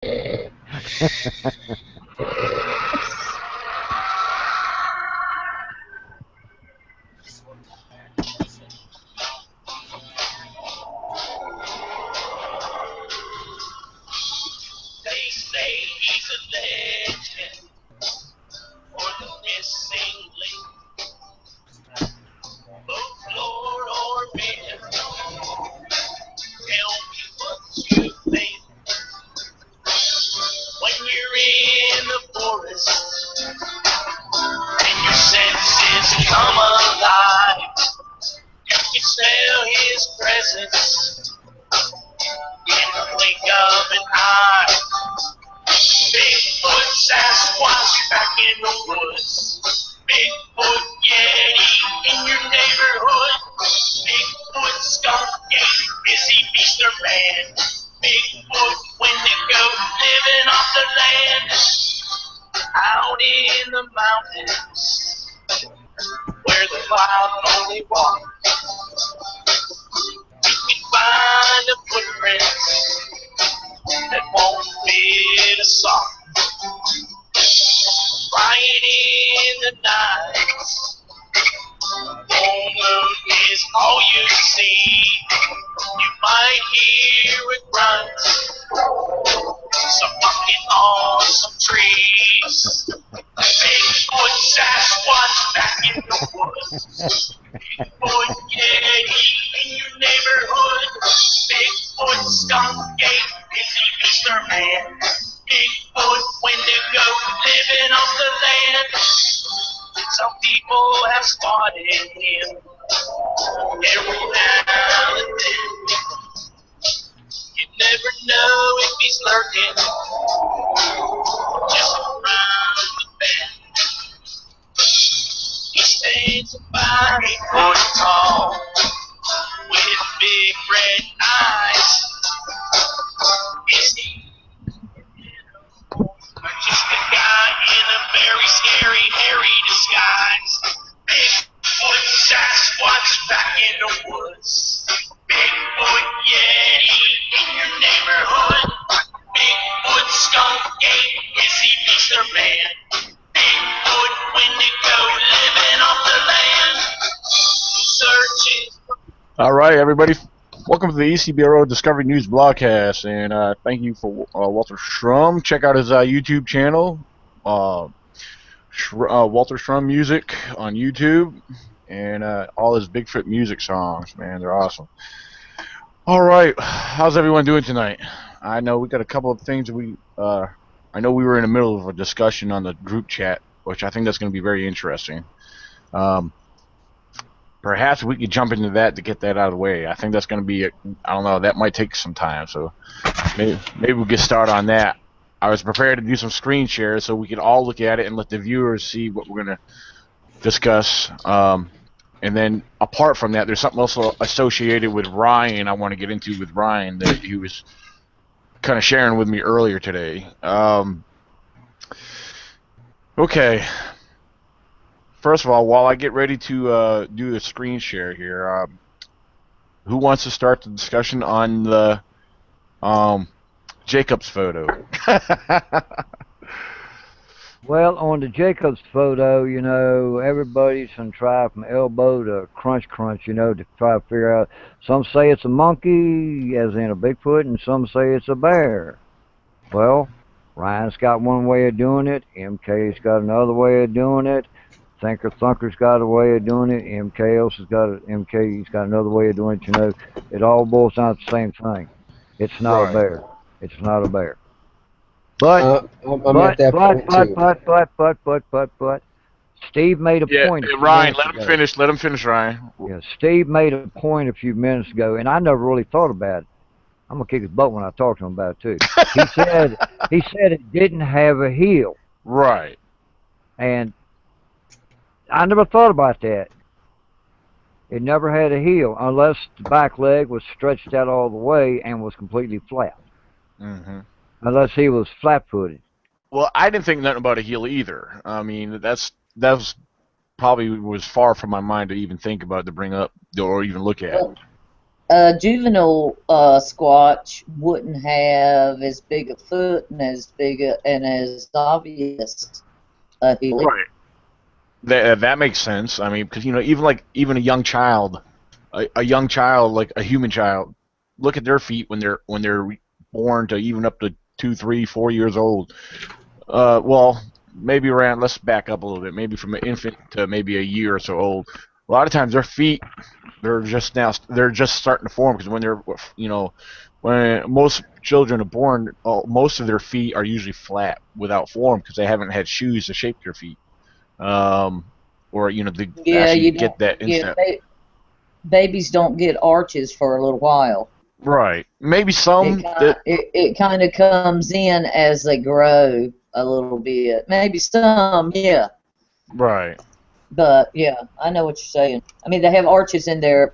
They say he's a legend or the missing link. Folklore or myth. Tell me what you think. When you're in the forest and your senses come alive, you can smell his presence in the blink of an eye. Bigfoot, Sasquatch back in the woods. Bigfoot, Yeti in your neighborhood. Bigfoot, skunk, ape, busy beast or man. Bigfoot, Wendigo living off the land. Out in the mountains where the wild only walk, you can find a footprint that won't fit a sock. Right in the night, full moon is all you see. You might hear it grunt, some fucking awesome trees. Bigfoot, Sasquatch back in the woods. Bigfoot, Yeti in your neighborhood. Bigfoot, skunk, ape, busy beast or man. Bigfoot, Wendigo living off the land. Some people have spotted him every now and then. You never know if he's lurking just around the bend. He stands about 8 foot tall with big red eyes. Is he just a guy in a very scary, hairy disguise? Bigfoot, Sasquatch back in the woods. Bigfoot, Yeti in your neighborhood. Bigfoot, skunk, ape, busy beast or man. Bigfoot, Wendigo living off the land. Searching. All right, everybody. Welcome to the ECBRO Discovery News Blogcast, and thank you for Walter Shrum. Check out his YouTube channel, Walter Shrum Music on YouTube, and all his Bigfoot music songs. Man, they're awesome. All right, how's everyone doing tonight? I know we got a couple of things that I know we were in the middle of a discussion on the group chat, which I think that's going to be very interesting. Perhaps we could jump into that to get that out of the way. I think that's going to be, I don't know, that might take some time. So maybe we'll get started on that. I was prepared to do some screen shares so we could all look at it and let the viewers see what we're going to discuss. And then apart from that, there's something also associated with Ryan I want to get into with Ryan that he was kind of sharing with me earlier today. Okay. First of all, while I get ready to do the screen share here, who wants to start the discussion on the Jacob's photo? Well, on the Jacob's photo, you know, everybody's going to try from elbow to crunch, you know, to try to figure out. Some say it's a monkey, as in a Bigfoot, and some say it's a bear. Well, Ryan's got one way of doing it. MK's got another way of doing it. Thunker's got a way of doing it. MK's got another way of doing it. You know, it all boils down to the same thing. It's not a bear. It's not a bear. But Steve made a point. Ryan, let him finish. Let him finish, Ryan. Yeah, Steve made a point a few minutes ago, and I never really thought about it. I'm gonna kick his butt when I talk to him about it too. He said it didn't have a heel. Right. And I never thought about that. It never had a heel unless the back leg was stretched out all the way and was completely flat. Mm-hmm. Unless he was flat-footed. Well, I didn't think nothing about a heel either. I mean, that probably was far from my mind to even think about, to bring up or even look at. A juvenile Squatch wouldn't have as big a foot and as obvious a heel. Right. That makes sense. I mean, because even a young child, a young child like a human child, look at their feet when they're born to even up to 2, 3, 4 years old. Well, maybe around. Let's back up a little bit. Maybe from an infant to maybe a year or so old. A lot of times their feet they're just starting to form because when most children are born, most of their feet are usually flat without form because they haven't had shoes to shape their feet. Or to Yeah, actually you get don't. that Yeah, instant. babies don't get arches for a little while. Right. Maybe It some kind that. it kind of comes in as they grow a little bit. Maybe some, yeah. Right. But yeah, I know what you're saying. I mean, they have arches in their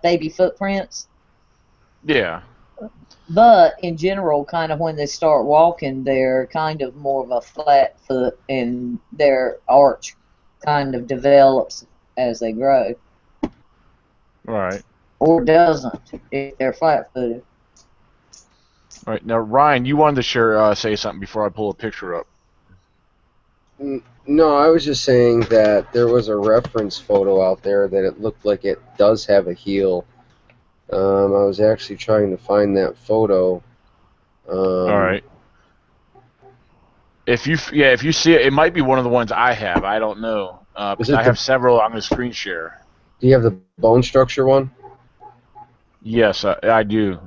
baby footprints, Yeah. but in general, kind of when they start walking, they're kind of more of a flat foot, and their arch kind of develops as they grow, Right. or doesn't if they're flat-footed. Right. Now, Ryan, you wanted to say something before I pull a picture up. No, I was just saying that there was a reference photo out there that it looked like it does have a heel. I was actually trying to find that photo. All right. If you see it, it might be one of the ones I have. I don't know Is because it I have several on the screen share. do you have the bone structure one? Yes, I do.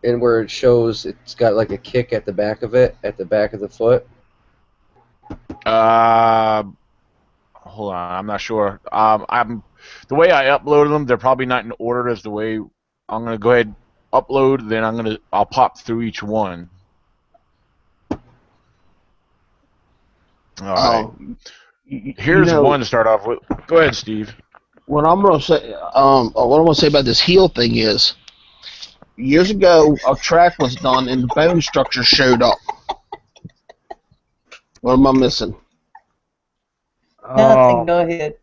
And where it shows it's got like a kick at the back of it, at the back of the foot? Uh, Hold on, I'm not sure. I'm the way I uploaded them. They're probably not in order as the way I'm gonna go ahead upload. Then I'll pop through each one. All right. Here's one to start off with. Go ahead, Steve. What I'm gonna say, what I'm gonna say about this heel thing is, years ago a track was done and the bone structure showed up. What am I missing? Nothing. Go ahead.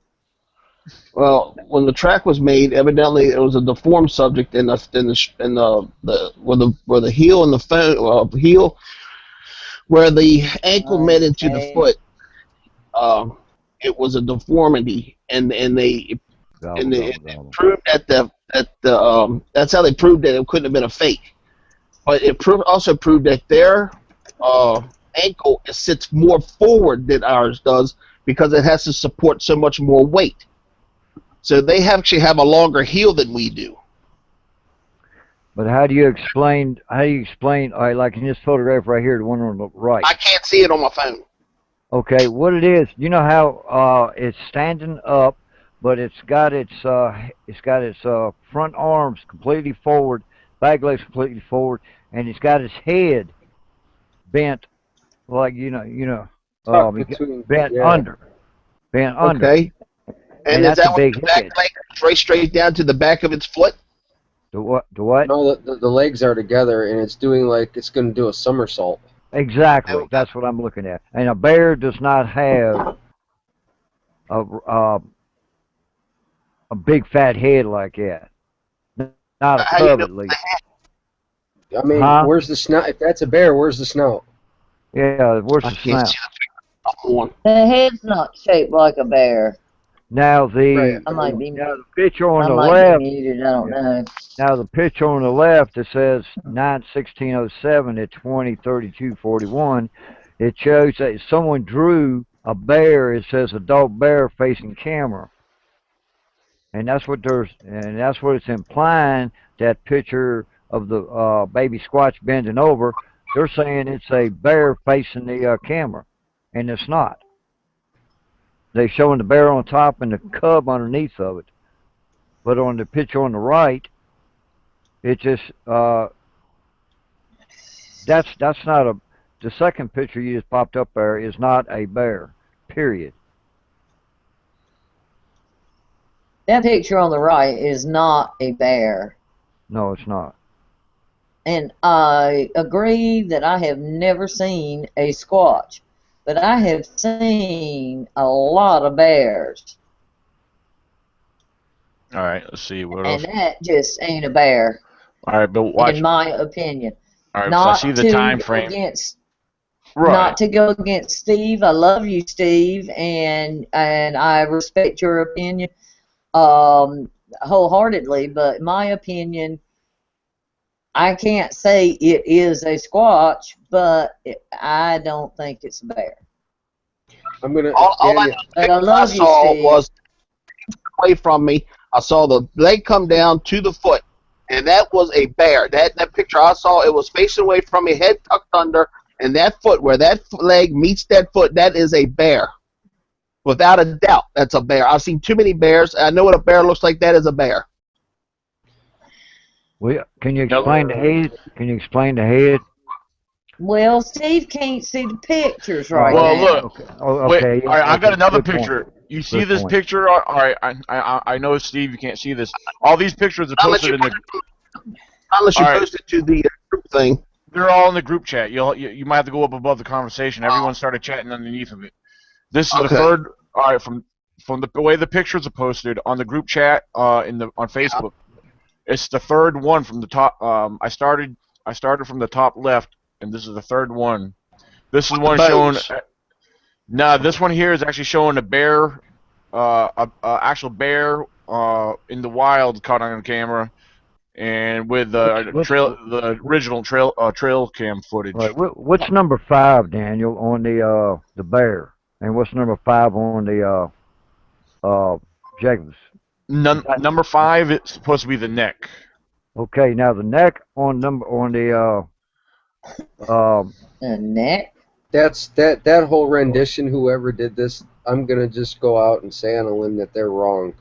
Well, when the track was made, evidently it was a deformed subject where the heel and the heel where the ankle met into the Okay. foot. It was a deformity, and they proved that's how they proved that it couldn't have been a fake. But it also proved that their ankle sits more forward than ours does because it has to support so much more weight. So they actually have a longer heel than we do. But how do you explain? All right, like in this photograph right here, the one on the right? I can't see it on my phone. Okay, what it is, you know how it's standing up, but it's got its front arms completely forward, back legs completely forward, and it's got its head bent, like Tucked between, bent yeah. under, Okay. And is that's that a what big the back head. leg is straight down to the back of its foot? The what? The what? No, the legs are together and it's doing like it's going to do a somersault. Exactly. That's what I'm looking at. And a bear does not have a big fat head like that. Not a How do you cub, know? at least. I mean, Huh? where's the snout? If that's a bear, where's the snout? Yeah, where's I the can't snout? see the The head's not shaped like a bear. Now Right. the picture on I the might left. be muted. I don't know. Now the picture on the left that says 9/16/07 at 20:32:41. It shows that someone drew a bear. It says adult bear facing camera, and that's what it's implying. That picture of the baby squatch bending over. They're saying it's a bear facing the camera, and it's not. They're showing the bear on top and the cub underneath of it. But on the picture on the right, it just that's not a. The second picture you just popped up there is not a bear. Period. That picture on the right is not a bear. No, it's not. And I agree that I have never seen a squatch, but I have seen a lot of bears. All right, let's see what and else. that just ain't a bear, All right, but watch. in my opinion. All right, so I see Not the to time go frame. against, Right. not to go against Steve. I love you, Steve, and I respect your opinion wholeheartedly. But my opinion, I can't say it is a squatch, but I don't think it's a bear. I'm gonna All I know, Daniel. the But I picture I love you, saw Steve. was away from me. I saw the leg come down to the foot, and that was a bear. That picture I saw, it was facing away from me, head tucked under, and that foot, where that leg meets that foot, that is a bear. Without a doubt, that's a bear. I've seen too many bears. I know what a bear looks like. That is a bear. Can you Nope. explain the head? Can you explain the head? Well, Steve can't see the pictures right Oh, Well, now. look. okay. Oh, Wait. okay. All right, I got Okay. another Good point. picture. You see Good this point. picture? All right, I know, Steve, you can't see this. All these pictures are Unless posted you in the. unless All you right, post it to the group thing. they're all in the group chat. You might have to go up above the conversation. Everyone started chatting underneath of it. This is the Okay. third. All right, from the way the pictures are posted on the group chat on Facebook. It's the third one from the top. I started from the top left, and this is the third one. This is The one showing. bows. Nah, this one here is actually showing a bear, actual bear, in the wild caught on camera, and with What's the original trail cam footage. right? What's number 5, Daniel, on the bear, and what's number 5 on the Jacobs? Number five, it's supposed to be the neck. Okay, now the neck on the The neck. That's that whole rendition. Whoever did this, I'm gonna just go out and say on a limb that they're wrong.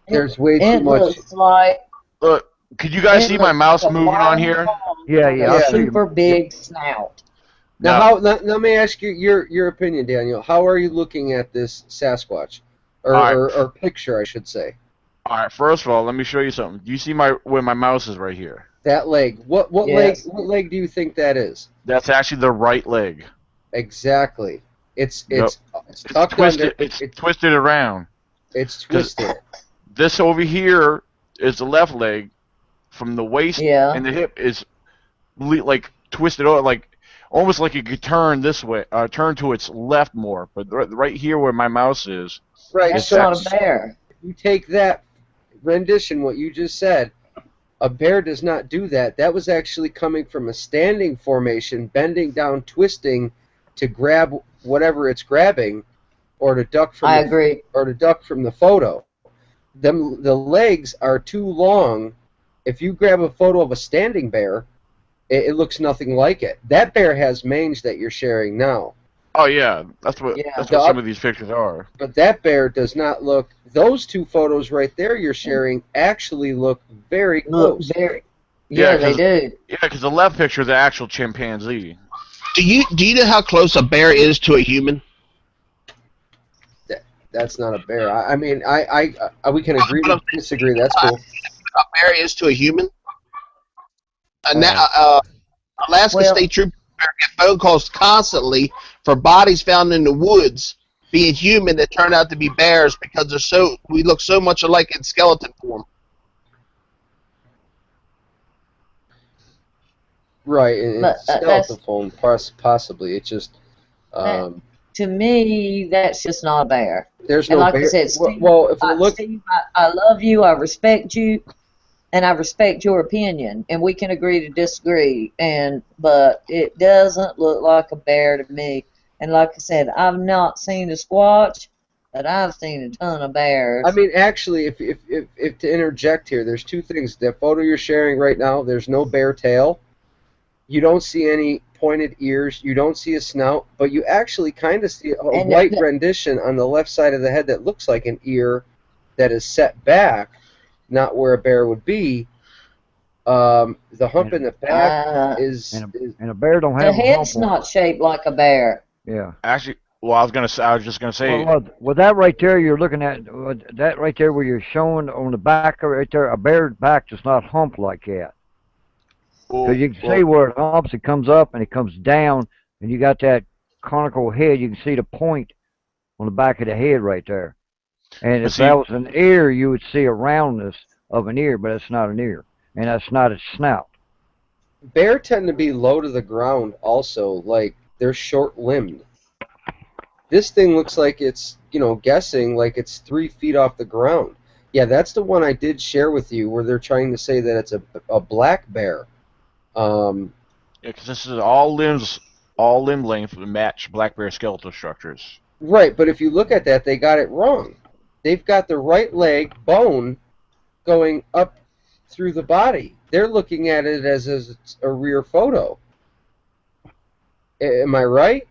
There's way too It much. looks like Look, could you guys it see my looks mouse like a moving on wild here? hog Yeah, with yeah, a I Yeah. see. super big snout. Now, Now, let me ask you your opinion, Daniel. How are you looking at this Sasquatch, or all right, or picture, I should say? all right. First of all, let me show you something. Do you see where my mouse is right here? That leg. What Yes. leg do you think that is? That's actually the right leg. Exactly. It's Nope. it's It's tucked twisted. under. It's twisted around. It's 'Cause twisted. this over here is the left leg. From the waist Yeah. and the hip is like twisted over, like almost like it could turn this way, turn to its left more. But right here where my mouse is, Right. That's it's So not a bear. you take that rendition, what you just said. A bear does not do that. That was actually coming from a standing formation, bending down, twisting to grab whatever it's grabbing, or to duck from I agree. the photo. The legs are too long. If you grab a photo of a standing bear, it looks nothing like it. That bear has mange that you're sharing now, oh yeah, that's what Yeah. some of these pictures are. but that bear does not look. Those two photos right there you're sharing actually look very Look close. very. Yeah, Yeah, they 'cause do. yeah, because the left picture is the actual chimpanzee. Do you know how close a bear is to a human? That's not a bear. I mean, we can agree to disagree. That's cool. A bear is to a human. Right. Alaska Well, State Troopers get phone calls constantly for bodies found in the woods being human that turn out to be bears because we look so much alike in skeleton form. Right, and but it's skeletal phone, possibly. It's just to me, that's just not a bear. there's And no like I bear. said, Steve, Well, if we look, Steve, I love you. I respect you, and I respect your opinion. And we can agree to disagree. But it doesn't look like a bear to me. And like I said, I've not seen a squatch, but I've seen a ton of bears. I mean, actually, if to interject here, there's two things. The photo you're sharing right now, there's no bear tail. You don't see any pointed ears. You don't see a snout, but you actually kind of see a white rendition on the left side of the head that looks like an ear that is set back, not where a bear would be. The hump in the back is and a bear don't the have a head's hump on not shaped like a bear. it. Yeah. Actually, well, I was just gonna say. Well, that right there you're looking at, that right there where you're showing on the back right there, a bear's back does not hump like that. Because you can see where it humps, it comes up and it comes down, and you got that conical head. You can see the point on the back of the head right there. And But if see, that was an ear, you would see a roundness of an ear, but it's not an ear, and that's not its snout. Bear tend to be low to the ground also, like they're short-limbed. This thing looks like it's, guessing like it's 3 feet off the ground. Yeah, that's the one I did share with you where they're trying to say that it's a black bear. yeah, because this is all limb length to match black bear skeletal structures. Right, but if you look at that, they got it wrong. They've got the right leg bone going up through the body. They're looking at it as a rear photo. Am I right?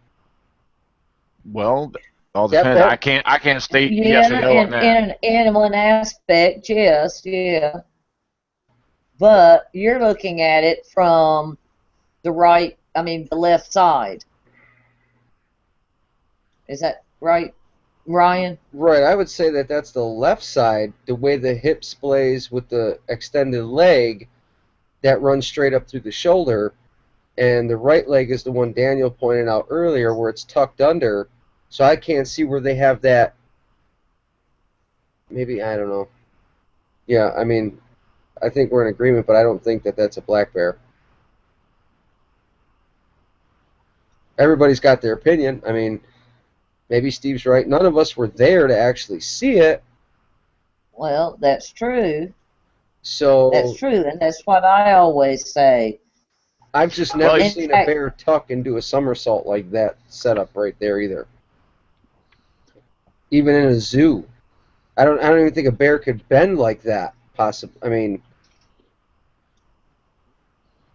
Well, all That depends. bone, I can't state yes or Yeah, no on that. in one aspect, yes, yeah. But you're looking at it from the left side. Is that right, Ryan? right, I would say that that's the left side, the way the hip splays with the extended leg that runs straight up through the shoulder, and the right leg is the one Daniel pointed out earlier where it's tucked under, so I can't see where they have that. Maybe, I don't know. Yeah, I mean, I think we're in agreement, but I don't think that that's a black bear. Everybody's got their opinion. I mean, maybe Steve's right. None of us were there to actually see it. Well, that's true. So That's true, and that's what I always say. I've just never In seen a fact- bear tuck and do a somersault like that setup right there either. Even in a zoo. I don't even think a bear could bend like that, possibly. I mean,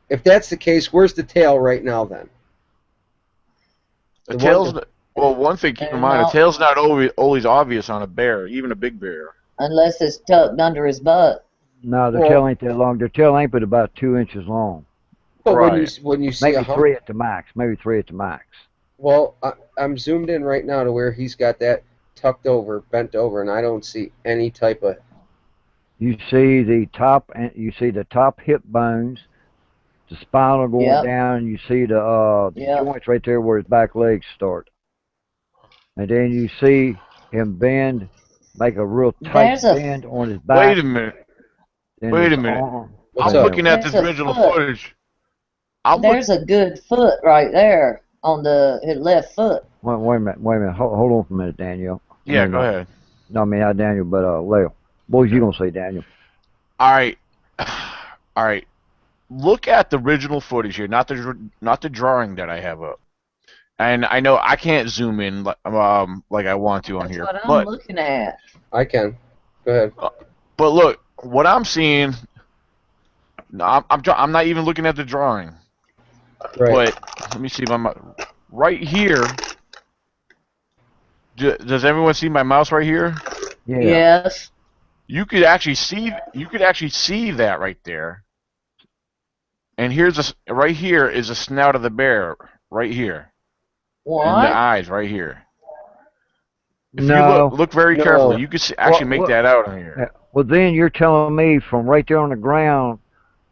if that's the case, where's the tail right now then? The The tail's one- well. One thing keep in They're mind: the not- tail's not always obvious on a bear, even a big bear. Unless it's tucked under his butt. No, their Well- tail ain't that long. Their tail ain't but about 2 inches long. But Right. when you see Maybe a hump, 3 at the max. Maybe 3 at the max. well, I'm zoomed in right now to where he's got that tucked over, bent over, and I don't see any type of. You see the top, and you see the top hip bones, the spinal going Yep. down. You see the Yep. joints right there where his back legs start, and then you see him bend, make a real tight There's a- bend on his back. Wait a minute. and Wait his a minute. arm. What's I'm up? looking at There's this a original foot. footage. I'm There's a good foot right there on his left foot. Wait a minute. Hold on for a minute, Daniel. yeah. Go ahead. No, I mean not Daniel, but Leo. What was you gonna say, Daniel? All right. All right. Look at the original footage here, not the drawing that I have up. And I know I can't zoom in like I want to on That's here, what I'm but looking at. I can. Go ahead. but look, what I'm seeing. No, I'm not even looking at the drawing. Right. But let me see right here. Does everyone see my mouse right here? Yeah. Yes. You could actually see that right there. And right here is the snout of the bear right here. And the What? eyes right here. If No. you look very No. carefully, you could actually make What- that out on here. Yeah. Well, then you're telling me from right there on the ground.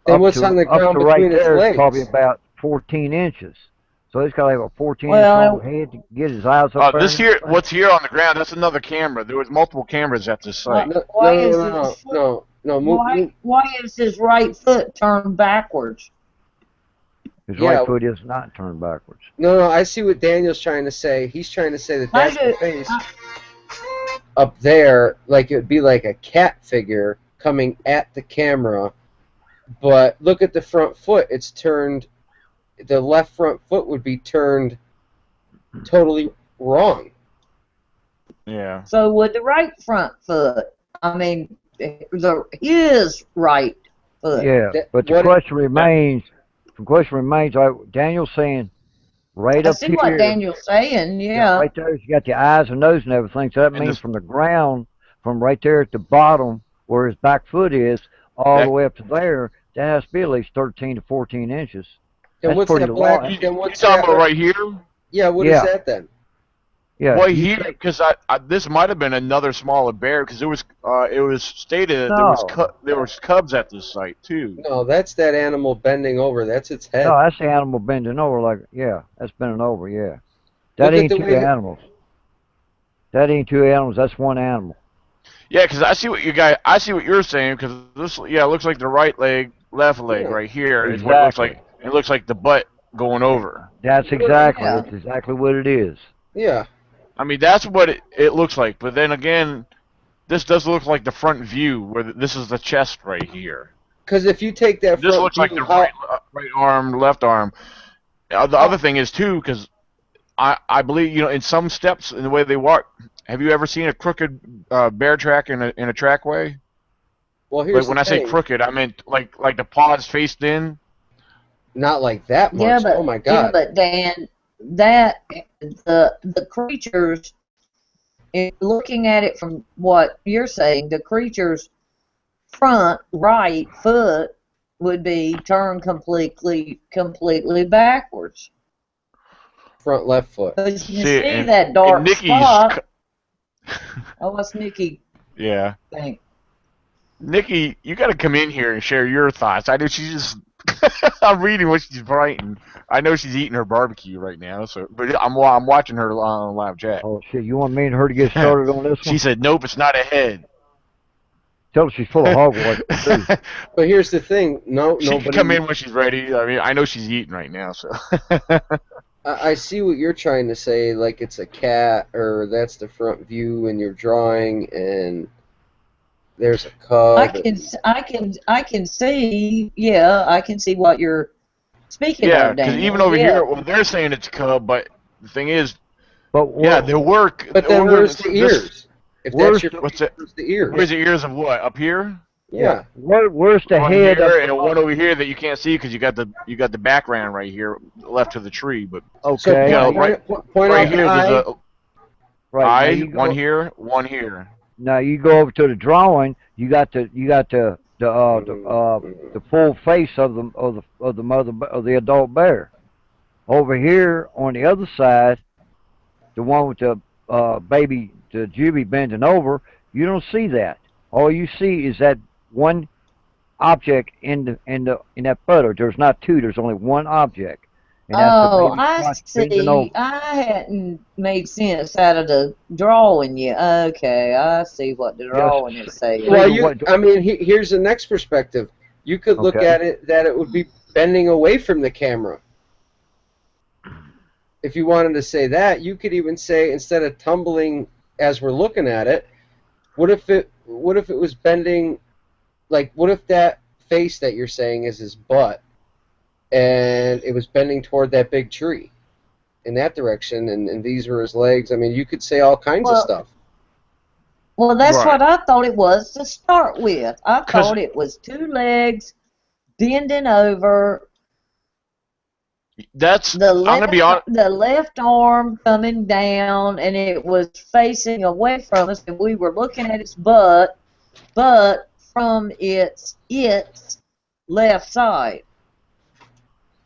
Then up what's to, on the up ground to right between its there is legs? probably about 14 inches. So he's got to have a 14 Well, inch long head to get his eyes up there. This here, what's here on the ground? That's another camera. There was multiple cameras at this site. No, Why no, is no, no, this- no, no. Move. Why is his right foot turned backwards? His Yeah. right foot is not turned backwards. No, I see what Daniel's trying to say. He's trying to say that that's the face up there, like it would be like a cat figure coming at the camera. But look at the front foot. It's turned. The left front foot would be turned totally wrong. Yeah. So would the right front foot? His right foot. Yeah, That- but the what- question remains. The question remains. Daniel's saying right I up see here. what Daniel's saying. Yeah. Right there, you got the eyes and nose and everything. So that And means this- from the ground, from right there at the bottom where his back foot is, all the way up to there, that has to be at least 13 to 14 inches. Then That's what's pretty that black? long. Then You what's talking that? about right here? Yeah. What is Yeah. that then? Yeah. Well, you here, say- because this might have been another smaller bear, because it was stated that No. there was cubs at this site too. No, that's that animal bending over. That's its head. No, that's the animal bending over. Like, yeah, that's bending over. Yeah. That Look at ain't the two way that- animals. That ain't two animals. That's one animal. Yeah, because I see what you're saying. Because this, yeah, it looks like the right leg, left leg Yeah. right here is what it looks Exactly. like. It looks like the butt going over. That's exactly. Yeah. It's exactly what it is. Yeah. I mean, that's what it looks like. But then again, this does look like the front view, where this is the chest right here. Because if you take that This front looks like view, the how right arm, left arm. The other thing is too, because I believe in some steps in the way they walk. Have you ever seen a crooked bear track in a trackway? well, Like here's the when I say thing. crooked, I meant like the paws faced in. Not like that Yeah, much. Oh my yeah, God. but Dan, that the creatures, looking at it from what you're saying, the creature's front right foot would be turned completely backwards. Front left foot. Because you can See, see and that dark Nikki's, spot. Oh, what's Nikki yeah, think? Nikki, you got to come in here and share your thoughts. I know she's just. I'm reading what she's writing. I know she's eating her barbecue right now, but I'm watching her on live chat. Oh shit! You want me and her to get started on this She one? said, "Nope, it's not a head." Tell her she's full of hogwash. too. But here's the thing. She can Nobody. come in when she's ready. I mean, I know she's eating right now, so. I see what you're trying to say. Like it's a cat, or that's the front view, and you're drawing, and there's a cub. I can see. Yeah, I can see what you're speaking Yeah, of, because Daniel. even over Yeah. here, well, they're saying it's a cub, but the thing is, But yeah, there were. But then where's the ears? If where's that's your what's it? where's the ears? Where's the ears of what? Up here? Yeah. where's the One head here of and one over here that you can't see because you got the background right here left to the tree, but So Okay. Yeah, point right out here the there's eye. a right, now eye, you go, one here. Now you go over to the drawing. You got the full face of the mother of the adult bear. Over here on the other side, the one with the baby, the Juby bending over, you don't see that. All you see is that one object in that photo. There's not two. There's only one object, and that's the Oh, baby I squatch bending over. see. I hadn't made sense out of the drawing yet. Okay, I see what the drawing is saying. Well, I mean, here's the next perspective. You could look Okay. at it that it would be bending away from the camera. If you wanted to say that, you could even say instead of tumbling as we're looking at it, what if it was bending, like what if that face that you're saying is his butt, and it was bending toward that big tree, in that direction, and these were his legs. I mean, you could say all kinds of stuff. Well, that's Right. what I thought it was to start with. I 'Cause- thought it was two legs bending over, That's the I'm gonna be honest. the left arm coming down, and it was facing away from us, and we were looking at its butt, but from its left side.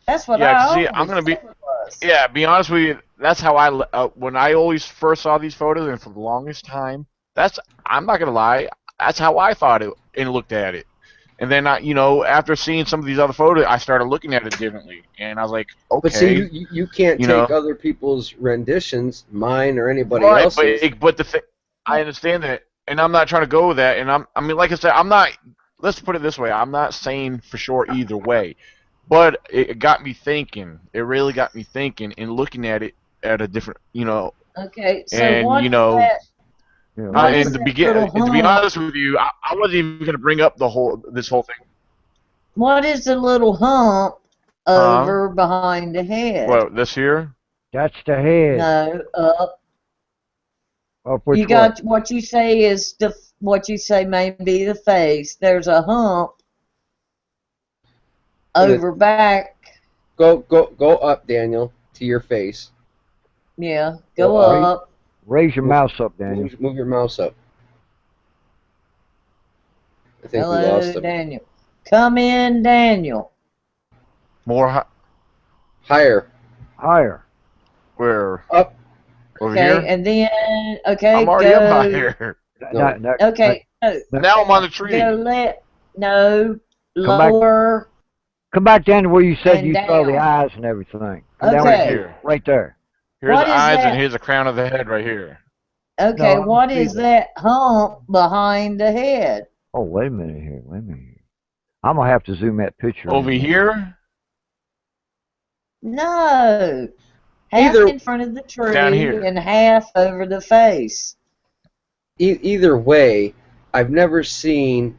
That's what Yeah, I see, always I'm gonna be thought it was. yeah, be honest with you. That's how when I always first saw these photos, and for the longest time, I'm not gonna lie, that's how I thought it and looked at it. And then after seeing some of these other photos, I started looking at it differently, and I was like, okay. But see, you can't You take know. other people's renditions, mine or anybody Right, else's. but I understand that, and I'm not trying to go with that. And I mean, like I said, I'm not. Let's put it this way: I'm not saying for sure either way, but it got me thinking. It really got me thinking and looking at it at a different, Okay, so And, what you is know, that? Yeah, What is and that little to be hump? honest with you, I wasn't even going to bring up this whole thing. What is the little hump over behind the head? Well, this here. that's the head. No, up. Up which You way? got what you say is what you say may be the face. There's a hump over back. Go up, Daniel, to your face. Yeah, go Go up. up. Raise your mouse up, Daniel. Move your mouse up. I think we Hello, lost him. Daniel. Come in, Daniel. More Higher. Higher. where Up. over Okay, here. and then I'm already go. up higher. No. Okay, no, Now I'm on the tree. go no Come back. lower. Come back down to where you said And you saw the down. eyes and everything. Come down Okay. Here. right there. Here's What the is eyes that? and here's the crown of the head right here. Okay, No, I what don't see is that. that hump behind the head? Oh, wait a minute here. Wait a minute here. I'm gonna have to zoom that picture Over in. here, No, half Either in front of the down tree here. and half over the face. either way, I've never seen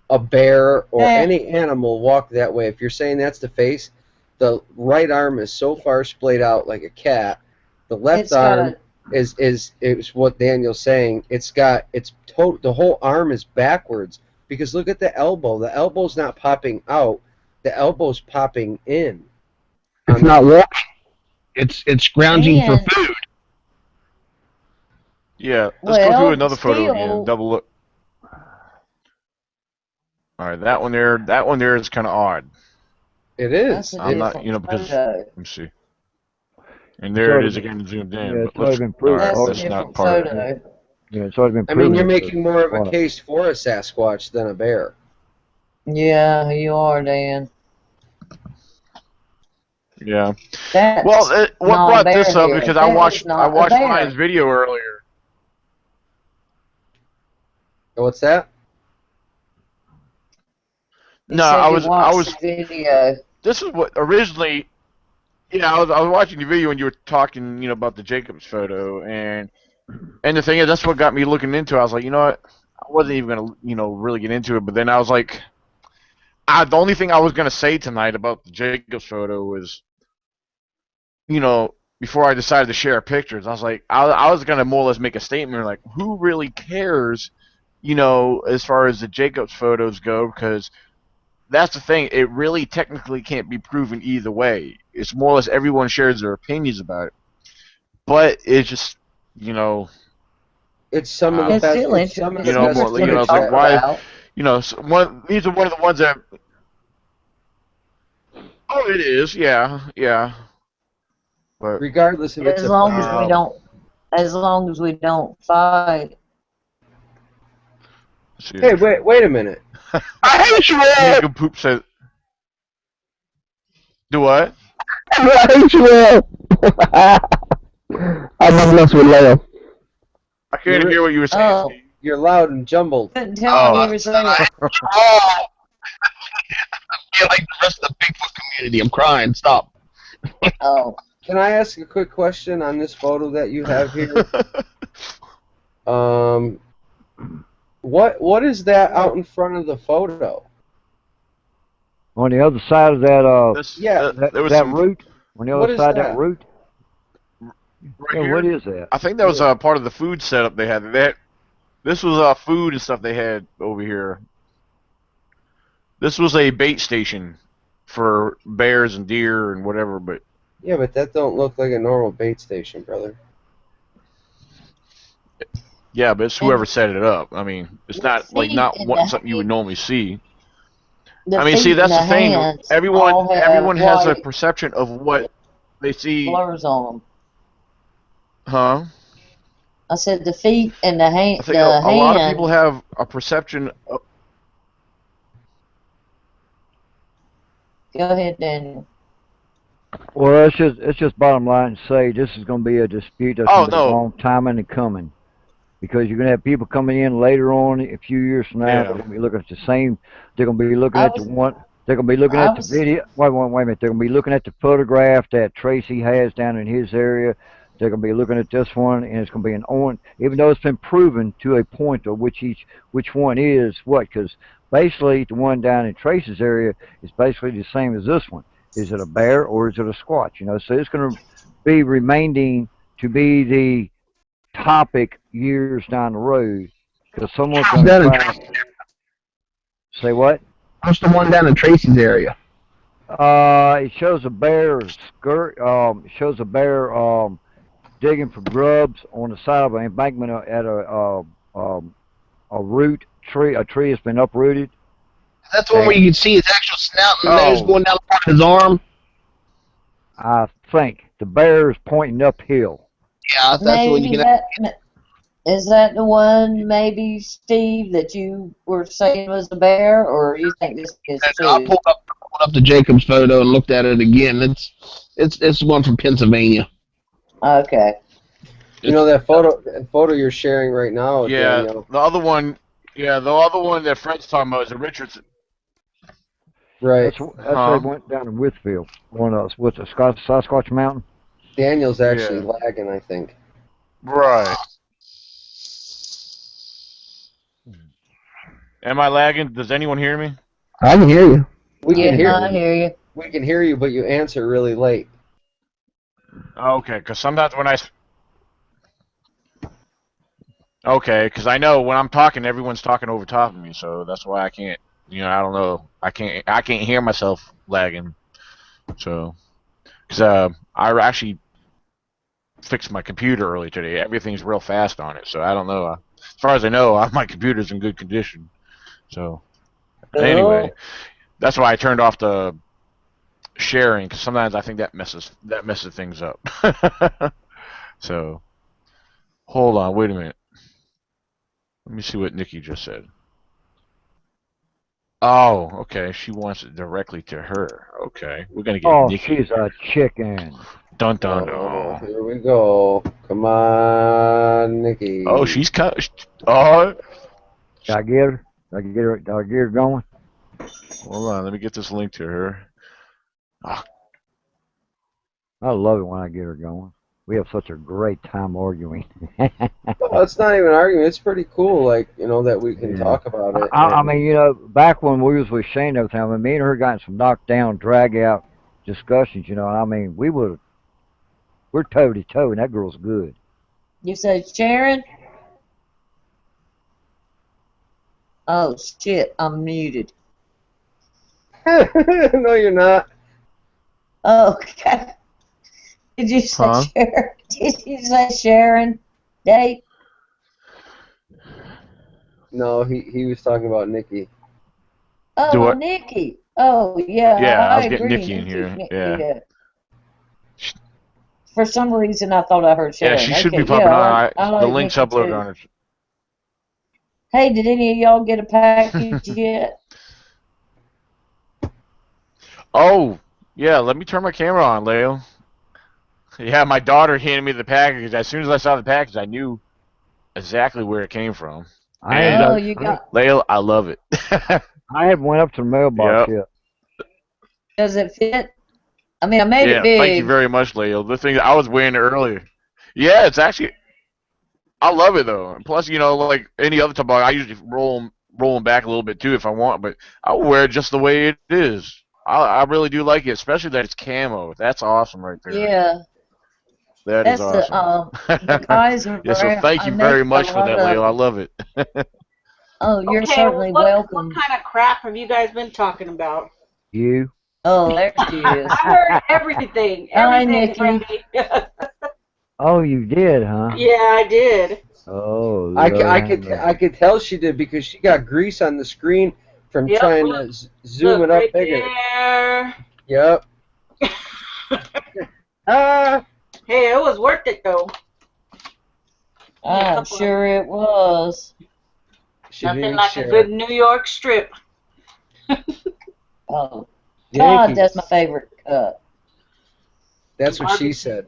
a bear or That any animal walk that way. If you're saying that's the face, the right arm is so far splayed out like a cat. The left it's got arm a is what Daniel's saying. The whole arm is backwards because look at the elbow. The elbow's not popping out. The elbow's popping in. It's not walking. It's scrounging for and food. Yeah, let's go through another photo again. still Double look. All right, that one there is kind of odd. It that's is. a I'm not, different because photo. let me see. And there it is again, zoomed in. Yeah, But it's already let's. been All proven. right, That's a that's not different part of it. photo. Yeah, it's already been I mean, proven. you're it's making more of a squat. case for a Sasquatch than a bear. Yeah, you are, Dan. Yeah. That's Well, what not a brought bear this up? head. Because That is I not a watched Ryan's bear. video earlier. What's that? You No, said you I watched was. the video. This is what originally. Yeah, I was watching the video when you were talking, about the Jacobs photo, and the thing is, that's what got me looking into it. I was like, you know what? I wasn't even gonna, really get into it, but then I was like, the only thing I was gonna say tonight about the Jacobs photo was, before I decided to share pictures, I was like, I was gonna more or less make a statement like, who really cares, as far as the Jacobs photos go, because that's the thing. It really technically can't be proven either way. It's more or less everyone shares their opinions about it, but it's just, It's some of the um, It's best. still It's some of the interesting best more, to it's footage like talk that. why, about. these are one of the ones that. Oh, it is, yeah, but Regardless if it's As a long as we bear. um, don't, as long as we don't fight. let's see. Hey, wait a minute. I hate you all. Jacob Poop said, "Do what?" I hate you all. I'm not messing with Leo. I couldn't hear what you were saying, Oh, Steve. You're loud and jumbled. couldn't tell what Oh, you were saying. Oh, I like the rest of the Bigfoot community. I'm crying. Stop. Oh, Can I ask a quick question on this photo that you have here? What is that out in front of the photo? On the other side of that, this, Yeah, there was that some root. On the what other is side of that that? root. right Yeah, here. what is that? I think that was part of the food setup they had. This was food and stuff they had over here. This was a bait station for bears and deer and whatever, but Yeah, but that don't look like a normal bait station, brother. yeah, but it's and whoever set it up. I mean, it's the not like feet not and the something you would normally see. the I mean, see, feet and that's the the thing. hands Everyone all have everyone has a white perception of what they see, blurs on them. huh? I said the feet and the I hand, think the a lot of people hands. have a perception of, Go ahead, Daniel. Well, it's just bottom line to say this is going to be a dispute that's oh going to be a no, long time in the coming, because you're going to have people coming in later on a few years from now. They're yeah, going to be looking at the same. They're going to be looking I at the was, one. They're going to be looking I at the was, video. Wait a minute. They're going to be looking at the photograph that Tracy has down in his area. They're going to be looking at this one, and it's going to be an on. Even though it's been proven to a point of which one is what, because basically the one down in Tracy's area is basically the same as this one. Is it a bear or is it a squatch? So it's going to be remaining to be the topic years down the road, because someone's going to Down in try. Say what? What's the one down in Tracy's area? It shows a bear skirt. It shows a bear digging for grubs on the side of an embankment at a root tree. A tree has been uprooted. That's the one where And you can see his actual snout and nose oh going down the part of his arm. I think the bear is pointing uphill. Yeah, that's the one you maybe can. that is that the one, maybe Steve, that you were saying was a bear, or you think this is I too? pulled up the Jacobs photo and looked at it again. It's one from Pennsylvania. Okay. You know that photo you're sharing right now, Yeah, Daniel. the other one. Yeah, the other one that Fred's talking about is a Richardson. Right. That's they went down to Whitfield. What's the Sasquatch Mountain? Daniel's actually Yeah. lagging, I think. Right. Am I lagging? Does anyone hear me? I can hear you. We can hear I hear you. we can hear you, but you answer really late. Okay, because sometimes when because I know when I'm talking, everyone's talking over top of me, so that's why I can't. I don't know. I can't hear myself lagging. So, because I actually fixed my computer early today. Everything's real fast on it, so I don't know. As far as I know, my computer's in good condition. So, anyway, Cool. that's why I turned off the sharing, because sometimes I think that messes things up. So, hold on, wait a minute. Let me see what Nikki just said. Oh, okay. She wants it directly to her. Okay, we're gonna get Nikki. She's a chicken. Dun dun Oh, dun. here we go. Come on, Nikki. Oh, she's cut. Oh, Did I get her? Did I get her going? hold on. Let me get this link to her. Oh, I love it when I get her going. We have such a great time arguing. Well, it's not even an argument. It's pretty cool, like, that we can talk about it. I mean, back when we was with Shane every time, me and her got in some knockdown, drag out discussions, I mean, we're toe to toe, and that girl's good. You said Sharon? Oh, shit. I'm muted. No, you're not. Oh, okay. Did you say Sharon? Did you say Sharon? Dave? No, he was talking about Nikki. Oh, Nikki. Oh, yeah. Yeah, I was getting agree. Nikki in here. Yeah. For some reason, I thought I heard Sharon. Yeah, she should be popping on. I The like link's Nikki uploaded too. on her. Hey, did any of y'all get a package yet? Oh, yeah. Let me turn my camera on, Leo. Yeah, my daughter handed me the package. As soon as I saw the package, I knew exactly where it came from. Leo, I love it. I haven't went up to the mailbox yet. Does it fit? I mean, I made it big. Thank you very much, Leo. The thing I was wearing it earlier. Yeah, it's actually. I love it though. And plus, like any other toboggan, I usually roll them back a little bit too if I want, but I'll wear it just the way it is. I really do like it, especially that it's camo. That's awesome right there. Yeah. That is awesome. The guys are so thank you very much for that, Leo. I love it. Oh, you're certainly welcome. What kind of crap have you guys been talking about? You. Oh, there she is. I heard everything. Hi, Everything, Nikki. Oh, you did, huh? Yeah, I did. Oh, I could tell she did because she got grease on the screen from trying to zoom it up right bigger. There. Yep. Hey, it was worth it though. I'm sure it was. Nothing like a good New York strip. Oh, God, that's my favorite cut. That's what she said.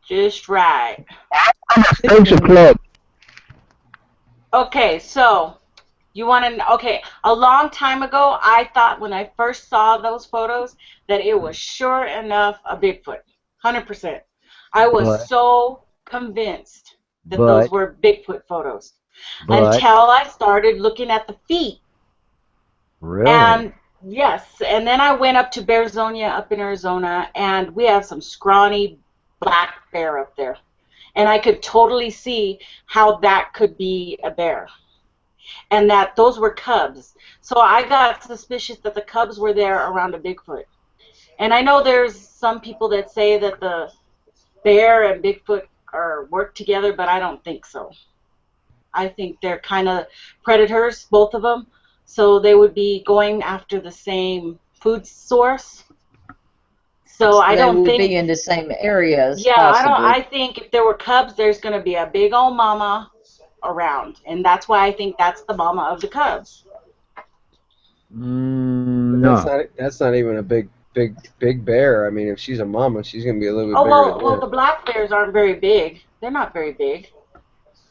Just right. Thanks a club. Okay, so you want to? Okay, a long time ago, I thought when I first saw those photos that it was sure enough a Bigfoot, 100%. I was so convinced that those were Bigfoot photos until I started looking at the feet. Really? And yes, and then I went up to Bearzonia up in Arizona, and we have some scrawny black bear up there. And I could totally see how that could be a bear. And that those were cubs. So I got suspicious that the cubs were there around a Bigfoot. And I know there's some people that say that the bear and Bigfoot work together, but I don't think so. I think they're kind of predators, both of them. So they would be going after the same food source. So I don't think they would be in the same areas. Yeah, possibly. I think if there were cubs, there's going to be a big old mama around, and that's why I think that's the mama of the cubs. No. That's not even a big bear. I mean, if she's a mama, she's going to be a little bit bigger. Well, the black bears aren't very big. They're not very big.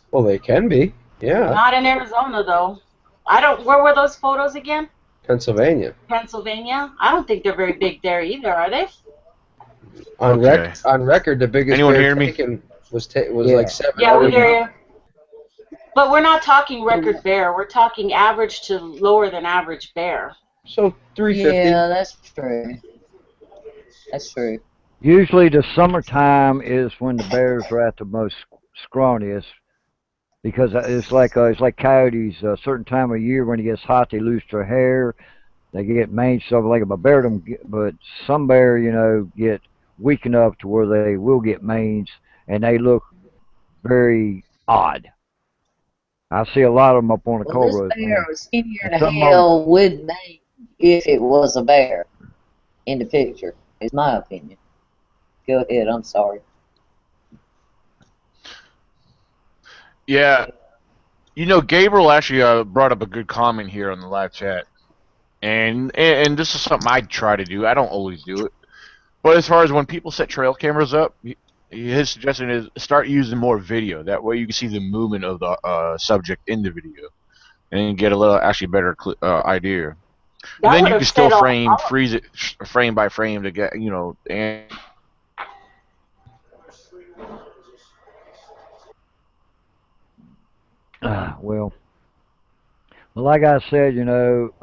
Well, they can be. Yeah. Not in Arizona, though. I don't. Where were those photos again? Pennsylvania. Pennsylvania. I don't think they're very big there either, are they? On record, the biggest Anyone bear hear me? taken was Yeah. like 7. Yeah, we hear you. But we're not talking record bear. We're talking average to lower than average bear. So 350. Yeah, that's true. That's true. Usually the summertime is when the bears are at the most scrawniest, because it's like coyotes. A certain time of year when it gets hot, they lose their hair, they get mange stuff like a bear don't get, but some bear, you know, get weak enough to where they will get mange, and they look very odd. I see a lot of them up on the Well, this Cobras. bear was skinnier than Some of hell with mange if it was a bear in the picture, is my opinion. Go ahead, I'm sorry. Yeah. You know, Gabriel actually brought up a good comment here on the live chat. And this is something I try to do. I don't always do it. But as far as when people set trail cameras up, his suggestion is start using more video. That way you can see the movement of the subject in the video. And get a little actually better idea. And then you can still freeze it frame by frame to get, you know, and well, like I said, you know,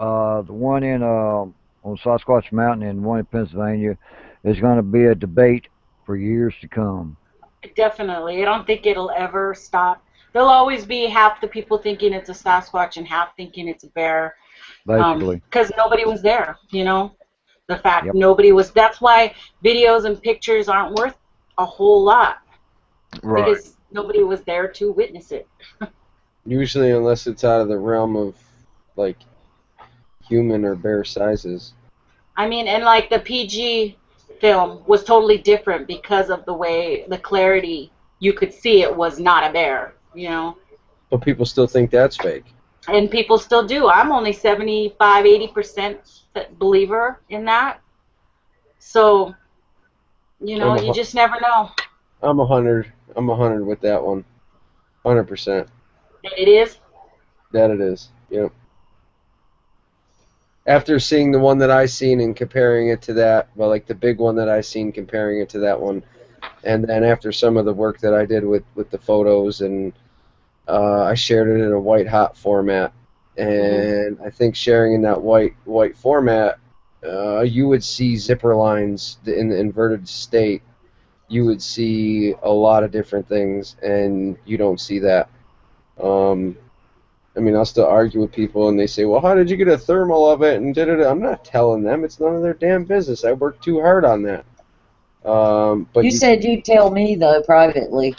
the one in on Sasquatch Mountain and one in Pennsylvania is going to be a debate for years to come. Definitely. I don't think it'll ever stop. There'll always be half the people thinking it's a Sasquatch and half thinking it's a bear. Basically. Because nobody was there, you know. The fact Yep. nobody was. That's why videos and pictures aren't worth a whole lot. right. Because nobody was there to witness it. Usually, unless it's out of the realm of like human or bear sizes. I mean, and like the PG film was totally different because of the way, the clarity, you could see it was not a bear, you know. But people still think that's fake. And people still do. I'm only 75, 80% believer in that. So, you know, you just never know. I'm 100. I'm 100 with that one. 100%. It is? That it is. Yep. After seeing the one that I seen and comparing it to that, well, like the big one that I seen, comparing it to that one, and then after some of the work that I did with the photos, and I shared it in a white hot format, and I think sharing in that white format, you would see zipper lines in the inverted state. You would see a lot of different things, and you don't see that. I mean, I'll still argue with people, and they say, well, how did you get a thermal of it? And I'm not telling them. It's none of their damn business. I worked too hard on that. But you said you'd tell me, though, privately.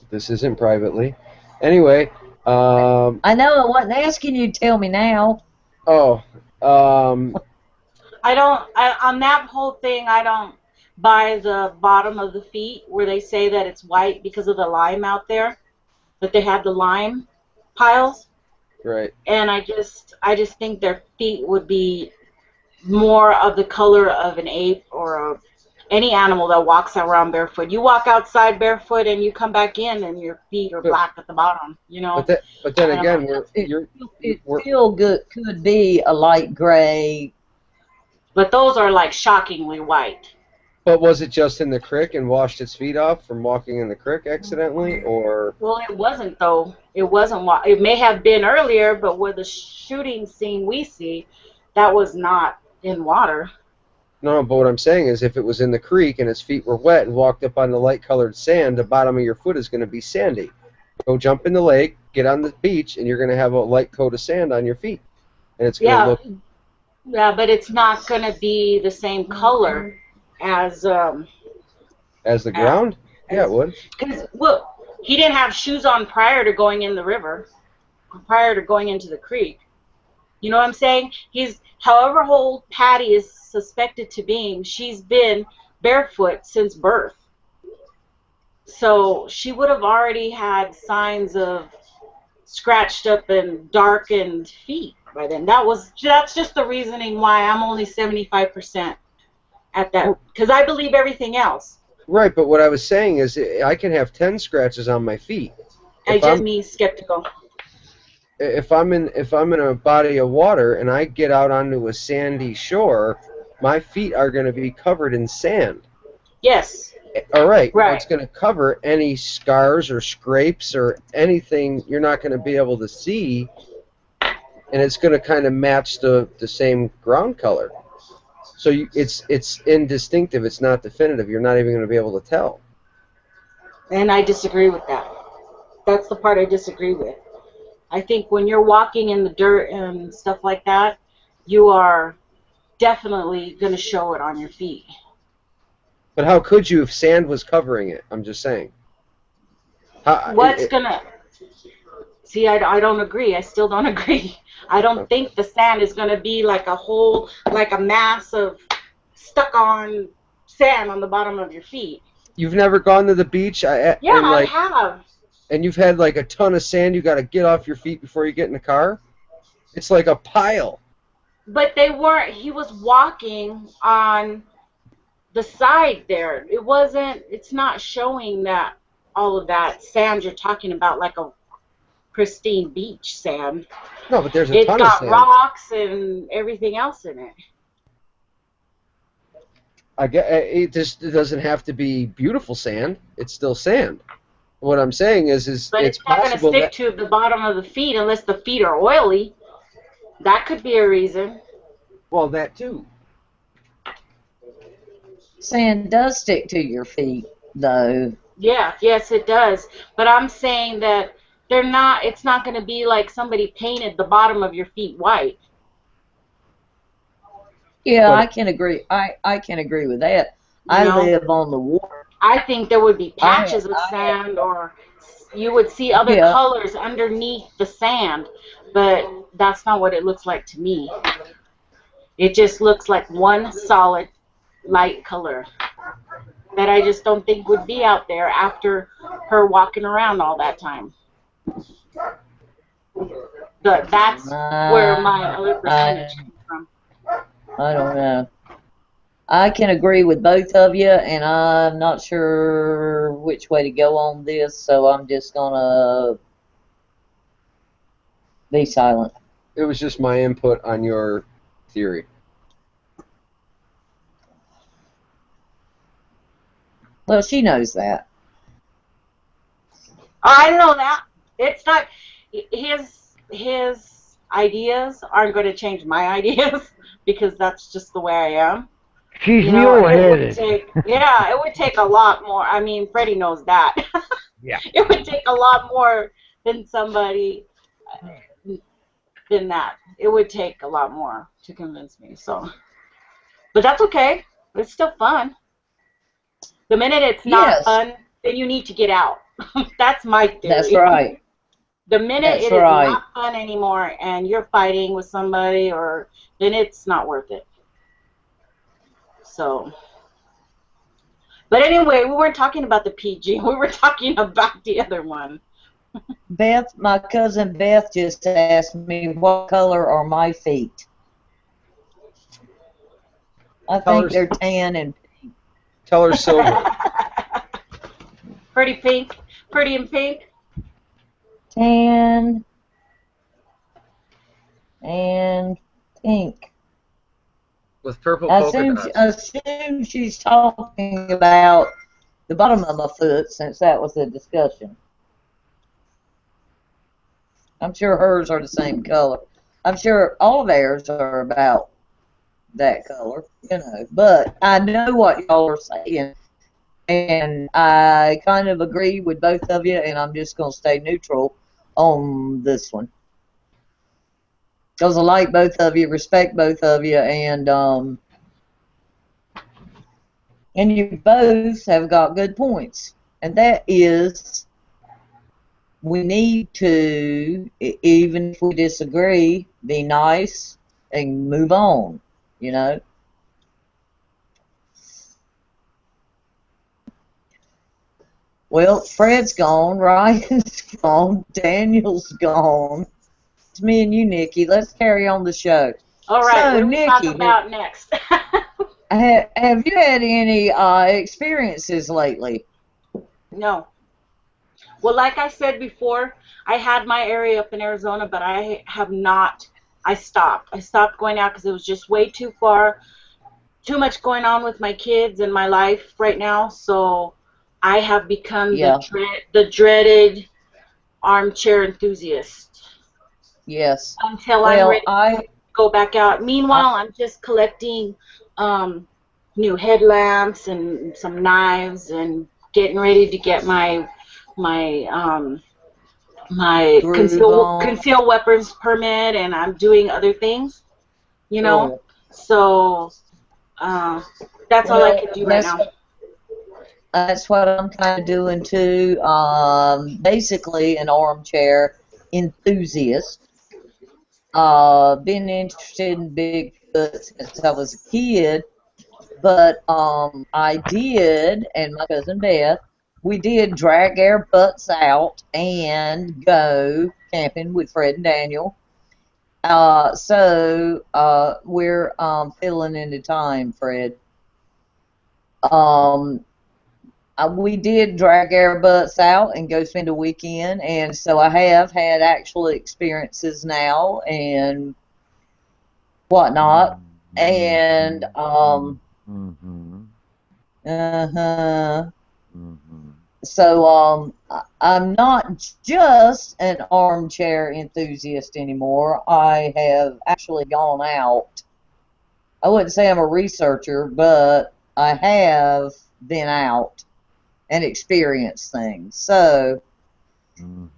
This isn't privately. Anyway. I know I wasn't asking you to tell me now. Oh. On that whole thing, I don't buy the bottom of the feet where they say that it's white because of the lime out there, that they had the lime piles. Right. And I just think their feet would be more of the color of an ape or any animal that walks around barefoot. You walk outside barefoot and you come back in and your feet are black at the bottom, you know. But then again, it still could be a light gray. But those are like shockingly white. But was it just in the creek and washed its feet off from walking in the creek accidentally, or? Well, it wasn't though. It wasn't. It may have been earlier, but with the shooting scene we see, that was not in water. No, but what I'm saying is, if it was in the creek and its feet were wet and walked up on the light-colored sand, the bottom of your foot is going to be sandy. Go jump in the lake, get on the beach, and you're going to have a light coat of sand on your feet, and it's going to look. Yeah, but it's not going to be the same color as the ground. Yeah, it would. Because he didn't have shoes on prior to going in the river, prior to going into the creek. You know what I'm saying? However old Patty is suspected to being, she's been barefoot since birth. So she would have already had signs of scratched up and darkened feet by then. That's just the reasoning why I'm only 75% at that, because I believe everything else. Right, but what I was saying is I can have 10 scratches on my feet. Me skeptical. If I'm in a body of water and I get out onto a sandy shore, my feet are going to be covered in sand. Yes. All right. Right. Well, it's going to cover any scars or scrapes or anything you're not going to be able to see, and it's going to kind of match the same ground color. So it's indistinctive. It's not definitive. You're not even going to be able to tell. And I disagree with that. That's the part I disagree with. I think when you're walking in the dirt and stuff like that, you are definitely going to show it on your feet. But how could you if sand was covering it? I'm just saying. See, I don't agree. I still don't agree. I don't think the sand is going to be like a mass of stuck-on sand on the bottom of your feet. You've never gone to the beach? I have. And you've had like a ton of sand you got to get off your feet before you get in the car? It's like a pile. But he was walking on the side there. It's not showing that all of that sand you're talking about, like a pristine beach sand. No, but there's a ton of sand. It's got rocks and everything else in it. It doesn't have to be beautiful sand. It's still sand. What I'm saying is but it's not going to stick to the bottom of the feet unless the feet are oily. That could be a reason. Well, that too. Sand does stick to your feet, though. Yeah, yes, it does. But I'm saying that it's not going to be like somebody painted the bottom of your feet white. Yeah, I can agree. I can agree with that. I live on the water. I think there would be patches of sand, or you would see other colors underneath the sand, but that's not what it looks like to me. It just looks like one solid light color that I just don't think would be out there after her walking around all that time. But that's where my other percentage comes from. I don't know. I can agree with both of you, and I'm not sure which way to go on this, so I'm just going to be silent. It was just my input on your theory. Well, she knows that. I know that. It's not his ideas aren't going to change my ideas because that's just the way I am. She's mule-headed. It would take a lot more. I mean, Freddie knows that. Yeah. It would take a lot more than somebody than that. It would take a lot more to convince me. So, but that's okay. It's still fun. The minute it's not fun, then you need to get out. That's my theory. That's right. The minute it is not fun anymore and you're fighting with somebody, then it's not worth it. So, but anyway, we weren't talking about the PG. We were talking about the other one. Beth, my cousin Beth just asked me what color are my feet. I think they're tan and pink. Tell her silver. Pretty pink. Pretty and pink. Tan and pink. With purple polka dots. I assume she's talking about the bottom of my foot, since that was the discussion. I'm sure hers are the same color. I'm sure all of ours are about that color, But I know what y'all are saying, and I kind of agree with both of you, and I'm just going to stay neutral on this one. Because I like both of you, respect both of you, and you both have got good points. And that is, we need to, even if we disagree, be nice and move on, Well, Fred's gone, Ryan's gone, Daniel's gone. It's me and you, Nikki. Let's carry on the show. All right, so, what do we Nikki, talk about next? Have you had any experiences lately? No. Well, like I said before, I had my area up in Arizona, but I have not. I stopped. I stopped going out because it was just way too far. Too much going on with my kids and my life right now. So I have become Yeah. the dreaded armchair enthusiast Yes. until I'm Well, ready to go back out. Meanwhile, I'm just collecting new headlamps and some knives and getting ready to get my my groove on. concealed weapons permit, and I'm doing other things, you know. Cool. So that's all I Well, can do right now. that's what I'm kind of doing too. Basically, an armchair enthusiast. Been interested in Bigfoot since I was a kid, but I did, and my cousin Beth, we did drag our butts out and go camping with Fred and Daniel. So we're filling into time, Fred. Um, we did drag our butts out and go spend a weekend, and so I have had actual experiences now and whatnot. And uh-huh. So I'm not just an armchair enthusiast anymore. I have actually gone out. I wouldn't say I'm a researcher, but I have been out and experienced things. So, do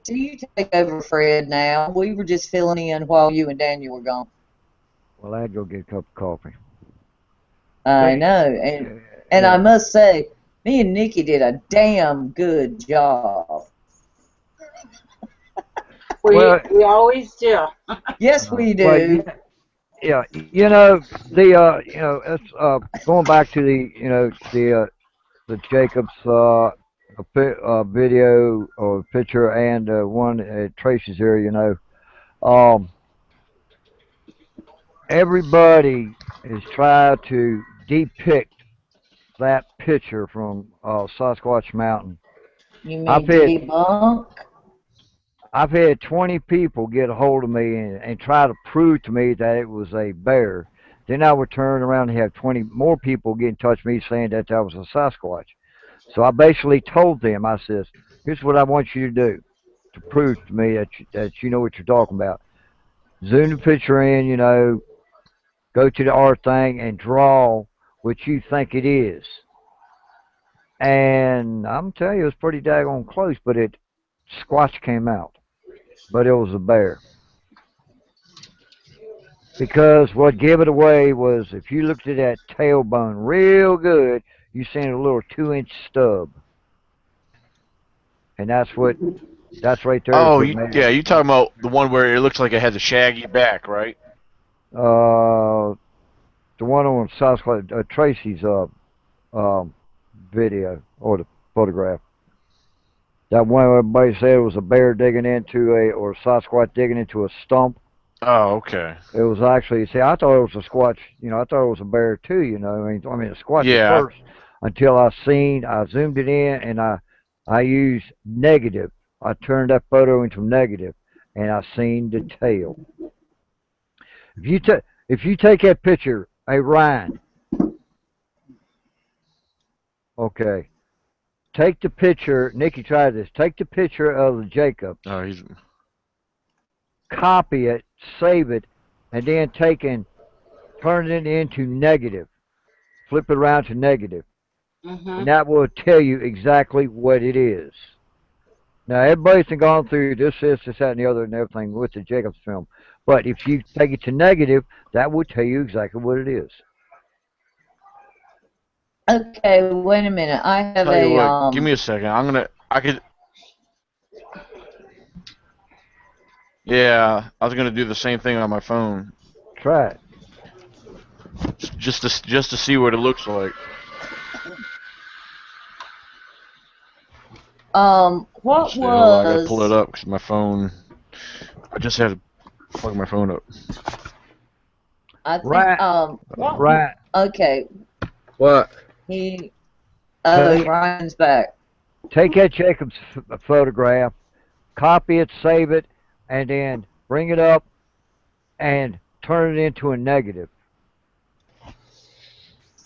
you take over, Fred, now? We were just filling in while you and Daniel were gone. Well, I'd go get a cup of coffee. I know, and I must say, me and Nikki did a damn good job. We always do. Yes, we do. Well, yeah, it's going back to the Jacobs video or picture and one at Tracy's here. Everybody is trying to depict that picture from Sasquatch Mountain. You mean debunk? I've had 20 people get a hold of me and try to prove to me that it was a bear. Then I would turn around and have 20 more people get in touch with me saying that was a Sasquatch. So I basically told them, I says, here's what I want you to do to prove to me that you know what you're talking about. Zoom the picture in, go to the art thing and draw what you think it is. And I'm telling you, it was pretty daggone close, but Squatch came out. But it was a bear. Because what gave it away was if you looked at that tailbone real good, you seen a little 2-inch stub. And that's right there. Oh, you talking about the one where it looks like it has a shaggy back, right? The one on Sasquatch, Tracy's video or the photograph. That one where everybody said it was a bear digging into or a Sasquatch digging into a stump. Oh, okay. It was actually, see, I thought it was a Squatch, I thought it was a bear too, I mean a Squatch at first until I zoomed it in and I used negative. I turned that photo into negative and I seen the tail. If you take that picture, hey Ryan, okay, take the picture. Nikki, try this. Take the picture of the Jacob. Oh, copy it, save it, and then turn it into negative. Flip it around to negative. And that will tell you exactly what it is. Now, everybody's gone through this, that, and the other, and everything with the Jacobs film. But if you take it to negative, that will tell you exactly what it is. Okay, wait a minute. I have give me a second. Yeah, I was gonna do the same thing on my phone. Try it. Just to see what it looks like. What Hold on, I gotta was? pull it up because my phone. I just had to plug my phone up. I think Right. okay. What? Ryan's back. Take that Jacob's photograph, copy it, save it, and then bring it up and turn it into a negative.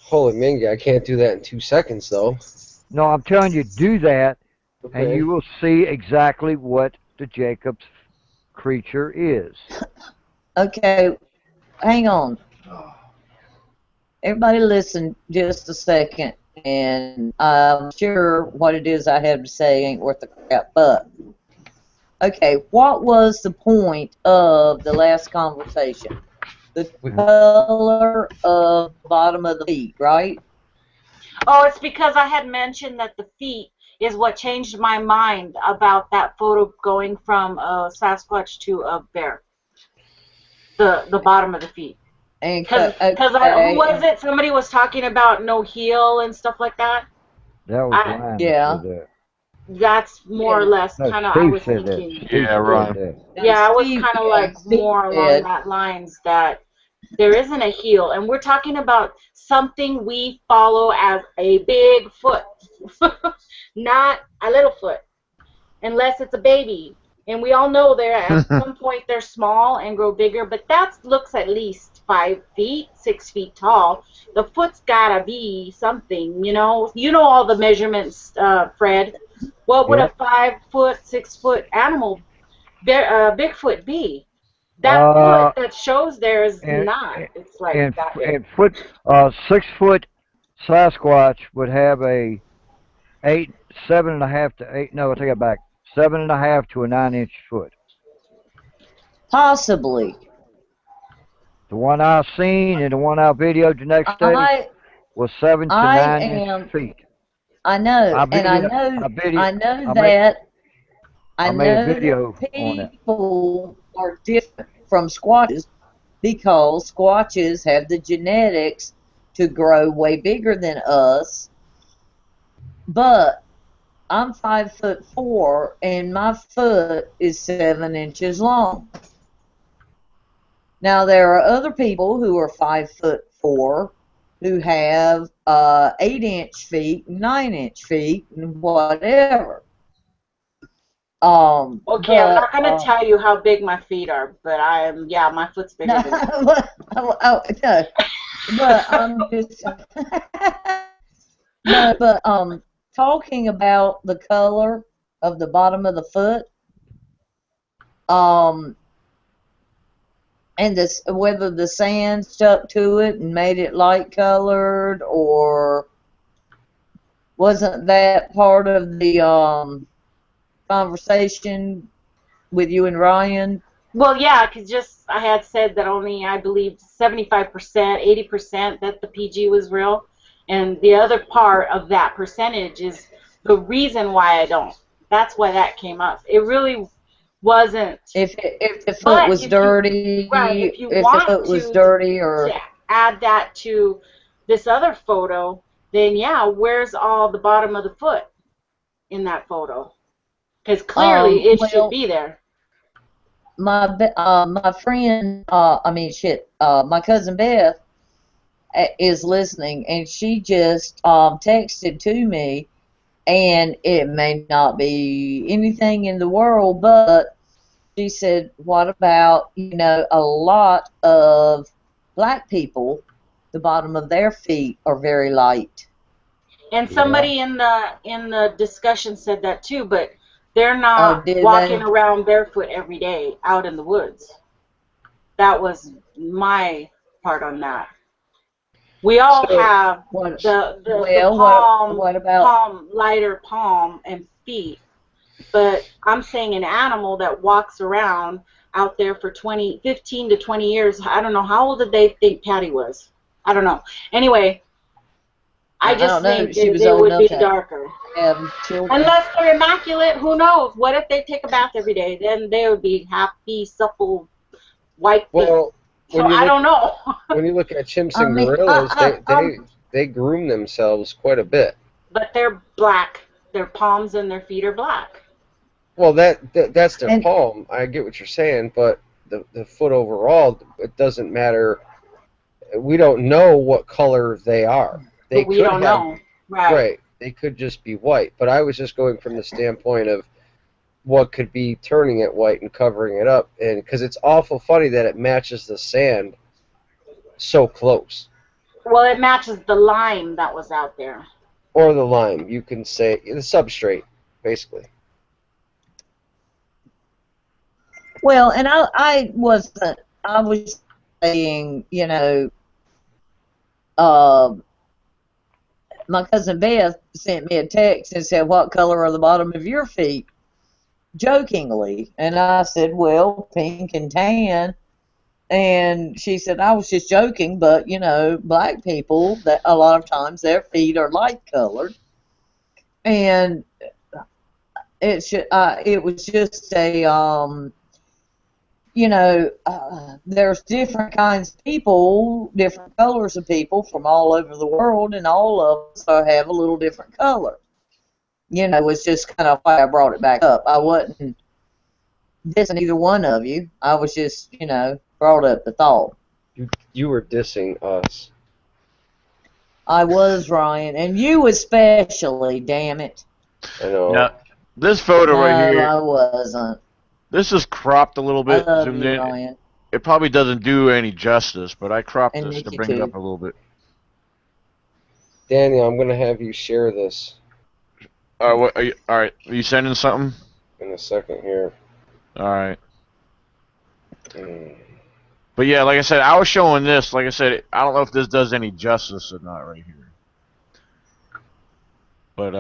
Holy Minga, I can't do that in 2 seconds, though. No, I'm telling you, do that, and Okay. you will see exactly what the Jacob's creature is. Okay, hang on. Everybody listen just a second, and I'm sure what it is I have to say ain't worth the crap, but okay, what was the point of the last conversation? The color of the bottom of the feet, right? Oh, it's because I had mentioned that the feet is what changed my mind about that photo going from a Sasquatch to a bear. The bottom of the feet. Because who was it? Somebody was talking about no heel and stuff like that. That was Ryan. Yeah. That's more or less kind of I was Steve said thinking. that. Yeah, right. Yeah, I was kind of like more along that lines that there isn't a heel, and we're talking about something we follow as a big foot, not a little foot, unless it's a baby. And we all know they're at some point they're small and grow bigger, but that looks at least 5 feet, 6 feet tall. The foot's gotta be something, you know. You know all the measurements, Fred. What would a 5 foot, 6 foot animal, Bigfoot, be? That foot that shows there is not. It's like that big. And 6 foot Sasquatch would have a 7.5 to 8. No, I take it back. 7.5 to a 9-inch foot. Possibly. The one I seen and the one I videoed the next day was 7 to 9 feet. I know, I know people are different from squatches because squatches have the genetics to grow way bigger than us. But I'm 5'4" and my foot is 7 inches long. Now there are other people who are 5'4" who have 8-inch feet, 9-inch feet, and whatever. Okay, I'm not gonna tell you how big my feet are, but my foot's bigger than that. No, but I'm just no, but talking about the color of the bottom of the foot, and this whether the sand stuck to it and made it light colored, or wasn't that part of the conversation with you and Ryan? Well, yeah, because I had said that only I believe 75%, 80% that the PG was real, and the other part of that percentage is the reason why I don't. That's why that came up. It really wasn't. If the foot was dirty, if the foot was dirty, or add that to this other photo, then yeah, where's all the bottom of the foot in that photo? Because clearly it should be there. My friend, my cousin Beth is listening, and she just texted to me, and it may not be anything in the world, but she said, what about, a lot of black people, the bottom of their feet are very light. And somebody in the discussion said that too, but they're not walking around barefoot every day out in the woods. That was my part on that. We all have lighter palm and feet, but I'm saying an animal that walks around out there for 15 to 20 years. I don't know, how old did they think Patty was? I don't know. Anyway, I just think they would be darker. Unless they're immaculate, who knows? What if they take a bath every day? Then they would be happy, supple, white feet. Well, so I don't know. When you look at chimps and gorillas, they groom themselves quite a bit. But they're black. Their palms and their feet are black. Well, that's their palm. I get what you're saying, but the foot overall, it doesn't matter we don't know what color they are. They But we could don't have, know. Right. They could just be white. But I was just going from the standpoint of what could be turning it white and covering it up, and because it's awful funny that it matches the sand so close. Well, it matches the lime that was out there. Or the lime, you can say the substrate, basically. Well, and I wasn't. I was saying, you know, my cousin Beth sent me a text and said, "What color are the bottom of your feet?" Jokingly, and I said, "Well, pink and tan." And she said, "I was just joking, but you know, black people that a lot of times their feet are light colored." And it was just a you know, there's different kinds of people, different colors of people from all over the world, and all of us have a little different color. You know, it's just kind of why I brought it back up. I wasn't dissing either one of you. I was just, you know, brought up the thought. You were dissing us. I was, Ryan, and you especially, damn it. I know. Now, this photo right here, I wasn't. this is cropped a little I bit, love zoomed you, in. Ryan. It probably doesn't do any justice, but I cropped And this to Nikki bring it too. up a little bit. Daniel, I'm going to have you share this All right, are you sending something? in a second here. All right. But yeah, like I said, I was showing this. Like I said, I don't know if this does any justice or not right here. But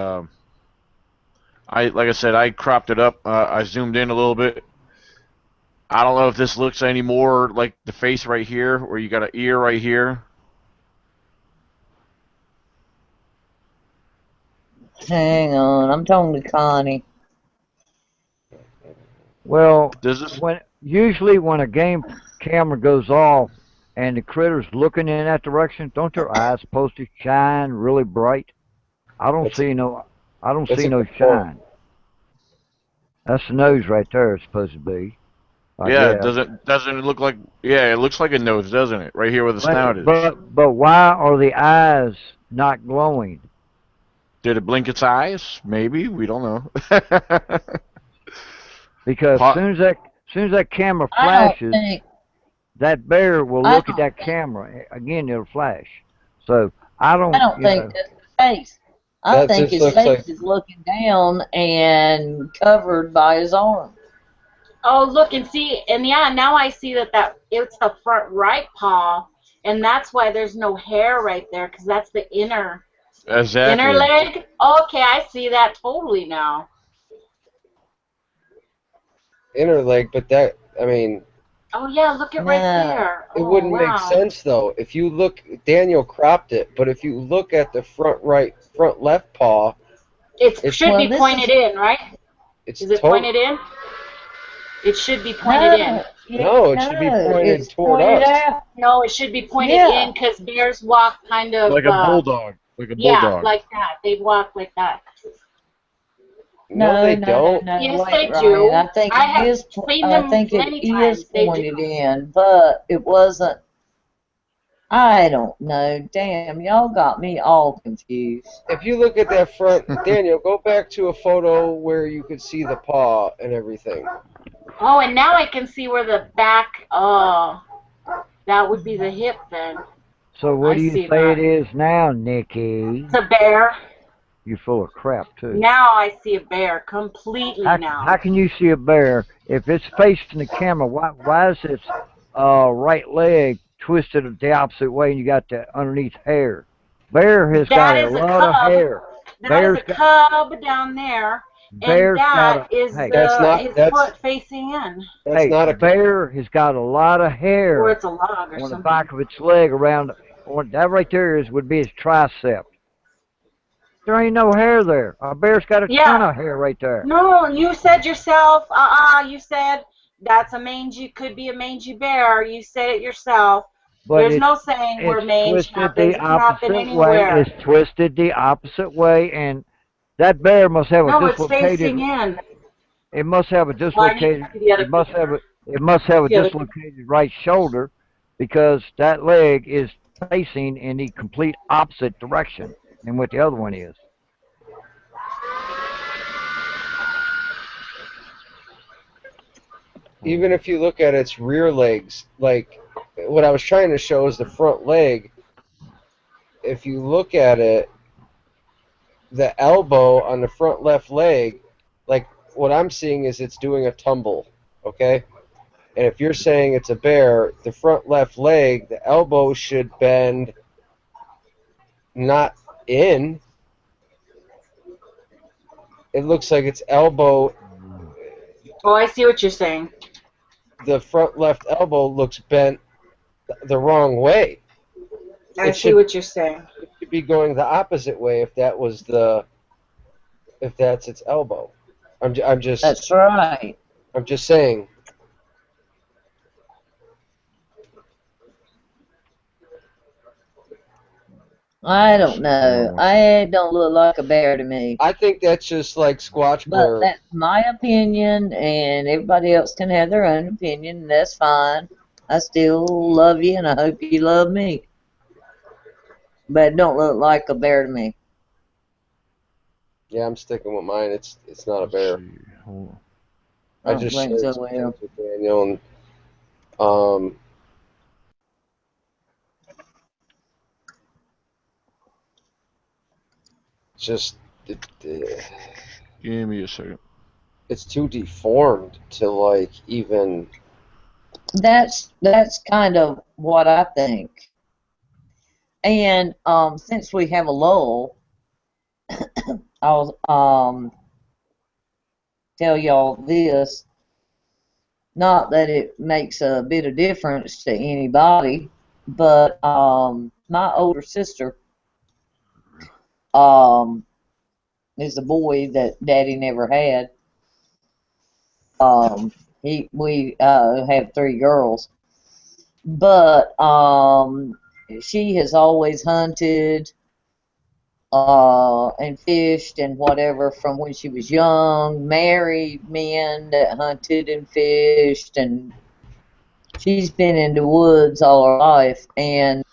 like I said, I cropped it up. I zoomed in a little bit. I don't know if this looks any more like the face right here, where you got an ear right here. Hang on, I'm talking to Connie. Well, Does this? usually when a game camera goes off and the critter's looking in that direction, don't their eyes supposed to shine really bright? I don't see no shine. That's the nose right there. It's supposed to be. Yeah, guess. doesn't it look like? Yeah, it looks like a nose, doesn't it? Right here where the snout is. But why are the eyes not glowing? Did it blink its eyes? Maybe, we don't know. Because as soon as that camera flashes, that bear will look at that camera again. It'll flash. So I don't think that's the face. I think his face is looking down and covered by his arm. Oh, look and see, and yeah, now I see that it's the front right paw, and that's why there's no hair right there, because that's the inner leg. Okay, I see that totally now. Inner leg, but that, I mean... Oh, yeah, look at right there. It wouldn't make sense, though. If you look, Daniel cropped it, but if you look at the front left paw... It should be pointed in, right? Is it pointed in? It should be pointed in. No, it should be pointed toward us. No, it should be pointed in because bears walk kind of... Like a bulldog. Like a bulldog. Yeah, like that. They walk like that. No, they don't. No, yes, they do. I think it is pointed in, but it wasn't. I don't know. Damn, y'all got me all confused. If you look at that front, Daniel, go back to a photo where you could see the paw and everything. Oh, and now I can see where the back, that would be the hip then. So what do you say it is now, Nikki? It's a bear. You're full of crap, too. Now I see a bear completely now. How can you see a bear if it's facing the camera? Why is its right leg twisted the opposite way and you got the underneath hair? Bear has got a lot of hair. That is a cub down there. And that is his foot facing in. Bear has got a lot of hair or it's a log or on something. The back of its leg around. That right there would be its tricep. There ain't no hair there. A bear's got a ton of hair right there. No, you said yourself. You said that's could be a mangy bear. You said it yourself. But there's no saying where mange happens. It can happen anywhere. It's twisted the opposite way, and that bear must have a dislocated. It's facing in. It must have a dislocated. It must have a dislocated right shoulder, because that leg is facing in the complete opposite direction than what the other one is. Even if you look at its rear legs, like what I was trying to show is the front leg. If you look at it, the elbow on the front left leg, like what I'm seeing is it's doing a tumble, okay? And if you're saying it's a bear, the front left leg, the elbow should bend not in. It looks like its elbow, Oh, I see what you're saying. the front left elbow looks bent the wrong way. I see what you're saying. It should be going the opposite way if that's its elbow. I'm just That's right. I'm just saying. I don't know. I don't look like a bear to me. I think that's just like Squatch But Blur. that's my opinion, and everybody else can have their own opinion, and that's fine. I still love you, and I hope you love me. But it don't look like a bear to me. Yeah, I'm sticking with mine. It's not a bear. I just think shared so, some well. things with Daniel, and just Give me a second. it's too deformed to like even. That's kind of what I think. And since we have a lull, I'll tell y'all this. Not that it makes a bit of difference to anybody, but my older sister is a boy that Daddy never had. We have 3 girls, but she has always hunted and fished and whatever from when she was young, married men that hunted and fished, and she's been in the woods all her life. And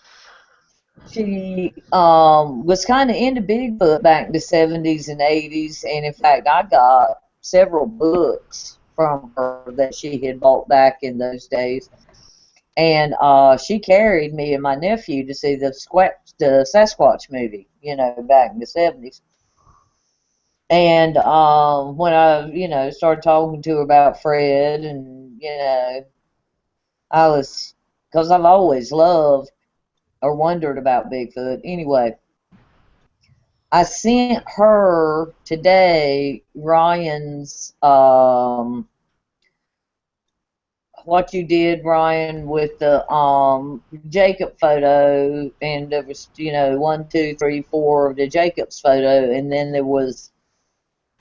she was kind of into Bigfoot back in the 70s and 80s, and in fact, I got several books from her that she had bought back in those days. And she carried me and my nephew to see the Sasquatch movie, back in the 70s. And when I, started talking to her about Fred, and, because I've always loved or wondered about Bigfoot. Anyway, I sent her today Ryan's, what you did, Ryan, with the Jacob photo, and there was 1, 2, 3, 4 of the Jacob's photo, and then there was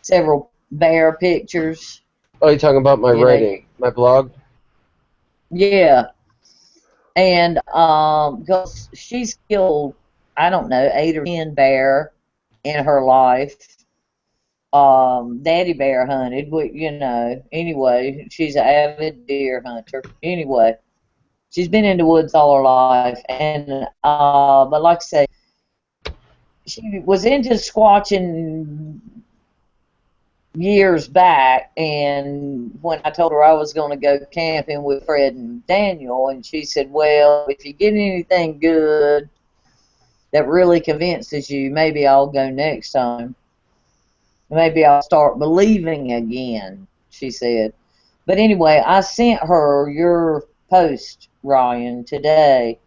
several bear pictures. Oh, you're talking about my writing, my blog? Yeah. And because she's killed, I don't know, 8 or 10 bear in her life. Daddy bear hunted, but anyway, she's an avid deer hunter. Anyway, she's been in the woods all her life, and but like I say, she was into squatching years back, and when I told her I was going to go camping with Fred and Daniel, and she said, well, if you get anything good that really convinces you, maybe I'll go next time. Maybe I'll start believing again, she said. But anyway, I sent her your post, Ryan, today.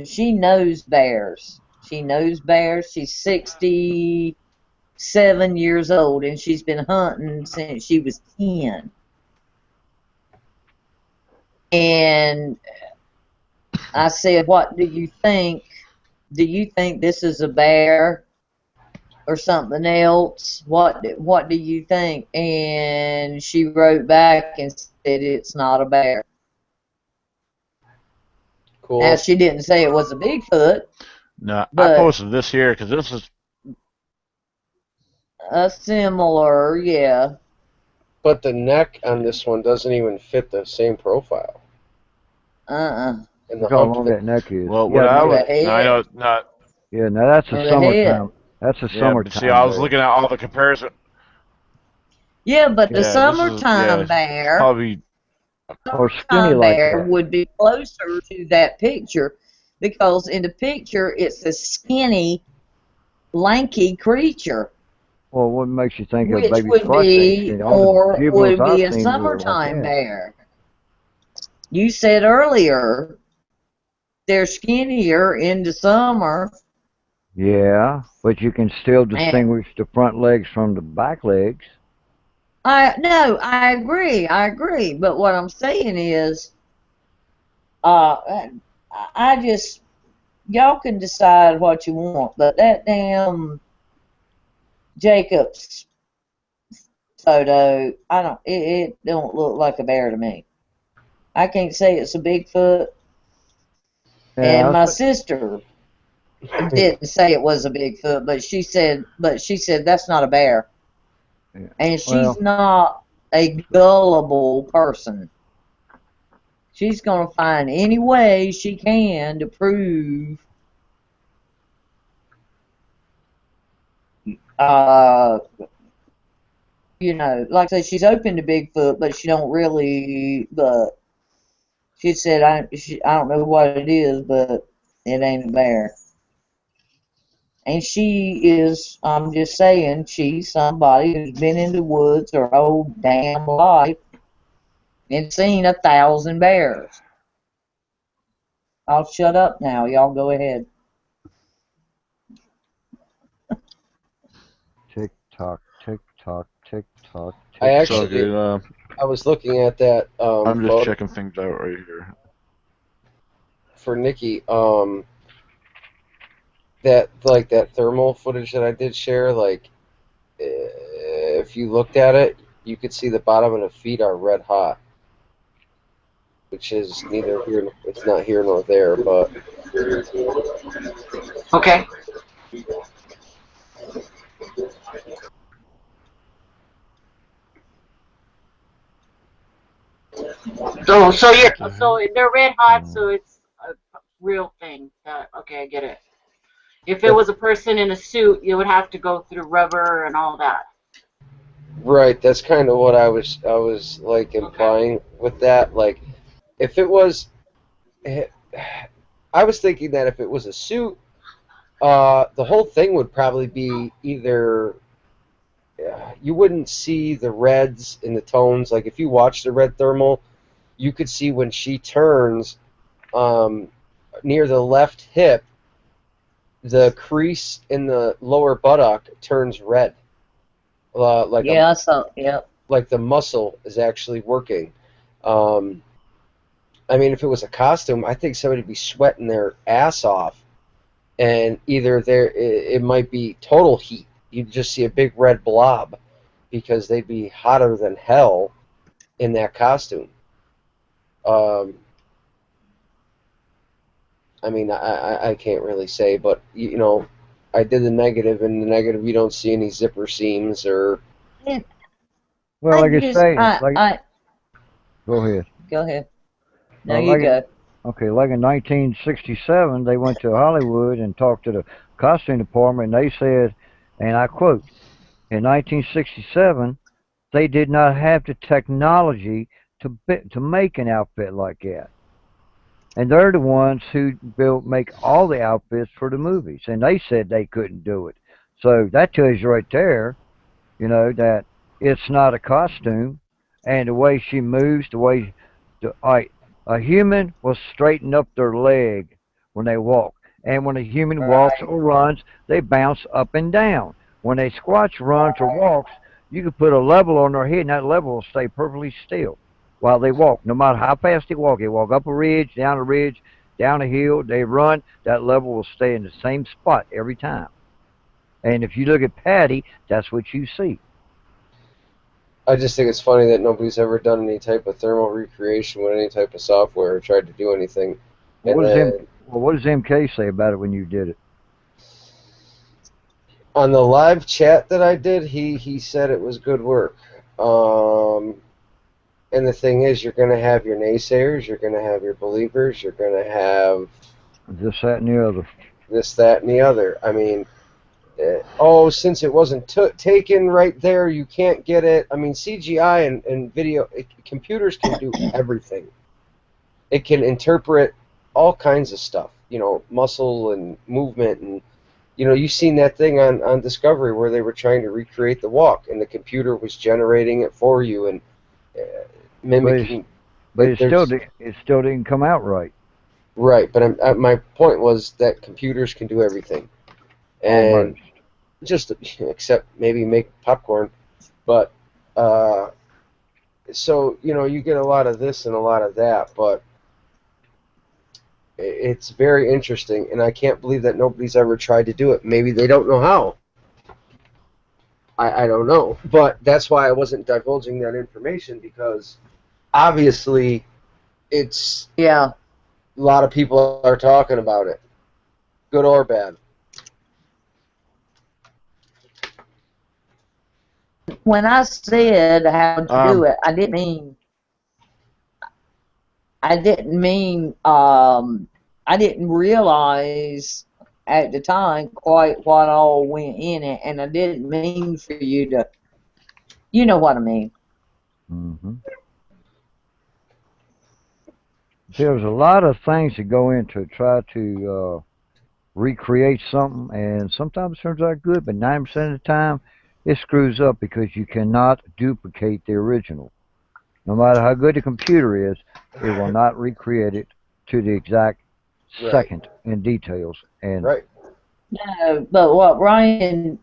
She knows bears. She knows bears. She's 67 years old, and she's been hunting since she was 10. And I said, what do you think? Do you think this is a bear or something else? What do you think? And she wrote back and said it's not a bear. Cool. Now, she didn't say it was a Bigfoot. No, I posted this here because this is a similar, yeah. But the neck on this one doesn't even fit the same profile. And the Look how hump long thing. that neck is. Well, what Yeah, I no, would, The I head. know, not, yeah, no, that's a Or the head. summertime. That's a yeah, but see, summertime I was bear. looking at all the comparison. Yeah, but the Yeah, this is, yeah, summertime it's bear, probably, Or skinny summertime like bear that. would be closer to that picture because in the picture it's a skinny, lanky creature, Well, what makes you think of which baby would Squatch ain't be skinny? All the or juveniles would I've be a seen were like summertime that. bear. You said earlier they're skinnier in the summer, Yeah, but you can still and distinguish the front legs from the back legs. I agree. But what I'm saying is, I just y'all can decide what you want, but that damn Jacob's photo, I don't. It don't look like a bear to me. I can't say it's a Bigfoot, and Yeah, my sister didn't say it was a Bigfoot, but she said that's not a bear, yeah. and she's Well, not a gullible person. She's gonna find any way she can to prove, uh, like I said, she's open to Bigfoot, but she don't really. But she said I don't know what it is, but it ain't a bear. And she is, I'm just saying, she's somebody who's been in the woods her whole damn life and seen 1,000 bears. I'll shut up now. Y'all go ahead. tick tock, tick tock, tick tock, I tick it's tock. all actually, good. I was looking at that I'm just photo checking things out right here. for Nikki. That like that thermal footage that I did share. Like, if you looked at it, you could see the bottom of the feet are red hot, which is neither here. It's not here nor there, but Okay. So What you're the so heck? they're red hot, Oh. so it's a real thing. Okay, I get it. If it that, was a person in a suit, you would have to go through rubber and all that. right. That's kind of what I was like Okay. implying with that. Like, if it was, eh, I was thinking that if it was a suit, the whole thing would probably be either you wouldn't see the reds in the tones. Like if you watch the red thermal, you could see when she turns um, near the left hip, the crease in the lower buttock turns red, Yeah, I saw. Yep. like the muscle is actually working. Um, I mean, if it was a costume, I think somebody'd be sweating their ass off, and either it might be total heat. You'd just see a big red blob because they'd be hotter than hell in that costume. Um, I mean, I can't really say, but I did the negative, and the negative you don't see any zipper seams or And Well, I like I just, say, go ahead. go ahead. No, Uh, you like go. okay, like in 1967, they went to Hollywood and talked to the costume department, and they said, and I quote, in 1967, they did not have the technology to make an outfit like that. And they're the ones who make all the outfits for the movies, and they said they couldn't do it. So that tells you right there, that it's not a costume, and the way she moves, the way a human will straighten up their leg when they walk, and when a human walks Right. or runs, they bounce up and down. When a squatch runs or walks, you can put a level on their head, and that level will stay perfectly still while they walk. No matter how fast they walk up a ridge, down a hill, they run, that level will stay in the same spot every time. And if you look at Patty, that's what you see. I just think it's funny that nobody's ever done any type of thermal recreation with any type of software or tried to do anything. And then What does MK say about it when you did it? on the live chat that I did, he said it was good work. And the thing is, you're going to have your naysayers, you're going to have your believers, you're going to have this, that, and the other. this, that, and the other. I mean, since it wasn't taken right there, you can't get it. I mean, CGI and video, computers can do everything. It can interpret all kinds of stuff, muscle and movement. And, you've seen that thing on Discovery where they were trying to recreate the walk, and the computer was generating it for you and mimicking. But it still didn't come out right. Right, but my point was that computers can do everything. And Almost. just except maybe make popcorn, but so you get a lot of this and a lot of that, but it's very interesting, and I can't believe that nobody's ever tried to do it. Maybe they don't know how. I don't know, but that's why I wasn't divulging that information, because obviously it's Yeah. a lot of people are talking about it, good or bad. When I said how to do it, I didn't realize at the time quite what all went in it, and I didn't mean for you to, you know what I mean. Mm-hmm. See, there's a lot of things that go into try to recreate something, and sometimes it turns out good, but 90% of the time it screws up because you cannot duplicate the original. No matter how good the computer is, it will not recreate it to the exact second in details. And right. No, but what Ryan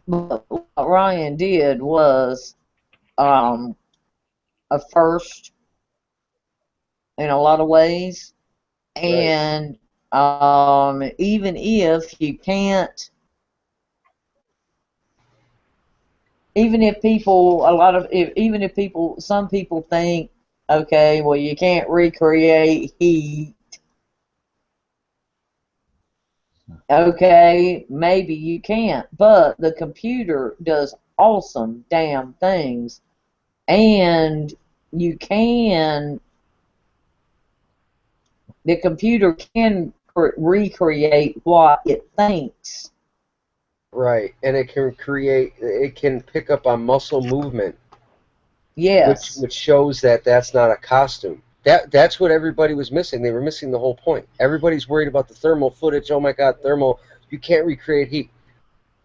did was a first in a lot of ways, and even if you can't, even if some people think, okay, well, you can't recreate heat. Okay, maybe you can't, but the computer does awesome damn things, and the computer can recreate what it thinks. Right, and it can pick up on muscle movement. Yes. Which shows that that's not a costume. That's what everybody was missing. They were missing the whole point. Everybody's worried about the thermal footage. Oh my God, thermal! You can't recreate heat.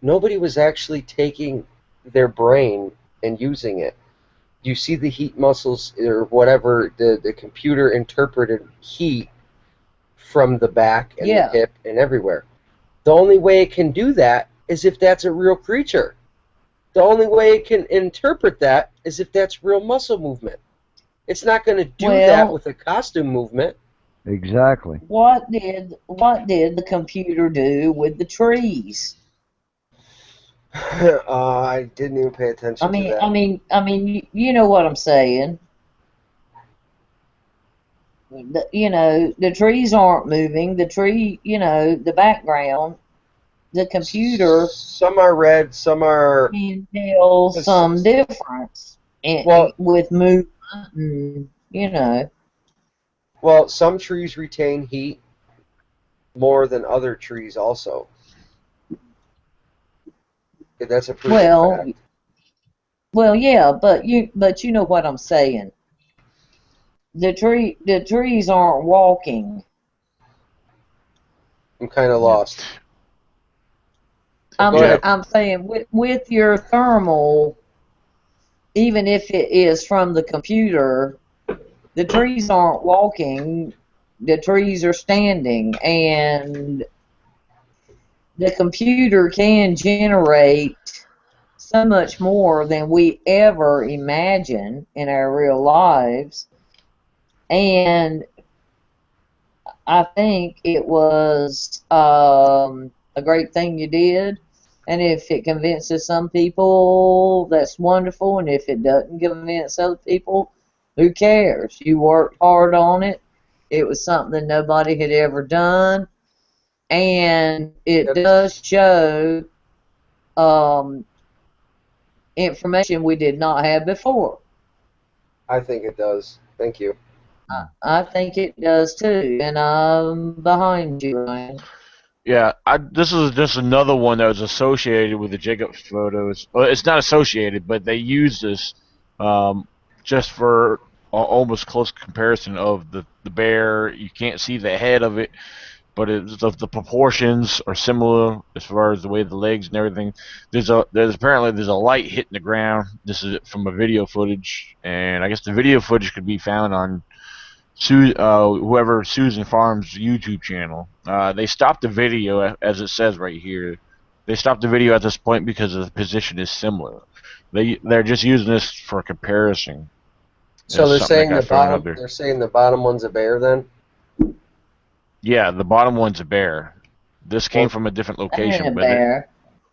Nobody was actually taking their brain and using it. You see the heat muscles or whatever. The computer interpreted heat from the back and the hip and everywhere. The only way it can do that is if that's a real creature. The only way it can interpret that is if that's real muscle movement. It's not going to do that with a costume movement. Exactly. What did the computer do with the trees? I didn't even pay attention to that. I mean, you know what I'm saying. The trees aren't moving. The background, the computer. Some are red, some are. Can tell some difference with movement, and. Well, some trees retain heat more than other trees, also. That's a proven fact. Well, yeah, but you know what I'm saying. The trees aren't walking. I'm kind of lost. I'm saying with your thermal, even if it is from the computer, the trees aren't walking. The trees are standing, and the computer can generate so much more than we ever imagine in our real lives. And I think it was a great thing you did. And if it convinces some people, that's wonderful. And if it doesn't convince other people, who cares? You worked hard on it. It was something nobody had ever done. And it does show information we did not have before. I think it does. Thank you. I think it does too, and I'm behind you, Ryan. Yeah, this is just another one that was associated with the Jacobs photos. Well, it's not associated, but they use this um, just for almost close comparison of the bear. You can't see the head of it, but the proportions are similar as far as the way the legs and everything. There's apparently a light hitting the ground. This is from a video footage, and I guess the video footage could be found on whoever Susan Farms' YouTube channel. They stopped the video, as it says right here. They stopped the video at this point because the position is similar. They're just using this for comparison. So they're Something that saying got the thrown out bottom. there. They're saying the bottom one's a bear then. Yeah, the bottom one's a bear. This came Well, from a different That ain't a location, but bear.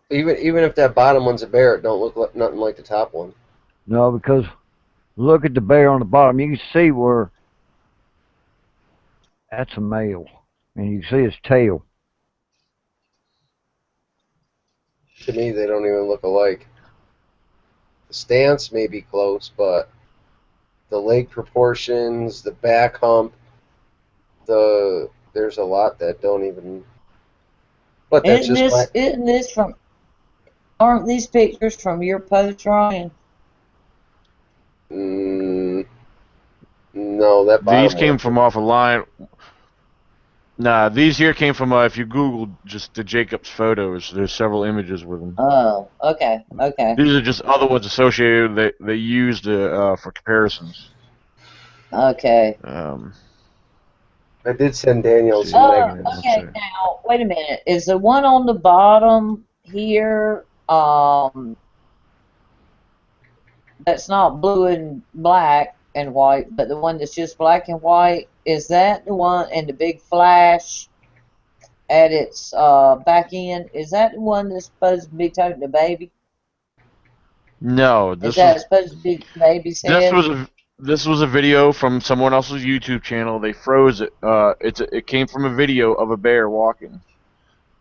even if that bottom one's a bear, it don't look like, nothing like the top one. No, because look at the bear on the bottom. You can see where that's a male, and you can see his tail. To me, they don't even look alike. The stance may be close, but the leg proportions, the back hump, there's a lot that don't even. But that's Isn't just my. this from? Aren't these pictures from your post, Ryan? No, that these bottom came one. from off a line. Nah, these here came from if you Google just the Jacobs photos. There's several images with them. Oh, okay, okay, These are just other ones associated that they used for comparisons. okay. I did send Daniel See, some let's negatives. Okay. see. Now, wait a minute. Is the one on the bottom here? That's not blue and black and white, but the one that's just black and white. Is that the one and the big flash at its back end? Is that the one that's supposed to be toting the baby? No, Is that supposed to be the baby's this head? was a this was a video from someone else's YouTube channel. They froze it. It came from a video of a bear walking,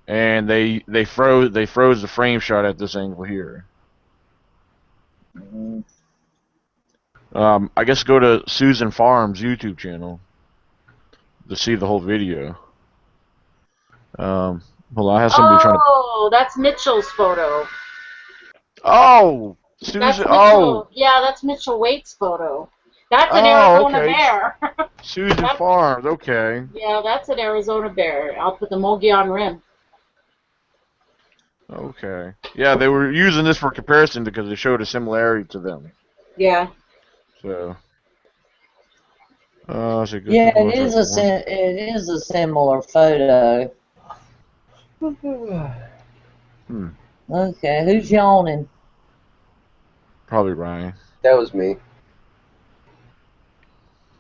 and they froze the frame shot at this angle here. Mhm. I guess go to Susan Farms' YouTube channel to see the whole video. Well, I have somebody trying to. Oh, that's Mitchell's photo. Oh, That's Susan. Oh, Mitchell. Yeah, that's Mitchell Waite's photo. That's an oh, Arizona okay. bear. Susan Farms. Okay. Yeah, that's an Arizona bear. I'll put the Mogollon rim. Okay. Yeah, they were using this for comparison because it showed a similarity to them. Yeah. So. So good Yeah, people. it is a similar photo. Okay, who's yawning? Probably Ryan. That was me.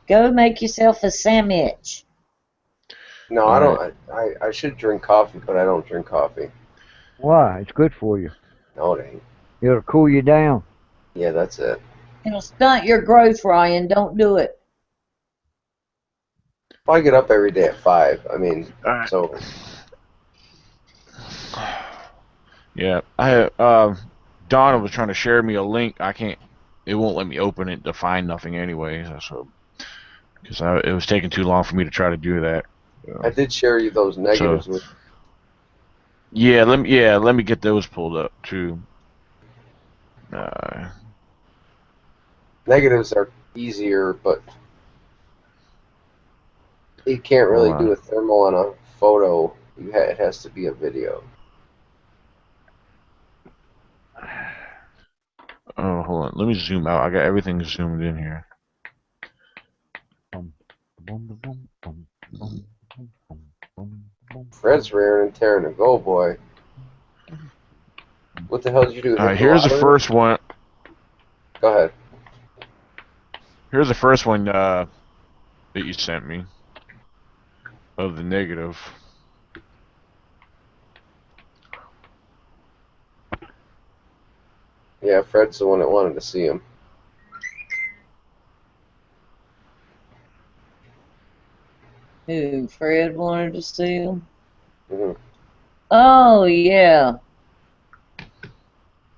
Go make yourself a sandwich. No, I don't. I should drink coffee, but I don't drink coffee. Why? It's good for you. No, it ain't. It'll cool you down. Yeah, that's it. It'll stunt your growth, Ryan. Don't do it. Well, I get up every day at 5. I mean, Alright. so. Yeah, Donna was trying to share me a link. I can't. It won't let me open it to find nothing anyway. So because it was taking too long for me to try to do that. So. I did share you those negatives with. Yeah, let me get those pulled up too. Negatives are easier, but you can't really do a thermal on a photo. It has to be a video. Oh, hold on. Let me zoom out. I got everything zoomed in here. Fred's rearing and tearing to go, boy. What the hell did you do? Alright, here's the first one. Go ahead. Here's the first one that you sent me of the negative. Yeah, Fred's the one that wanted to see him. Who? Fred wanted to see him? Mm-hmm. Oh, yeah.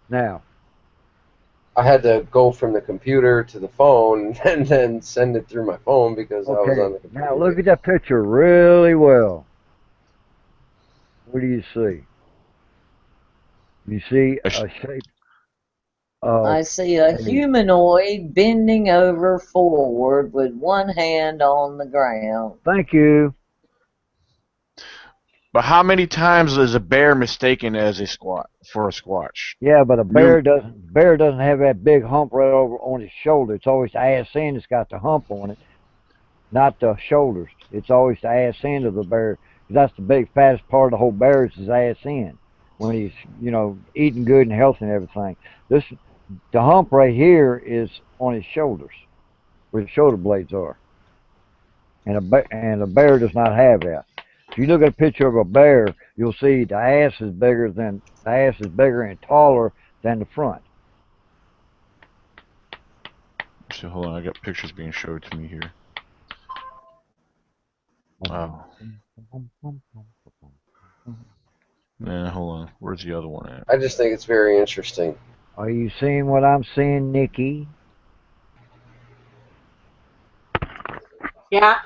Now, I had to go from the computer to the phone and then send it through my phone because I was on the computer. Now look at that picture really well. What do you see? You see a shape of I see a humanoid bending over forward with one hand on the ground. Thank you. But how many times is a bear mistaken as a Sasquatch? Yeah, but a bear doesn't have that big hump right over on his shoulder. It's always the ass end that's got the hump on it, not the shoulders. It's always the ass end of the bear. That's the big fattest part of the whole bear is his ass end when he's eating good and healthy and everything. The hump right here is on his shoulders, where the shoulder blades are, and a bear does not have that. If you look at a picture of a bear, you'll see the ass is bigger and taller than the front. So hold on, I got pictures being showed to me here. Oh. Nah, hold on. Where's the other one at? I just think it's very interesting. Are you seeing what I'm seeing, Nikki? Yeah.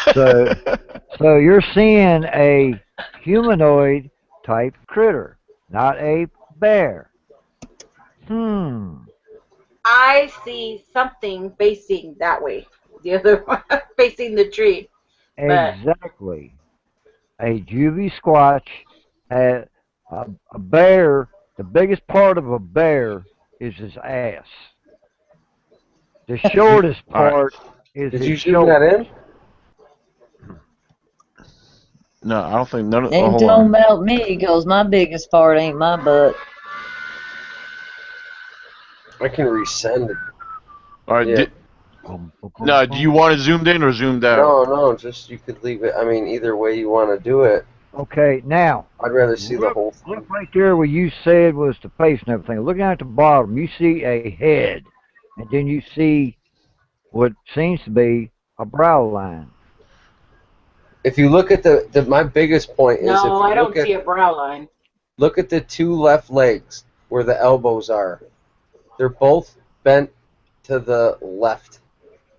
So you're seeing a humanoid type critter, not a bear. I see something facing that way. The other one facing the tree. Exactly. A juvie squatch has a bear. The biggest part of a bear is his ass. The shortest part is Did his you zoom shoulder. that in? No, I don't think none of. Ain't hold talking on. about me, because my biggest part ain't my butt. I can resend it. All right. Yeah. No, do you want it zoomed in or zoomed out? No, just you could leave it. I mean, either way you want to do it. Okay, now. I'd rather see the whole thing. Look right there where you said was the face and everything. Look down at the bottom, you see a head, and then you see what seems to be a brow line. If you look at the my biggest point is if you I don't see a brow line. Look at the two left legs where the elbows are. They're both bent to the left.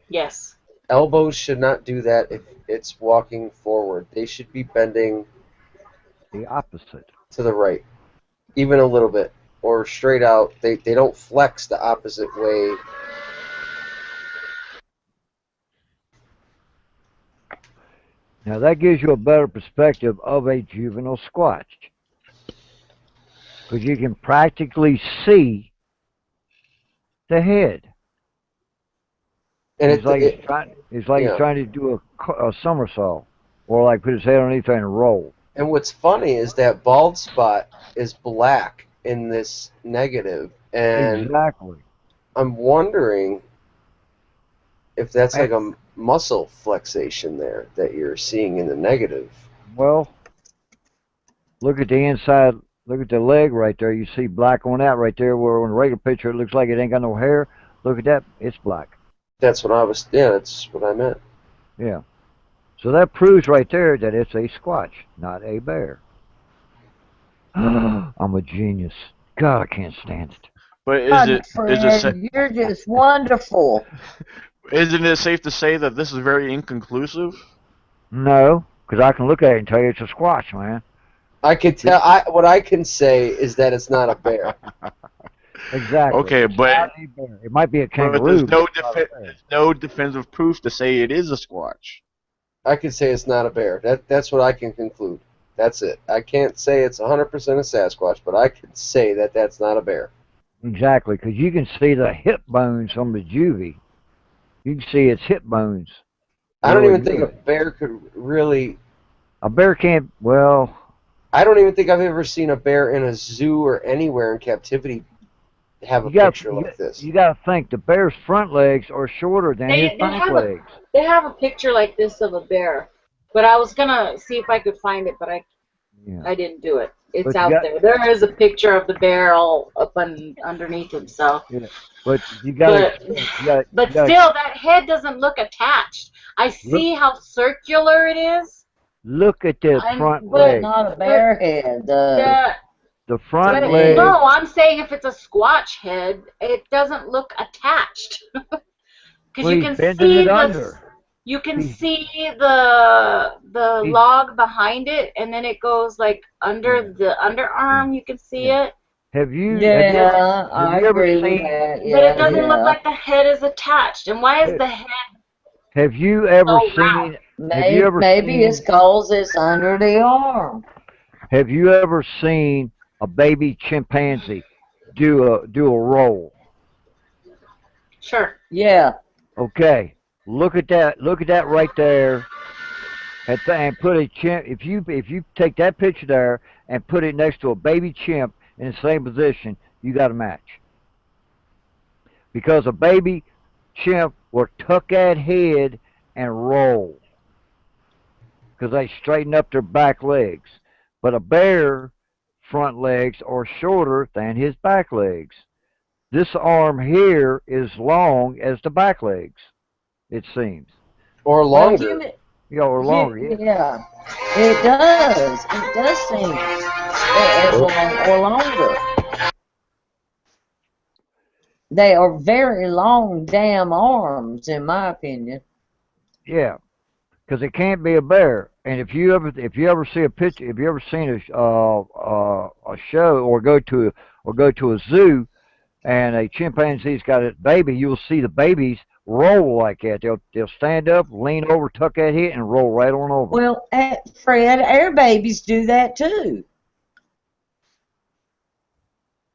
Yes. Elbows should not do that if it's walking forward. They should be bending the opposite to the right, even a little bit, or straight out. They don't flex the opposite way. Now that gives you a better perspective of a juvenile squatch, because you can practically see the head. And he's trying to do a somersault, or like put his head underneath there and roll. And what's funny is that bald spot is black in this negative, and exactly. I'm wondering if that's like a muscle flexation there that you're seeing in the negative. Well, look at the inside. Look at the leg right there. You see black on that right there, where in a regular picture it looks like it ain't got no hair. Look at that. It's black. That's what that's what I meant. Yeah. So that proves right there that it's a squatch, not a bear. I'm a genius. God, I can't stand it. But you're just wonderful. Isn't it safe to say that this is very inconclusive? No, because I can look at it and tell you it's a squatch, man. I can tell. What I can say is that it's not a bear. Exactly. Okay, but it might be a kangaroo. There's no definitive proof to say it is a squatch. I can say it's not a bear. That's what I can conclude. That's it. I can't say it's 100% a Sasquatch, but I can say that that's not a bear. Exactly, because you can see the hip bones on the juvie. You can see its hip bones. I don't even think a bear could really... A bear can't, well... I don't even think I've ever seen a bear in a zoo or anywhere in captivity have a picture like this. You got to think, the bear's front legs are shorter than his back legs. They have a picture like this of a bear, but I was going to see if I could find it, but I didn't do it. It's out there. There is a picture of the bear all up underneath himself. Yeah. But you got to... But still, that head doesn't look attached. I see how circular it is. Look at the front leg. Not a bear head. The the front But leg. no, I'm saying if it's a Squatch head, it doesn't look attached. Because Well, you he's can bending see it under. you can He's- see the he's- log behind it, and then it goes like under the underarm. You can see it, Have you Yeah, I you ever agree with seen that. but Yeah, it doesn't look yeah. like the head is attached. And why is the head have you ever so round? seen have you ever Maybe it's seen cause it's under the arm. have you ever seen a baby chimpanzee do a roll? Sure. Yeah. Okay. Look at that right there. And put a chimp. If you take that picture there and put it next to a baby chimp in the same position, you got a match. Because a baby chimp will tuck that head and roll because they straighten up their back legs. But a bear front legs are shorter than his back legs. This arm here is long as the back legs, it seems. Or Well, longer. Or longer, yeah. yeah. It does. It does seem as long or longer. They are very long damn arms, in my opinion. Yeah, because it can't be a bear. And if you ever see a picture, if you ever seen a show or go to a zoo and a chimpanzee's got a baby, you'll see the babies roll like that. They'll stand up, lean over, tuck that head, and roll right on over. Well, Fred, air babies do that too.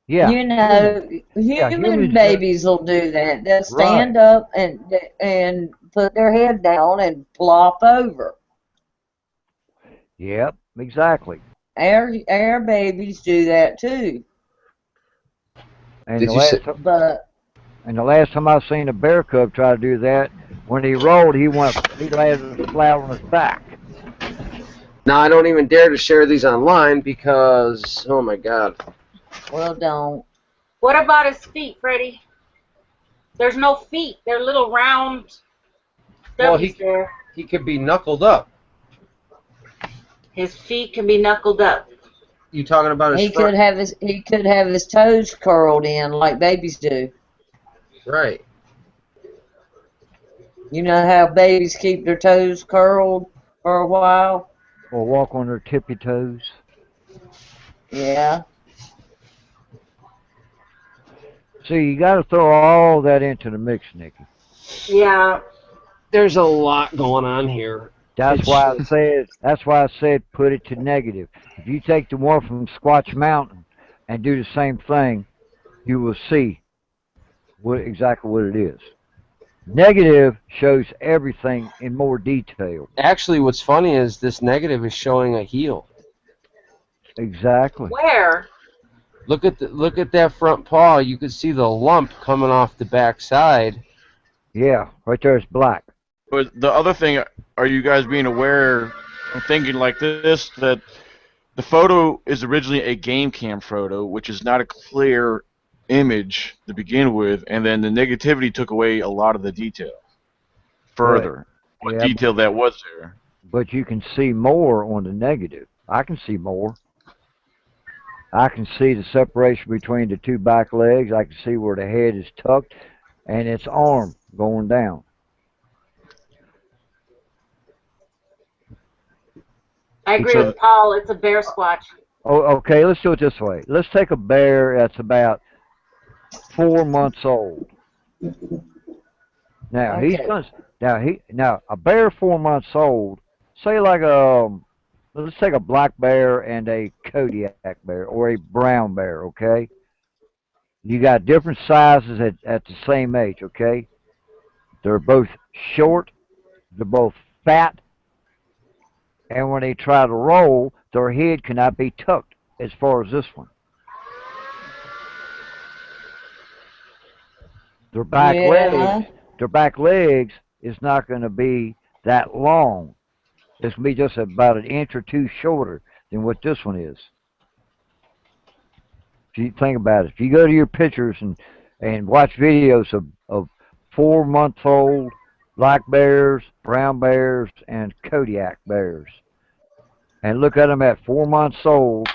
Yeah, You know, humans human babies will do that. They'll stand Right. up and put their head down and plop over. Yep, exactly. Air babies do that too. And Did the you say? But the last time I seen a bear cub try to do that, when he rolled, he landed flat on his back. Now I don't even dare to share these online because, oh my God. well, don't. What about his feet, Freddie? There's no feet. They're little round Well, stubbies there. he could be knuckled up. His feet can be knuckled up. You talking about his He front? could have his toes curled in like babies do. Right. You know how babies keep their toes curled for a while? Or walk on their tippy toes. Yeah. See, you got to throw all that into the mix, Nikki. Yeah. There's a lot going on here. That's why I said put it to negative. If you take the one from Squatch Mountain and do the same thing, you will see exactly what it is. Negative shows everything in more detail. Actually, what's funny is this negative is showing a heel. Exactly. Where? Look at that front paw. You can see the lump coming off the back side. Yeah, right there it's black. But the other thing, are you guys being aware and thinking like this, that the photo is originally a game cam photo, which is not a clear image to begin with, and then the negativity took away a lot of the detail further. What Yeah, detail that was there. but you can see more on the negative. I can see more. I can see the separation between the two back legs. I can see where the head is tucked and its arm going down. I agree So- with Paul. It's a bear squatch. Oh, okay, let's do it this way. Let's take a bear that's about 4 months old. Now Okay. now a bear 4 months old, say like let's take a black bear and a Kodiak bear or a brown bear, okay? You got different sizes at the same age, okay? They're both short, they're both fat, and when they try to roll, their head cannot be tucked as far as this one. Their back Yeah. legs is not going to be that long. It's going to be just about an inch or two shorter than what this one is. If you think about it, if you go to your pictures and watch videos of 4-month-old black bears, brown bears, and Kodiak bears, and look at them at 4 months old,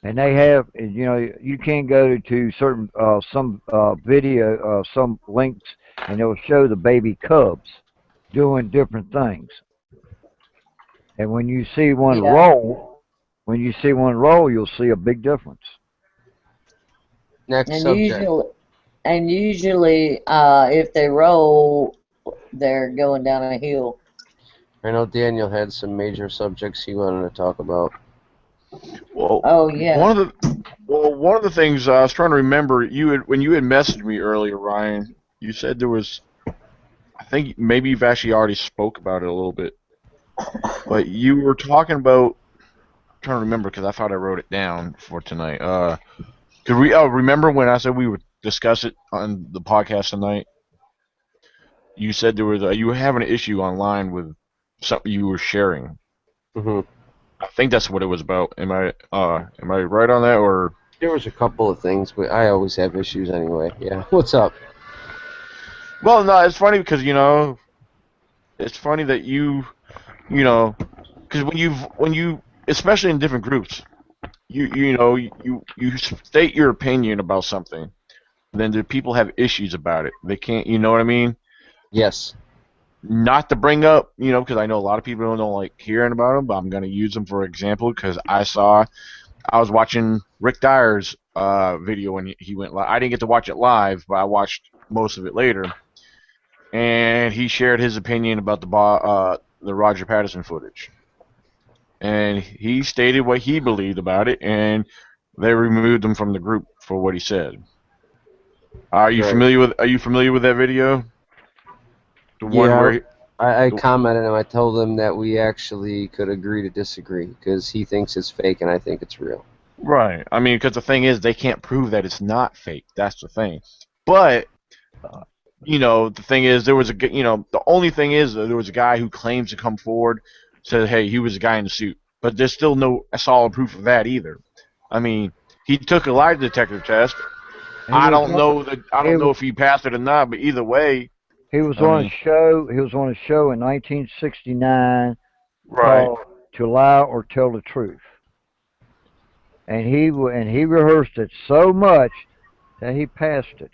And they have, you know, you can go to certain some video, some links, and they'll show the baby cubs doing different things. And when you see one Yeah. roll, you'll see a big difference. Next And subject. usually, if they roll, they're going down a hill. I know Daniel had some major subjects he wanted to talk about. Well, Oh yeah. one of the things I was trying to remember, when you had messaged me earlier, Ryan, you said there was. I think maybe you've actually already spoke about it a little bit, but you were talking about. I'm trying to remember because I thought I wrote it down for tonight. Could we? Oh, remember when I said we would discuss it on the podcast tonight? You said there was you were having an issue online with something you were sharing. Hmm. I think that's what it was about. Am I right on that or? There was a couple of things, but I always have issues anyway. Yeah. What's up? Well, no, it's funny because it's funny that because when you especially in different groups, you state your opinion about something, then the people have issues about it. They can't, you know what I mean? Yes. Not to bring up, because I know a lot of people don't like hearing about them, but I'm going to use them for example because I was watching Rick Dyer's video when he went live. I didn't get to watch it live, but I watched most of it later, and he shared his opinion about the Roger Patterson footage, and he stated what he believed about it, and they removed him from the group for what he said. Are you Right. familiar with that video? The one Yeah. where I commented and I told him that we actually could agree to disagree because he thinks it's fake and I think it's real. right. I mean, because the thing is, they can't prove that it's not fake. That's the thing. But the thing is, the only thing is there was a guy who claims to come forward, said, hey, he was a guy in the suit, but there's still no solid proof of that either. I mean, he took a lie detector test. I don't know if he passed it or not, but either way, He was I on a mean, show. He was on a show in 1969 right. called "To Lie or Tell the Truth," and he rehearsed it so much that he passed it.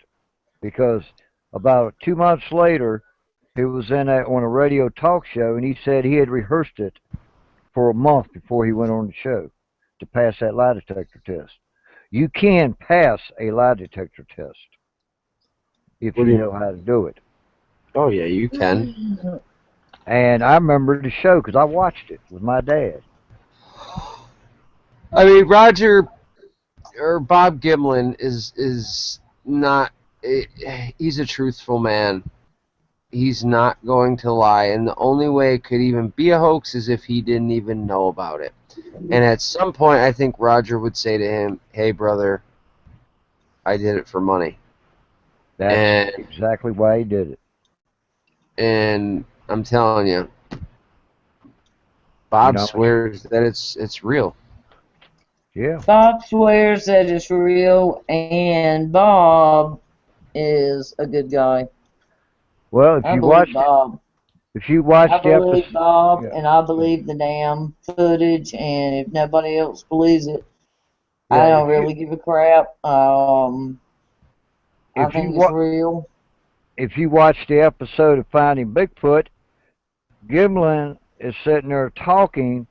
Because about 2 months later, he was on a radio talk show, and he said he had rehearsed it for a month before he went on the show to pass that lie detector test. You can pass a lie detector test if What do you you? know how to do it. Oh yeah, you can. And I remember the show because I watched it with my dad. I mean, Roger or Bob Gimlin is not. He's a truthful man. He's not going to lie, and the only way it could even be a hoax is if he didn't even know about it. And at some point, I think Roger would say to him, "Hey, brother, I did it for money." That's exactly why he did it. And I'm telling you, Bob swears that it's real. Yeah. Bob swears that it's real, and Bob is a good guy. Well, I believe Bob. if you watch I the believe episode, Bob, yeah. and I believe the damn footage. And if nobody else believes it, Yeah, I don't really give a crap. I think it's real. If you watch the episode of Finding Bigfoot, Gimlin is sitting there talking,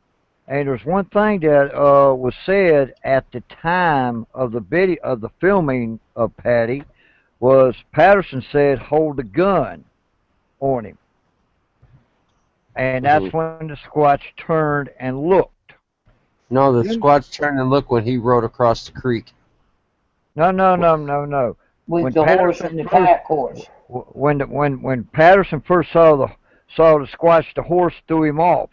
and there's one thing that was said at the time of the video of the filming of Patty was Patterson said, "Hold the gun on him," and that's when the Squatch turned and looked. No, the Squatch turned and looked when he rode across the creek. No. With When the horse Patterson and the pack horse. When Patterson first saw the Squatch, the horse threw him off.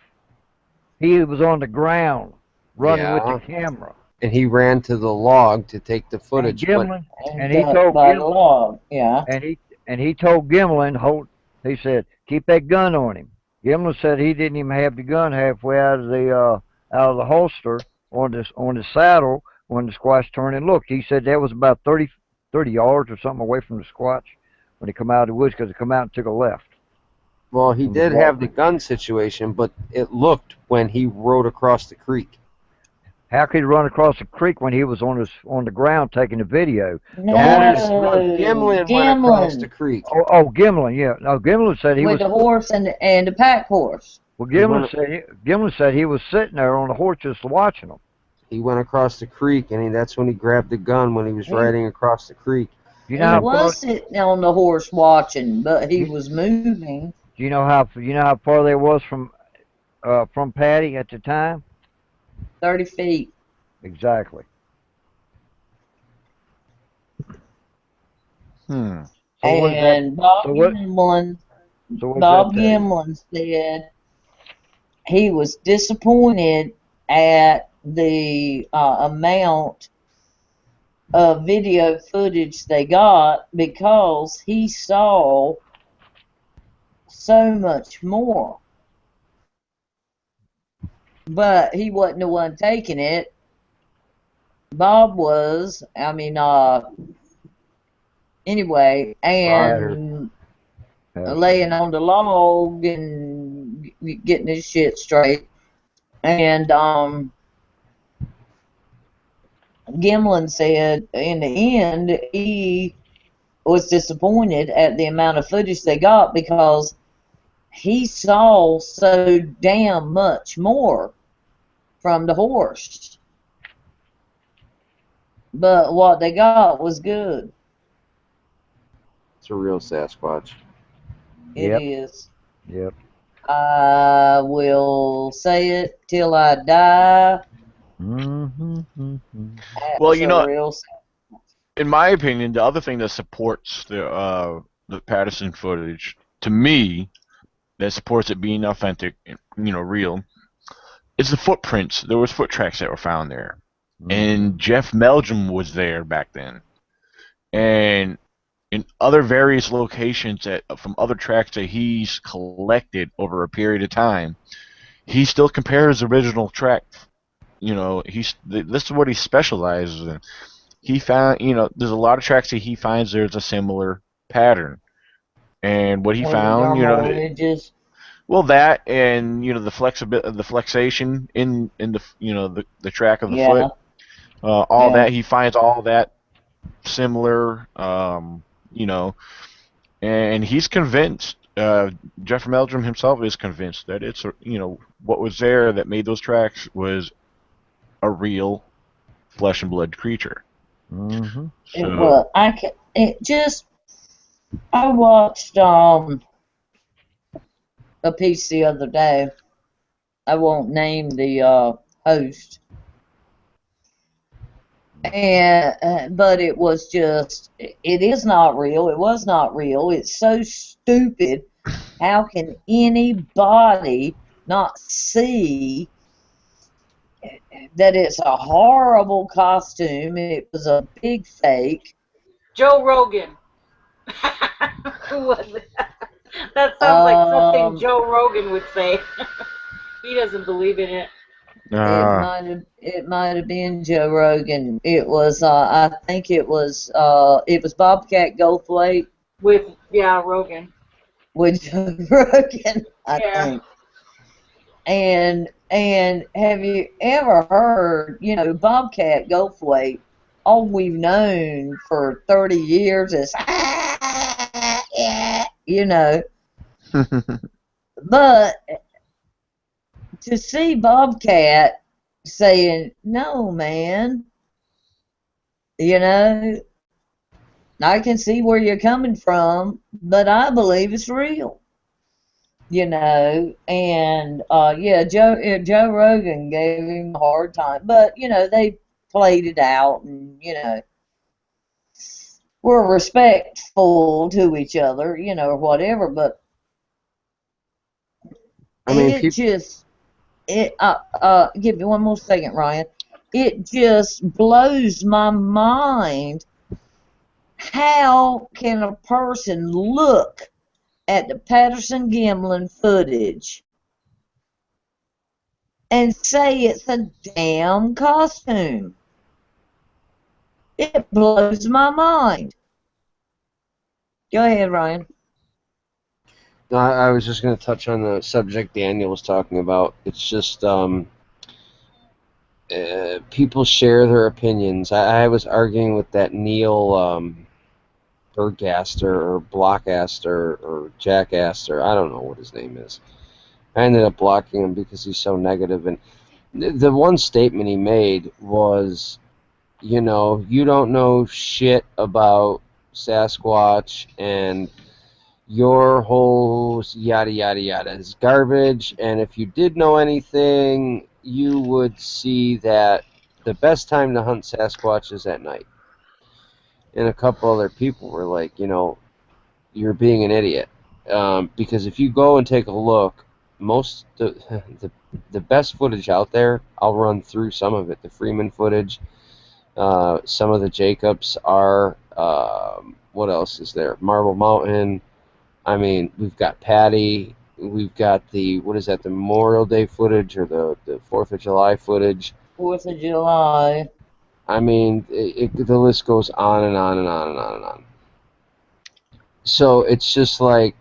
He was on the ground running with the camera. And he ran to the log to take the footage. And Gimlin, and he told Gimlin, the log, yeah. And he told Gimlin, he said, keep that gun on him. Gimlin said he didn't even have the gun halfway out of the holster on the saddle when the Squatch turned and looked. He said that was about 30 yards or something away from the Squatch when he come out of the woods because he come out and took a left. Well, he did have the gun situation, but it looked when he rode across the creek. How could he run across the creek when he was on the ground taking the video? No, Gimlin went across the Gimlin creek. Oh, Gimlin, yeah. No, Gimlin said he with was. the horse and the pack horse. Well, Gimlin said he was sitting there on the horse just watching them. He went across the creek, and that's when he grabbed the gun when he was riding across the creek. You know he was sitting on the horse watching, but he was moving. Do you know how far they was from Patty at the time? 30 feet. Exactly. And Bob Gimlin said he was disappointed at the amount of video footage they got because he saw so much more. But he wasn't the one taking it. Bob was. Anyway, and laying on the log and getting his shit straight. And Gimlin said in the end he was disappointed at the amount of footage they got because he saw so damn much more from the horse. But what they got was good. It's a real Sasquatch. It is. Yep. I will say it till I die. Well, you know, in my opinion, the other thing that supports the Patterson footage, to me, that supports it being authentic, real, is the footprints. There was foot tracks that were found there, and Jeff Meldrum was there back then, and in other various locations from other tracks that he's collected over a period of time, he still compares the original track. This is what he specializes in. He found, there's a lot of tracks that he finds there's a similar pattern, and what he found, well, that and the flexation in the the track of the foot, all that he finds all that similar, and he's convinced. Jeff Meldrum himself is convinced that it's what was there that made those tracks was a real flesh and blood creature. So, I watched a piece the other day. I won't name the host, but it was just, it is not real. It was not real. It's so stupid. How can anybody not see that it's a horrible costume? It was a big fake. Joe Rogan. Who was it? That sounds like something Joe Rogan would say. He doesn't believe in it. It might have been Joe Rogan. It was I think it was Bobcat Goldthwait with Rogan. With Joe Rogan, I think. And have you ever heard, Bobcat Goldthwait, all we've known for 30 years is but to see Bobcat saying, no, man, I can see where you're coming from, but I believe it's real. And Joe Rogan gave him a hard time, but they played it out, and we're respectful to each other, or whatever. But give me one more second, Ryan. It just blows my mind. How can a person look at the Patterson-Gimlin footage and say it's a damn costume? It blows my mind. Go ahead, Ryan. No, I was just going to touch on the subject Daniel was talking about. It's just, people share their opinions. I was arguing with that Neil Berggaster or Blockaster or Jackaster. I don't know what his name is. I ended up blocking him because he's so negative. And the one statement he made was, you know, you don't know shit about Sasquatch, and your whole yada yada yada is garbage. And if you did know anything, you would see that the best time to hunt Sasquatch is at night. And a couple other people were like, you know, you're being an idiot. Because if you go and take a look, most the best footage out there, I'll run through some of it. The Freeman footage, some of the Jacobs are. What else is there? Marble Mountain. I mean, we've got Patty. We've got the, what is that? The Memorial Day footage or the 4th of July footage. 4th of July. I mean, the list goes on and on and on and on and on. So it's just like,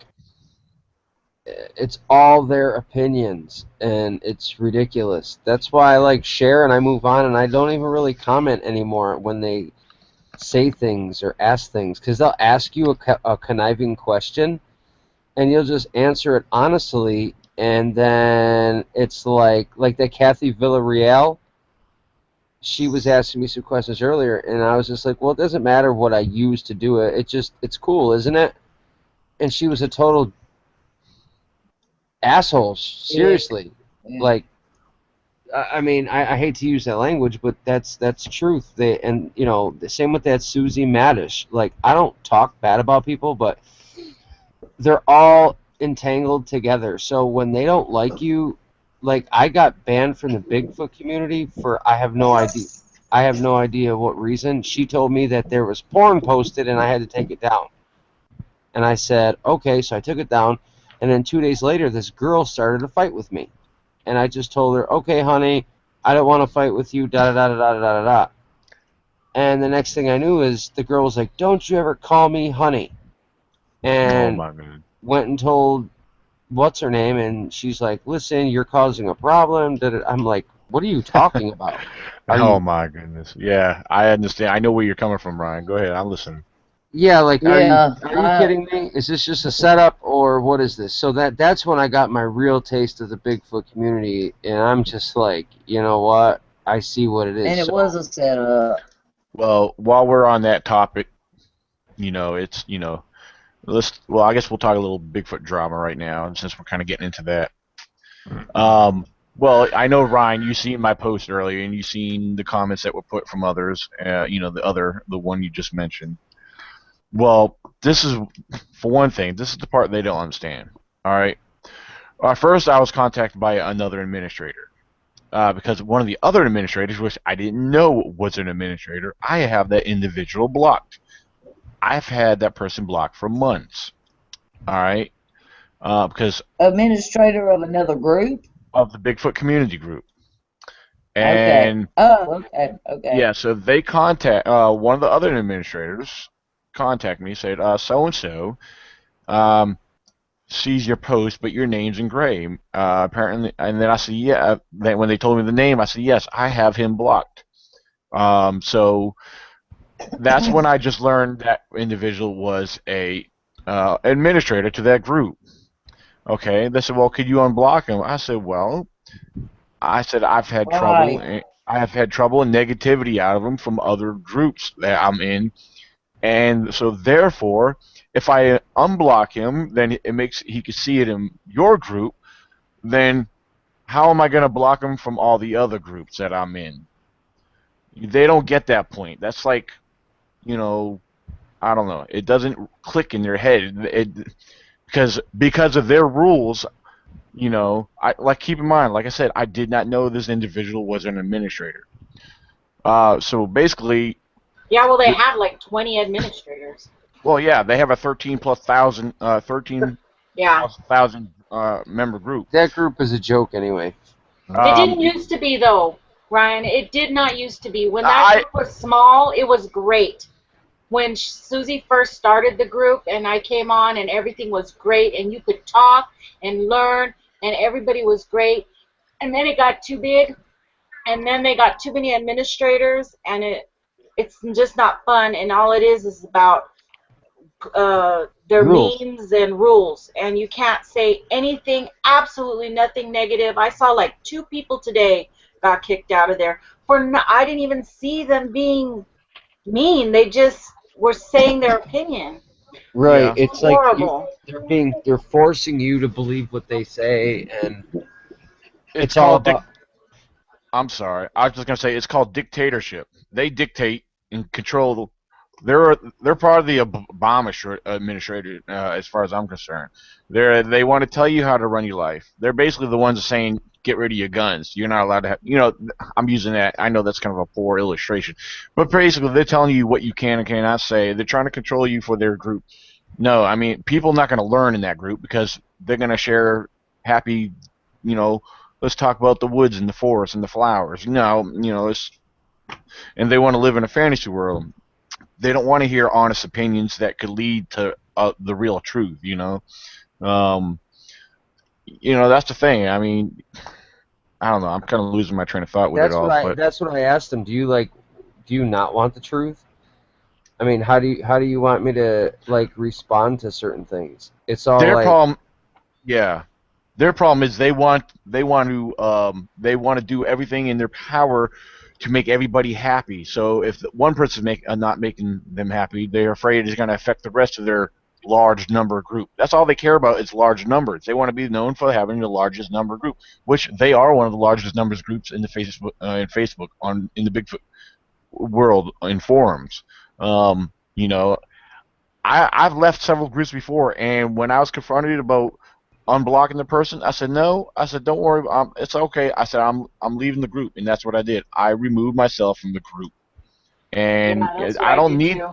it's all their opinions, and it's ridiculous. That's why I like share and I move on, and I don't even really comment anymore when they say things or ask things, because they'll ask you a conniving question, and you'll just answer it honestly, and then it's like that Kathy Villarreal. She was asking me some questions earlier, and I was just like, well, it doesn't matter what I use to do it. It's cool, isn't it? And she was a total asshole. Seriously. Yeah. Like, I mean, I hate to use that language, but that's truth. And you know, the same with that Susie Madish. Like, I don't talk bad about people, but they're all entangled together. So when they don't like you, like, I got banned from the Bigfoot community for I have no idea what reason. She told me that there was porn posted and I had to take it down. And I said, okay, so I took it down. And then 2 days later, this girl started a fight with me. And I just told her, okay, honey, I don't want to fight with you, da-da-da-da-da-da-da. And the next thing I knew is the girl was like, don't you ever call me honey. And went and told what's her name, and she's like, listen, you're causing a problem. I'm like, what are you talking about? My goodness. Yeah, I understand. I know where you're coming from, Ryan. Go ahead. I'm listening. Yeah, like, Yeah, are you kidding me? Is this just a setup, or what is this? So that's when I got my real taste of the Bigfoot community, and I'm just like, you know what? I see what it is. And it was a setup. Well, while we're on that topic, you know, it's, you know, I guess we'll talk a little Bigfoot drama right now, since we're kind of getting into that. Well, I know, Ryan, you seen my post earlier, and you seen the comments that were put from others. You know, the one you just mentioned. Well, this is, for one thing, this is the part they don't understand. All right. First, I was contacted by another administrator because one of the other administrators, which I didn't know was an administrator, I have that individual blocked. I've had that person blocked for months. All right. Because Administrator of another group? Of the Bigfoot community group. And okay. Oh, okay. Yeah, so they contact one of the other administrators contact me, said so and so sees your post, but your name's in gray. Apparently, and then I said, yeah. Then when they told me the name, I said, yes, I have him blocked. So that's when I just learned that individual was a administrator to that group. Okay, they said, well, could you unblock him? I said, well, I've had trouble. I have had trouble and negativity out of him from other groups that I'm in, and so therefore, if I unblock him, then he can see it in your group. Then how am I going to block him from all the other groups that I'm in? They don't get that point. That's like, you know, I don't know. It doesn't click in their head. Because of their rules, you know, keep in mind, like I said, I did not know this individual was an administrator. So basically. Yeah, well, they have like 20 administrators. Well, yeah, they have a 13,000 member group. That group is a joke anyway. It didn't used to be, though, Ryan. It did not used to be. When that group was small, it was great. When Susie first started the group and I came on and everything was great and you could talk and learn and everybody was great, and then it got too big and then they got too many administrators, and it's just not fun. And all it is about their Rules. memes and rules, and you can't say anything, absolutely nothing negative. I saw like 2 people today got kicked out of there for I didn't even see them being mean. They just were saying their opinion. Right. Yeah. It's like Horrible. they're forcing you to believe what they say, and It's it's all called about. I'm sorry. I was just gonna say it's called dictatorship. They dictate and control. They're part of the Obama administrator, as far as I'm concerned. They want to tell you how to run your life. They're basically the ones saying get rid of your guns. You're not allowed to have. I'm using that. I know that's kind of a poor illustration, but basically they're telling you what you can and cannot say. They're trying to control you for their group. No, I mean people are not going to learn in that group because they're going to share happy, you know, let's talk about the woods and the forest and the flowers. And they want to live in a fantasy world. They don't want to hear honest opinions that could lead to the real truth. Um, that's the thing. I mean, I don't know. I'm kind of losing my train of thought with it all. But That's what I asked them. Do you not want the truth? I mean, how do you want me to respond to certain things? It's all their like, problem, yeah, their problem is they want to do everything in their power to make everybody happy. So if one person not making them happy, they're afraid it's going to affect the rest of their large number group. That's all they care about is large numbers. They want to be known for having the largest number group, which they are one of the largest numbers groups in the Facebook in the Bigfoot world in forums. Um, you know, I've left several groups before, and when I was confronted about unblocking the person, I said no. I said don't worry, it's okay. I said I'm leaving the group, and that's what I did. I removed myself from the group, Yeah, and that's what I did too.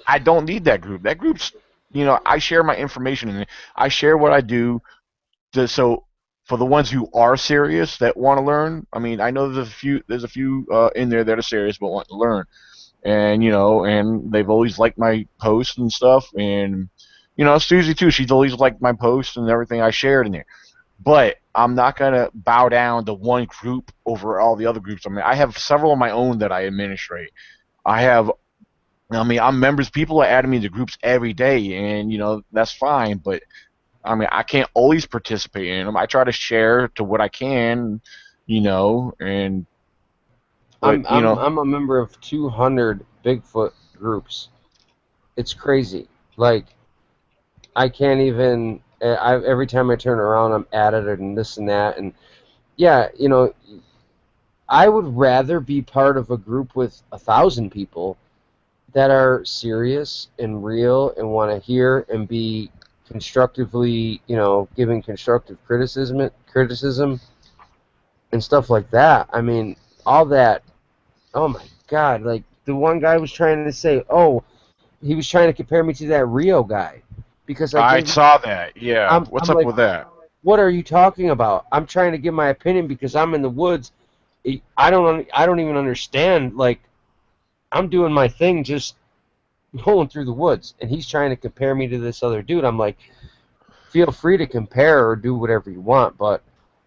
I don't need that group. That group's I share my information in it. I share what I do. So for the ones who are serious that want to learn, I mean, I know there's a few in there that are serious but want to learn, and they've always liked my posts and stuff, and Susie too. She's always liked my posts and everything I shared in there. But I'm not gonna bow down to one group over all the other groups. I mean, I have several of my own that I administrate. I have. I mean, I'm members. People are adding me to groups every day, and that's fine. But I mean, I can't always participate in them. I try to share to what I can, and but I'm a member of 200 Bigfoot groups. It's crazy. Like, I can't even. Every time I turn around, I'm added and this and that, and yeah, I would rather be part of a group with 1,000 people that are serious and real and want to hear and be constructively, giving constructive criticism and stuff like that. I mean, all that. Oh my God! Like the one guy was trying to say, oh, he was trying to compare me to that Rio guy because I I gave. saw that. Yeah, what's I'm up like, with that? what are you talking about? I'm trying to give my opinion because I'm in the woods. I don't even understand. Like, I'm doing my thing, just going through the woods, and he's trying to compare me to this other dude. I'm like, feel free to compare or do whatever you want, but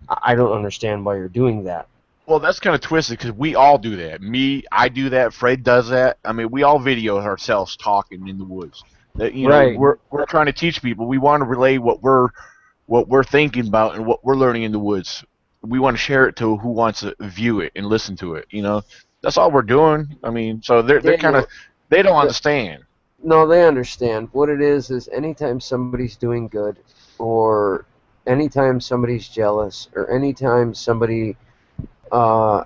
I don't understand why you're doing that. Well, that's kind of twisted because we all do that. I do that. Fred does that. I mean, we all video ourselves talking in the woods. That Right. we're trying to teach people. We want to relay what we're thinking about and what we're learning in the woods. We want to share it to who wants to view it and listen to it. That's all we're doing. I mean, so they're kind of Daniel, they don't the, understand. no, they understand. What it is anytime somebody's doing good, or anytime somebody's jealous, or anytime somebody uh,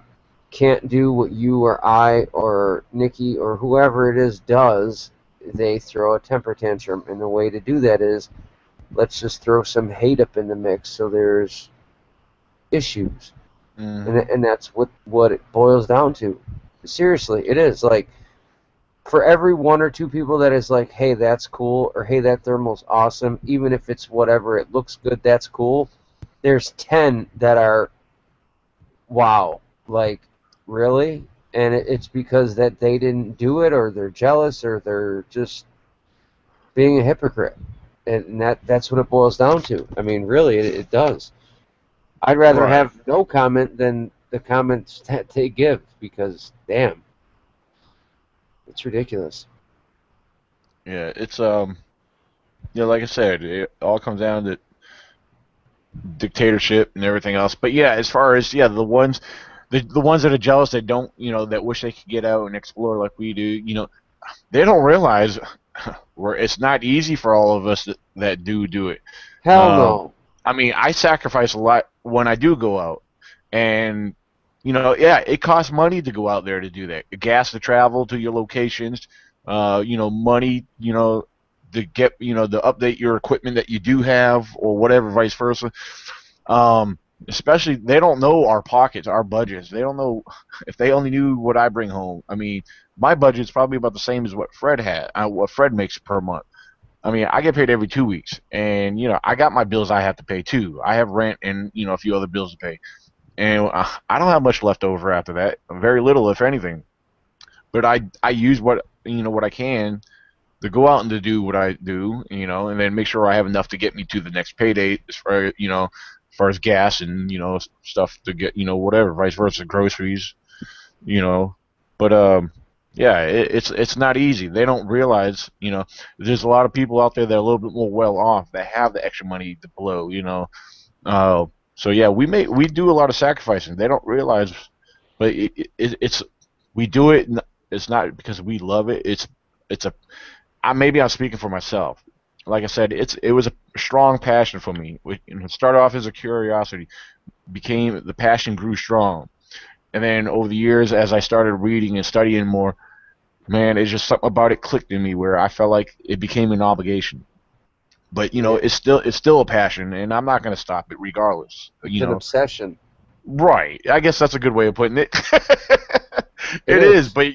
can't do what you or I or Nikki or whoever it is does, they throw a temper tantrum. And the way to do that is, let's just throw some hate up in the mix so there's issues. Mm-hmm. And that's what it boils down to. Seriously, it is. Like, for every one or two people that is like, hey, that's cool, or hey, that thermal's awesome, even if it's whatever, it looks good, that's cool, there's 10 that are, wow, like, really? And it's because that they didn't do it, or they're jealous, or they're just being a hypocrite. And that's what it boils down to. I mean, really, it does. I'd rather Right. have no comment than the comments that they give, because damn, it's ridiculous. Yeah, it's like I said, it all comes down to dictatorship and everything else. But yeah, as far as the ones that are jealous that don't, that wish they could get out and explore like we do, they don't realize where it's not easy for all of us that do it. Hell no. I mean, I sacrifice a lot when I do go out, and yeah, it costs money to go out there to do that. Gas to travel to your locations, money, to get, to update your equipment that you do have, or whatever, vice versa. Especially, they don't know our pockets, our budgets. They don't know. If they only knew what I bring home. I mean, my budget's probably about the same as what Fred what Fred makes per month. I mean, I get paid every 2 weeks, and I got my bills I have to pay too. I have rent and a few other bills to pay, and I don't have much left over after that. Very little, if anything. But I use what I can to go out and to do what I do, and then make sure I have enough to get me to the next payday, as far as gas and stuff to get whatever, vice versa, groceries, but yeah, it's not easy. They don't realize, there's a lot of people out there that are a little bit more well off that have the extra money to blow, so yeah, we do a lot of sacrificing. They don't realize, but it's we do it. It's not because we love it. Maybe I'm speaking for myself. Like I said, it was a strong passion for me. It started off as a curiosity, the passion grew strong, and then over the years, as I started reading and studying more, man, it's just something about it clicked in me where I felt like it became an obligation. But it's still a passion, and I'm not going to stop it regardless. It's an obsession. Right. I guess that's a good way of putting it. It is, but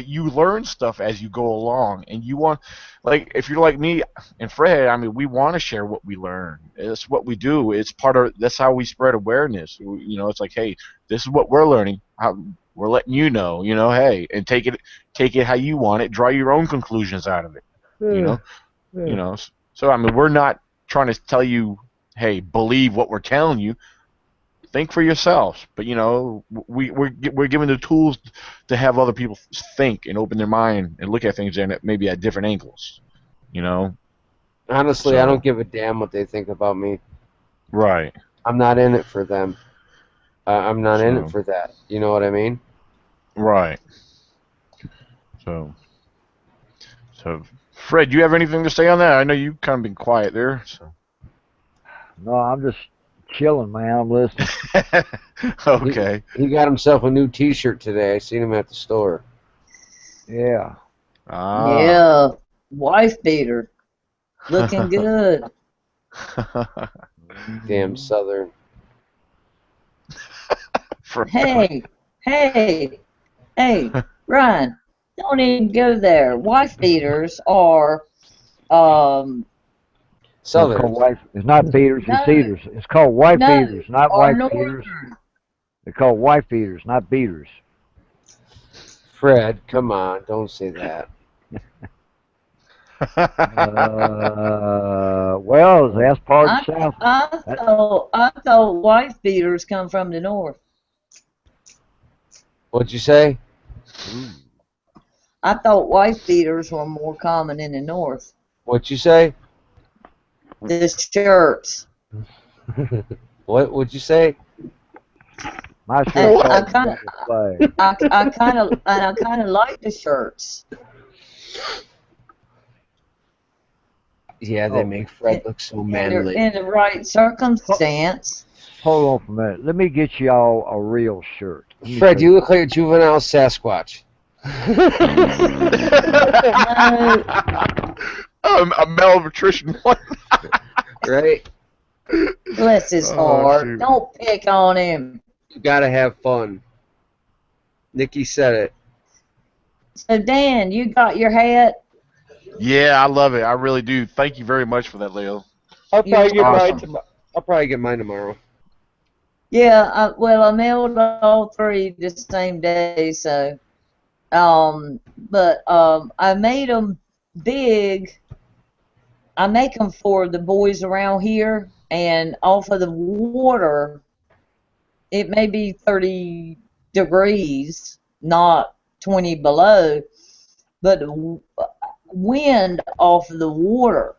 you learn stuff as you go along, and you want, like, if you're like me and Fred, I mean, we want to share what we learn. It's what we do. It's that's how we spread awareness. It's like, hey, this is what we're learning. We're letting you know, hey, and take it how you want it. Draw your own conclusions out of it. So I mean, we're not trying to tell you, hey, believe what we're telling you. Think for yourselves. But we're given the tools to have other people think and open their mind and look at things maybe at different angles. Honestly, I don't give a damn what they think about me. Right. I'm not in it for them. I'm not in it for that. You know what I mean? Right. So, Fred, do you have anything to say on that? I know you've kind of been quiet there. So. No, I'm just chilling, man. I'm listening. Okay. He got himself a new T-shirt today. I seen him at the store. Yeah. Ah. Yeah, wife beater, looking good. Damn Southern. Hey, Ryan, don't even go there. Wife beaters are Southern. It's not beaters, it's beaters. It's called wife beaters, not wife beaters. They're called wife beaters, not beaters. Fred, come on, don't say that. Well, that's part of the South. I thought wife beaters come from the north. What'd you say? I thought wife beaters were more common in the north. What'd you say? The shirts. What would you say? My shirt. I kind of like the shirts. Yeah, they make Fred look so manly. In the right circumstance. Hold on for a minute. Let me get y'all a real shirt. Fred, you look like a juvenile Sasquatch. A malnutrition one. Right? Bless his heart. Shoot. Don't pick on him. You gotta have fun. Nikki said it. So, Dan, you got your hat? Yeah, I love it. I really do. Thank you very much for that, Leo. I'll probably get awesome. mine tomorrow. Yeah, I mailed all three the same day, so, I made them big. I make them for the boys around here, and off of the water, it may be 30 degrees, not 20 below, but the wind off of the water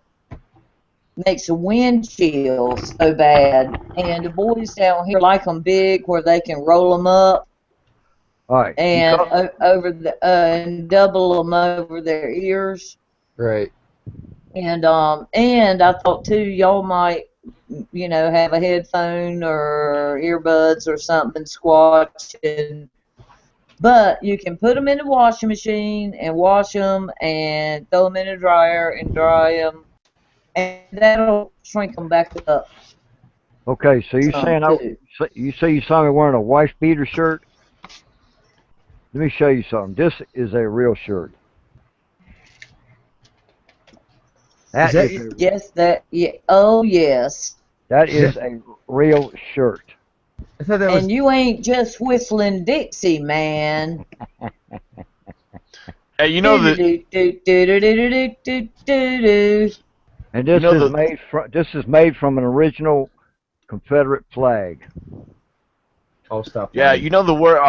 makes the wind chill so bad. And the boys down here like them big, where they can roll them up All right. and over the and double them over their ears. Right. And I thought too, y'all might, have a headphone or earbuds or something, squatching. But you can put them in the washing machine and wash them and throw them in the dryer and dry them, and that'll shrink them back up. Okay, so you saying you saw me wearing a wife beater shirt? Let me show you something. This is a real shirt. Oh yes. That is a real shirt. I thought that was. And you ain't just whistling Dixie, man. Hey, you know that. And this is made from an original Confederate flag. Oh, stop. Yeah, you know the word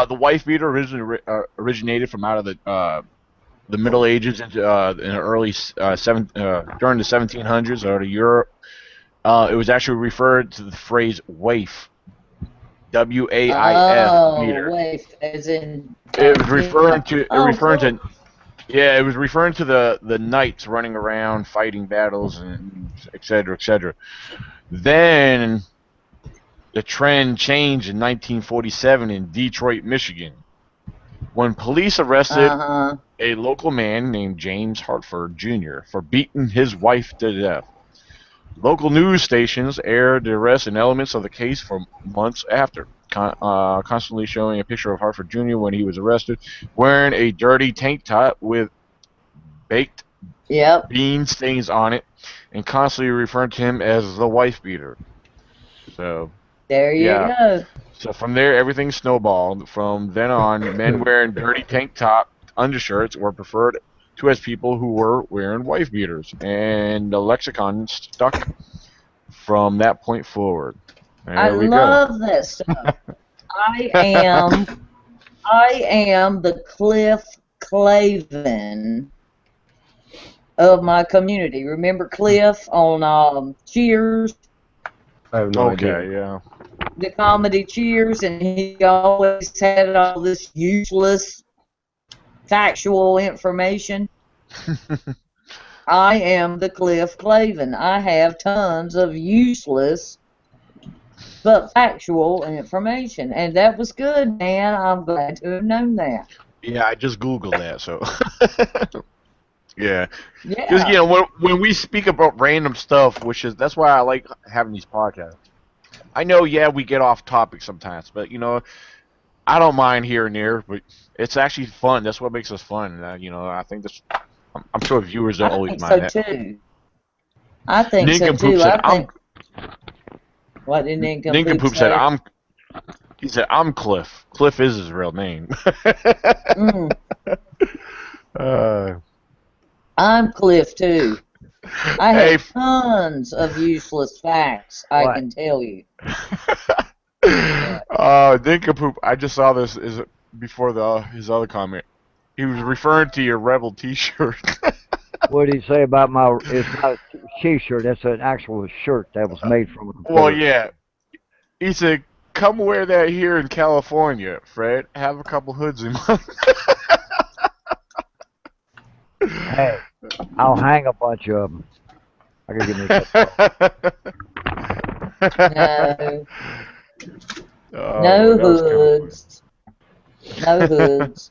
the wife beater originally originated from out of the Middle Ages into in the early during the 1700s out of Europe. It was actually referred to the phrase waif, W-A-I-F beater. Waif, as in. It was referring to it was referring to the knights running around fighting battles and et cetera, et cetera. Then the trend changed in 1947 in Detroit, Michigan, when police arrested a local man named James Hartford Jr. for beating his wife to death. Local news stations aired the arrest and elements of the case for months after, constantly showing a picture of Hartford Jr. when he was arrested, wearing a dirty tank top with baked bean stains on it, and constantly referring to him as the wife beater. So there you go. So from there, everything snowballed. From then on, men wearing dirty tank top undershirts were preferred to as people who were wearing wife beaters, and the lexicon stuck from that point forward. I love that stuff. I am the Cliff Clavin of my community. Remember Cliff on Cheers? I have no idea. Yeah. The comedy Cheers, and he always had all this useless factual information. I am the Cliff Clavin. I have tons of useless but factual information, and that was good, man. I'm glad to have known that. Yeah, I just Googled that, so. Yeah. Because, when we speak about random stuff, that's why I like having these podcasts. I know, we get off topic sometimes, but, I don't mind here and there, but it's actually fun. That's what makes us fun. I think I'm sure viewers don't always mind that. I think so, too. What did Nincompoop say? He said, I'm Cliff. Cliff is his real name. I'm Cliff, too. I have tons of useless facts, I can tell you. Nincompoop, I just saw this before his other comment. He was referring to your Rebel t-shirt. What did he say about it's not a t-shirt, that's an actual shirt that was made from a computer. Well, yeah. He said, come wear that here in California, Fred. Have a couple hoods in mind. Hey, I'll hang a bunch of them. I gotta get me no hoods. No hoods.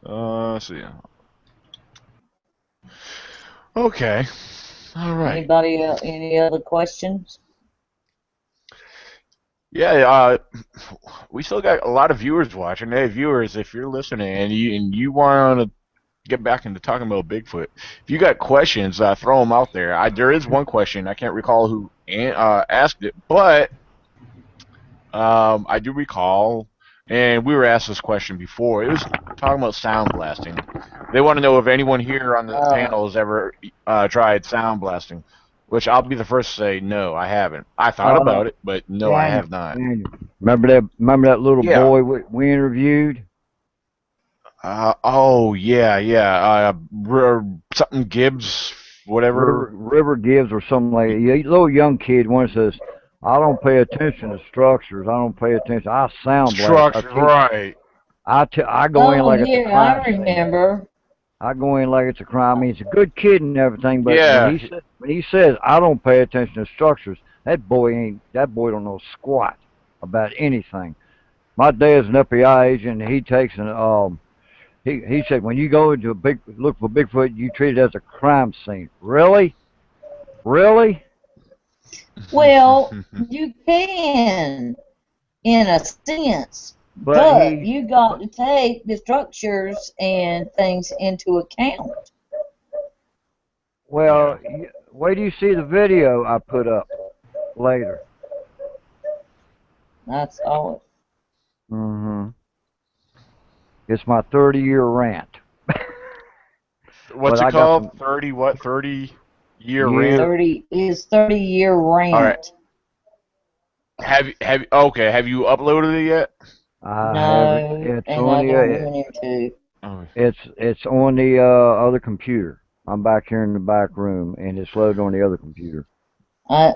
Let's see. Okay. All right. Anybody else, any other questions? Yeah, we still got a lot of viewers watching. Hey, viewers, if you're listening and you want to get back into talking about Bigfoot, if you got questions, throw them out there. There is one question. I can't recall who asked it, but I do recall, and we were asked this question before. It was talking about sound blasting. They want to know if anyone here on the panel has ever tried sound blasting. Which I'll be the first to say, no, I haven't. I thought about it, but no, I have not. Daniel, remember that little Yeah. boy we interviewed? Oh, yeah. Something Gibbs, whatever. River Gibbs or something like that. Yeah, little young kid one says, I don't pay attention to structures. I don't pay attention. I sound blast. Structure, right. I go in Oh, like it's a yeah, I crime scene. remember. I go in like it's a crime. I mean, he's a good kid and everything, but Yeah. when he says I don't pay attention to structures, that boy don't know squat about anything. My dad's an FBI agent, and he takes an he said when you go into look for Bigfoot, you treat it as a crime scene. Really? Really? Well, you can, in a sense, but you got to take the structures and things into account. Well, wait till you see the video I put up later. I saw it. Mm-hmm. It's my 30-year rant. What's it called? 30 what? 30-year rant? 30-year rant. All right. Have you uploaded it yet? No, it's and on I don't want to. It's on the other computer. I'm back here in the back room, and it's loaded on the other computer. I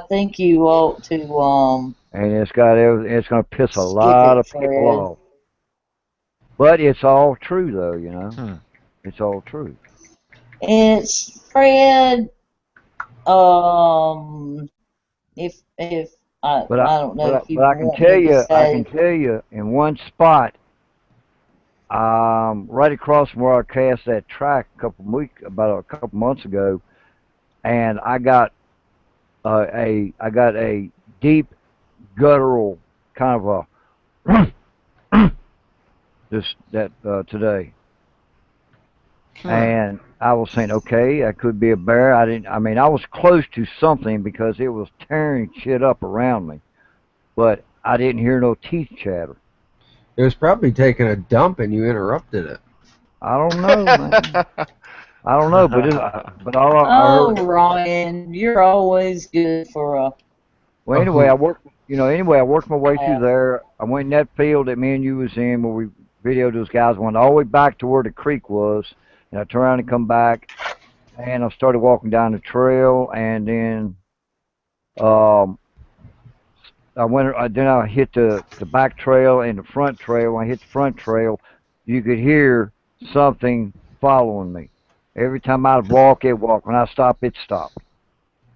think you ought to And it's gonna piss a lot of people off. But it's all true, though, you know. It's all true. It's Fred. If I don't know if you but I can tell you in one spot, right across from where I cast that track about a couple months ago, and I got a deep guttural kind of a today. And I was saying, okay, that could be a bear. I was close to something because it was tearing shit up around me, but I didn't hear no teeth chatter. It was probably taking a dump and you interrupted it. I don't know, man. I don't know, but I heard. Ryan, you're always good for a. Well, anyway, I worked my way through there. I went in that field that me and you was in where we videoed those guys. Went all the way back to where the creek was, and I turned around and come back, and I started walking down the trail, and then I hit the back trail and the front trail. When I hit the front trail, you could hear something following me. Every time I'd walk, it walked. When I stopped, it stopped.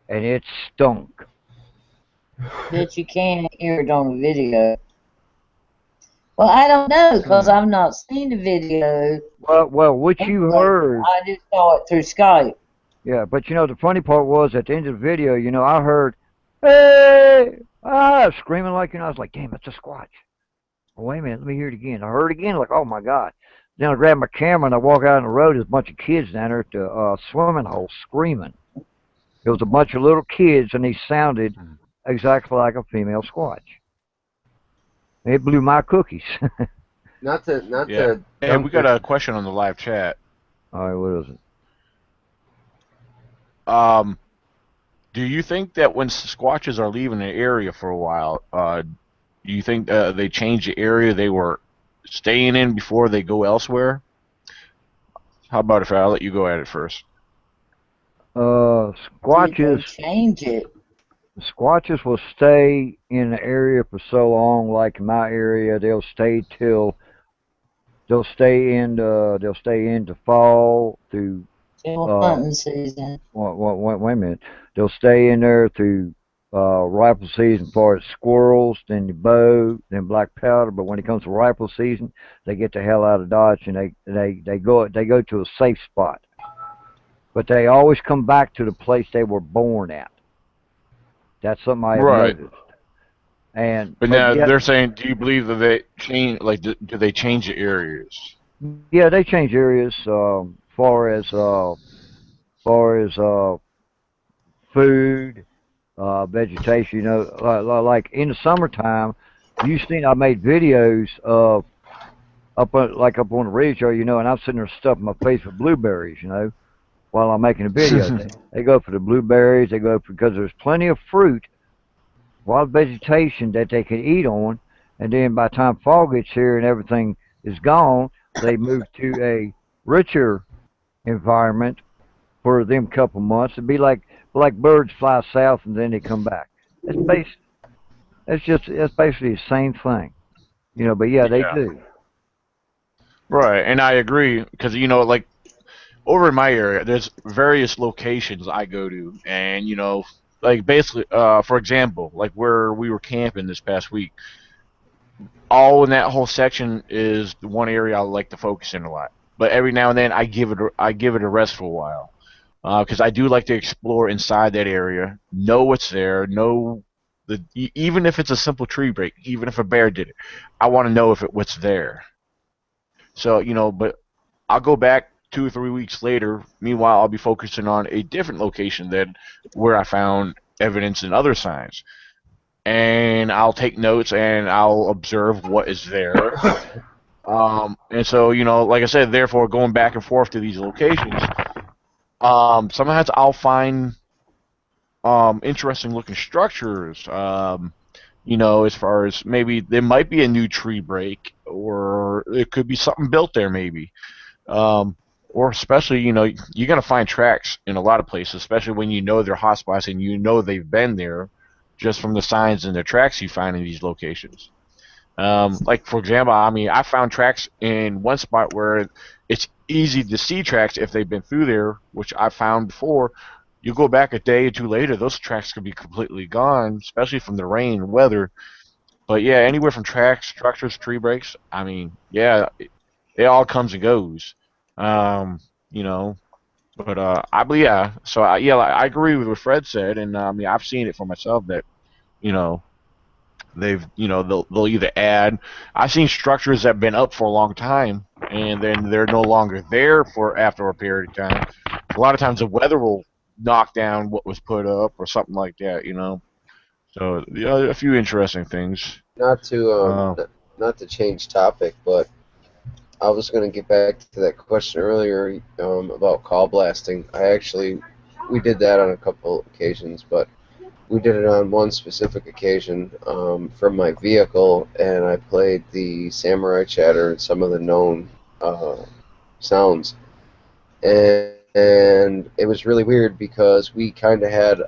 And it stunk. That you can't hear it on the video. Well, I don't know, because I've not seen the video. Well, what you heard... I just saw it through Skype. Yeah, but you know, the funny part was, at the end of the video, you know, I heard, hey! Screaming like, you know, I was like, damn, it's a Squatch. Well, wait a minute, let me hear it again. I heard it again, like, oh my God. Then I grabbed my camera and I walk out on the road. There's a bunch of kids down there at the swimming hole screaming. It was a bunch of little kids, and they sounded exactly like a female Squatch. It blew my cookies. Not to. And we got a question on the live chat. All right, what is it? Do you think that when Squatches are leaving an area for a while, do you think they change the area they were staying in before they go elsewhere? How about if I let you go at it first? Squatches change it. Squatches will stay in the area for so long, like in my area, they'll stay into fall through hunting season. Wait a minute. They'll stay in there through rifle season for squirrels, then the bow, then black powder. But when it comes to rifle season, they get the hell out of Dodge and they go to a safe spot. But they always come back to the place they were born at. That's something I have noticed. But now they're saying, do you believe that they change? Like, do they change the areas? Yeah, they change areas. Far as food, vegetation. You know, like in the summertime, I made videos of up on the ridge, you know, and I'm sitting there stuffing my face with blueberries, you know. while I'm making a video. They go for the blueberries. They go for, because there's plenty of fruit, wild vegetation that they can eat on, and then by the time fall gets here and everything is gone, they move to a richer environment for them couple months. It'd be like birds fly south and then they come back. It's bas it's basically the same thing, you know. But yeah, they do. Right, and I agree because like over in my area, there's various locations I go to, and like basically, for example, like where we were camping this past week, all in that whole section is the one area I like to focus in a lot. But every now and then, I give it a rest for a while, because I do like to explore inside that area, know what's there, know even if it's a simple tree break, even if a bear did it, I want to know if what's there. So but I'll go back 2 or 3 weeks later. Meanwhile, I'll be focusing on a different location than where I found evidence and other signs. And I'll take notes and I'll observe what is there. And so, like I said, therefore, going back and forth to these locations, sometimes I'll find interesting looking structures. As far as maybe there might be a new tree break, or it could be something built there, maybe. Or especially, you're gonna find tracks in a lot of places, especially when they're hotspots and they've been there, just from the signs and the tracks you find in these locations. Like for example, I mean, I found tracks in one spot where it's easy to see tracks if they've been through there, which I found before. You go back a day or two later, those tracks could be completely gone, especially from the rain and weather. But yeah, anywhere from tracks, structures, tree breaks. I mean, yeah, it all comes and goes. Um, you know, but I believe yeah. So yeah, I agree with what Fred said, and I mean I've seen it for myself that you know they'll either add. I've seen structures that have been up for a long time, and then they're no longer there for after a period of time. A lot of times the weather will knock down what was put up or something like that. So yeah, a few interesting things. Not to Uh, not to change topic, but I was going to get back to that question earlier about call blasting. We did that on a couple occasions, but we did it on one specific occasion from my vehicle, and I played the samurai chatter and some of the known sounds. And it was really weird because we kind of had,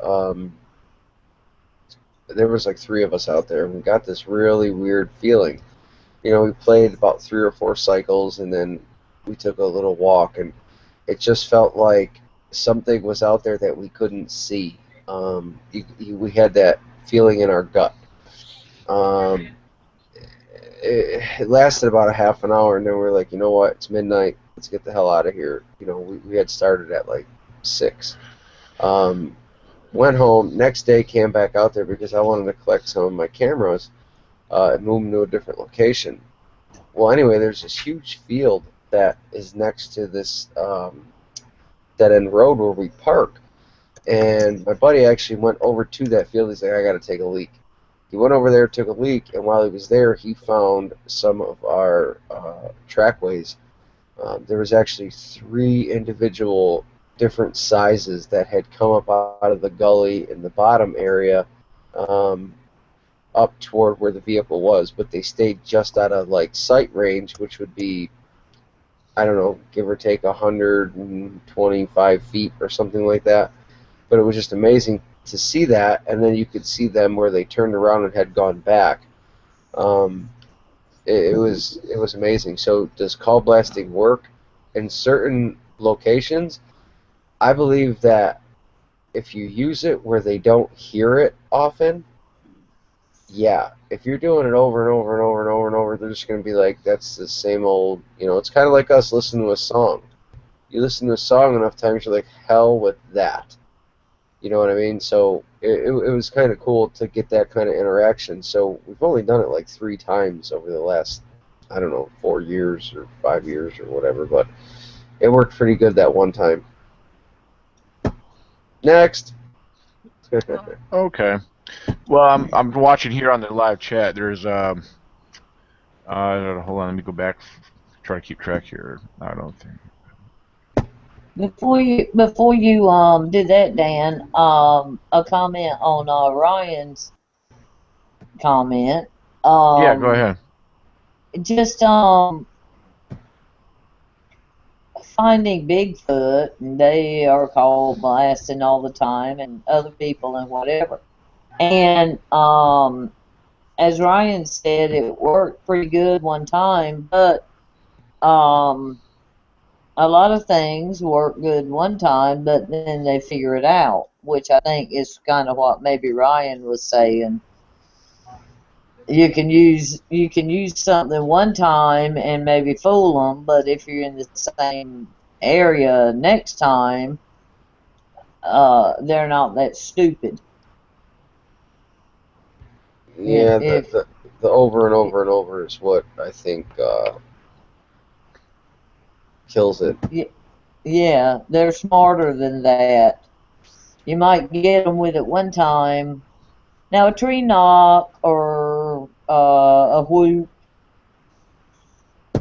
there was like three of us out there, and we got this really weird feeling. We played about 3 or 4 cycles, and then we took a little walk, and it just felt like something was out there that we couldn't see. We had that feeling in our gut. Um, it lasted about a half an hour, and then we were like, you know what? It's midnight. Let's get the hell out of here. We had started at like 6. Went home. Next day, came back out there because I wanted to collect some of my cameras and move them to a different location. Well, anyway, there's this huge field that is next to this dead-end road where we park. And my buddy actually went over to that field. He's like, I got to take a leak. He went over there, took a leak, and while he was there, he found some of our trackways. There was actually 3 individual different sizes that had come up out of the gully in the bottom area up toward where the vehicle was, but they stayed just out of like sight range, which would be, I don't know, give or take 125 feet or something like that. But it was just amazing to see that, and then you could see them where they turned around and had gone back. It was amazing. So does call blasting work in certain locations? I believe that if you use it where they don't hear it often, yeah. If you're doing it over and over and over and over and over, they're just going to be like, that's the same old, it's kind of like us listening to a song. You listen to a song enough times, you're like, hell with that. You know what I mean? So it was kind of cool to get that kind of interaction. So we've only done it like 3 times over the last, I don't know, 4 years or 5 years or whatever, but it worked pretty good that one time. Next. okay. Well, I'm watching here on the live chat. There's hold on, let me go back. Try to keep track here. I don't think. Before you do that, Dan, a comment on Ryan's comment. Yeah, go ahead. Just finding Bigfoot, and they are called blasting all the time, and other people and whatever. And as Ryan said, it worked pretty good one time, but um, a lot of things work good one time, but then they figure it out, which I think is kind of what maybe Ryan was saying. You can use something one time and maybe fool them, but if you're in the same area next time, they're not that stupid. Yeah, If the over and over and over is what I think kills it. yeah, they're smarter than that. You might get them with it one time. Now, a tree knock or a whoop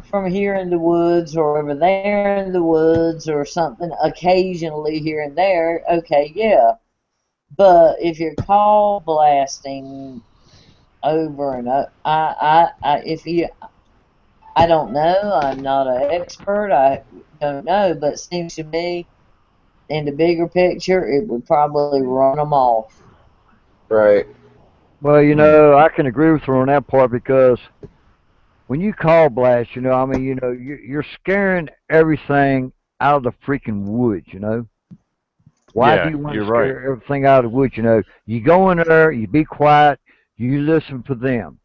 from here in the woods or over there in the woods or something occasionally here and there, okay, yeah. But if you're call blasting over and over, I don't know. I'm not an expert. I don't know, but it seems to me, in the bigger picture, it would probably run them off. Right. Well, you know, I can agree with her on that part because when you call blast, you know, I mean, you know, you're scaring everything out of the freaking woods, you know. Why do Yeah, you want you're to right. scare everything out of the woods? You know, you go in there, you be quiet, you listen for them,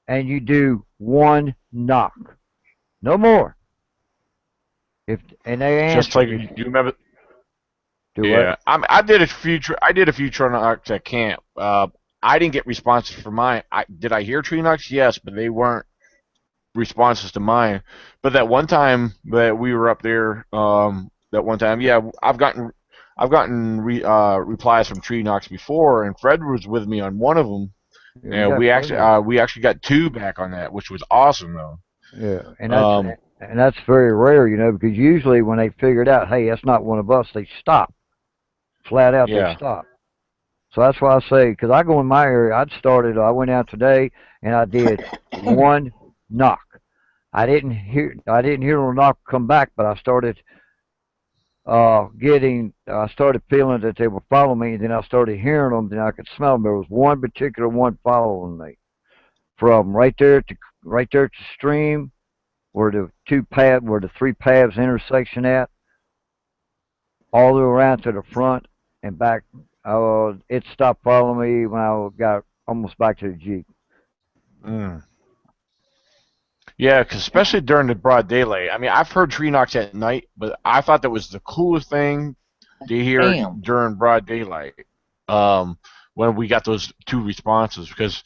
and you do one knock, no more. If and they Just answer, like you remember. do what? Yeah, I did a few. I did a few tree knocks at camp. I didn't get responses for mine. Did I hear tree knocks? Yes, but they weren't responses to mine. But that one time that we were up there, that one time, yeah, I've gotten replies from tree knocks before, and Fred was with me on one of them, Yeah, we and got several. we actually got two back on that, which was awesome though. Yeah, Um, and that's very rare, you know, because usually when they figured out, hey, that's not one of us, they stop flat out. They yeah, stop. So that's why I say, because I go in my area, I went out today and I did one knock. I didn't hear no knock come back, but I started feeling that they were following me, and then I started hearing them, then I could smell them. There was one particular one following me from right there at the stream where the three paths intersection at, all the way around to the front and back. It stopped following me when I got almost back to the Jeep. mm. Yeah, 'cause especially during the broad daylight. I mean, I've heard tree knocks at night, but I thought that was the coolest thing to hear Damn. during broad daylight. Um, when we got those two responses, because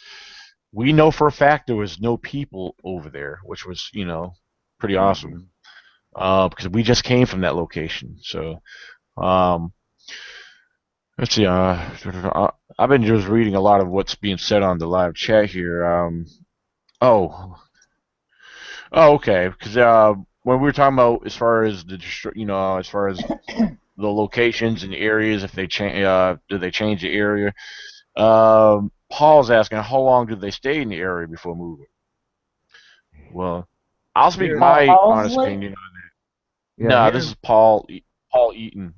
we know for a fact there was no people over there, which was, pretty awesome. Mm-hmm. Because we just came from that location. So, um, let's see. I've been just reading a lot of what's being said on the live chat here. Oh, oh, okay. Because when we were talking about as far as as far as the locations and the areas, if they change, do they change the area? Paul's asking, how long do they stay in the area before moving? Well, I'll speak Here, my honest Halsey? opinion. yeah, No, this here, is Paul. Paul Eaton.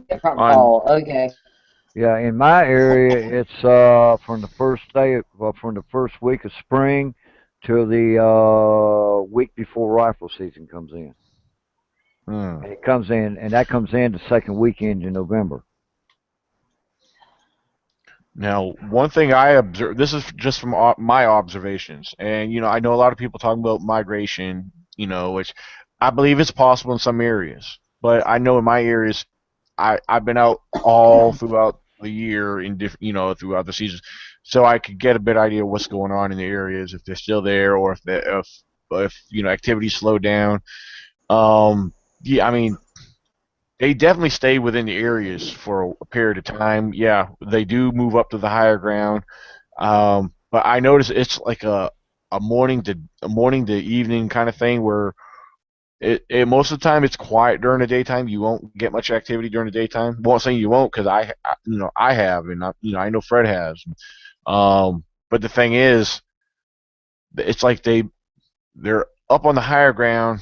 Different On Paul. Okay. yeah, in my area, it's from the first week of spring till the week before rifle season comes in, hmm. and that comes in the second weekend in November. Now, one thing I observe, this is just from my observations, and I know a lot of people talking about migration, which I believe is possible in some areas, but I know in my areas, I've been out all throughout the year in different, throughout the seasons, so I could get a bit idea of what's going on in the areas if they're still there or if activities slow down. Um, yeah, I mean, they definitely stay within the areas for a period of time. Yeah, they do move up to the higher ground. But I notice it's like a morning to evening kind of thing where most of the time it's quiet during the daytime. You won't get much activity during the daytime. Won't say you won't, because I have, and I know Fred has. But the thing is, it's like they're up on the higher ground,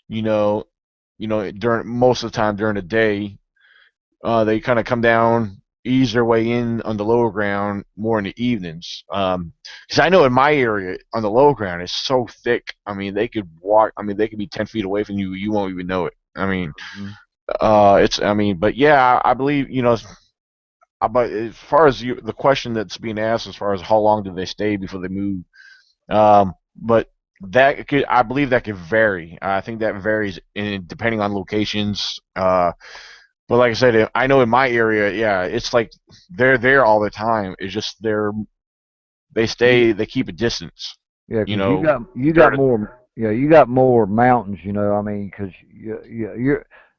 you know, during most of the time during the day. They kind of come down, ease their way in on the lower ground more in the evenings. Because I know in my area on the lower ground it's so thick. I mean, they could walk. I mean, they could be 10 feet away from you. You won't even know it. I mean, it's. I mean, but yeah, I believe But as far as the question that's being asked, as far as how long do they stay before they move, but I believe that could vary. I think that varies depending on locations. But like I said, I know in my area, yeah, it's like they're there all the time. It's just they keep a distance. Yeah, because you got more. Yeah, you got more mountains. I mean, because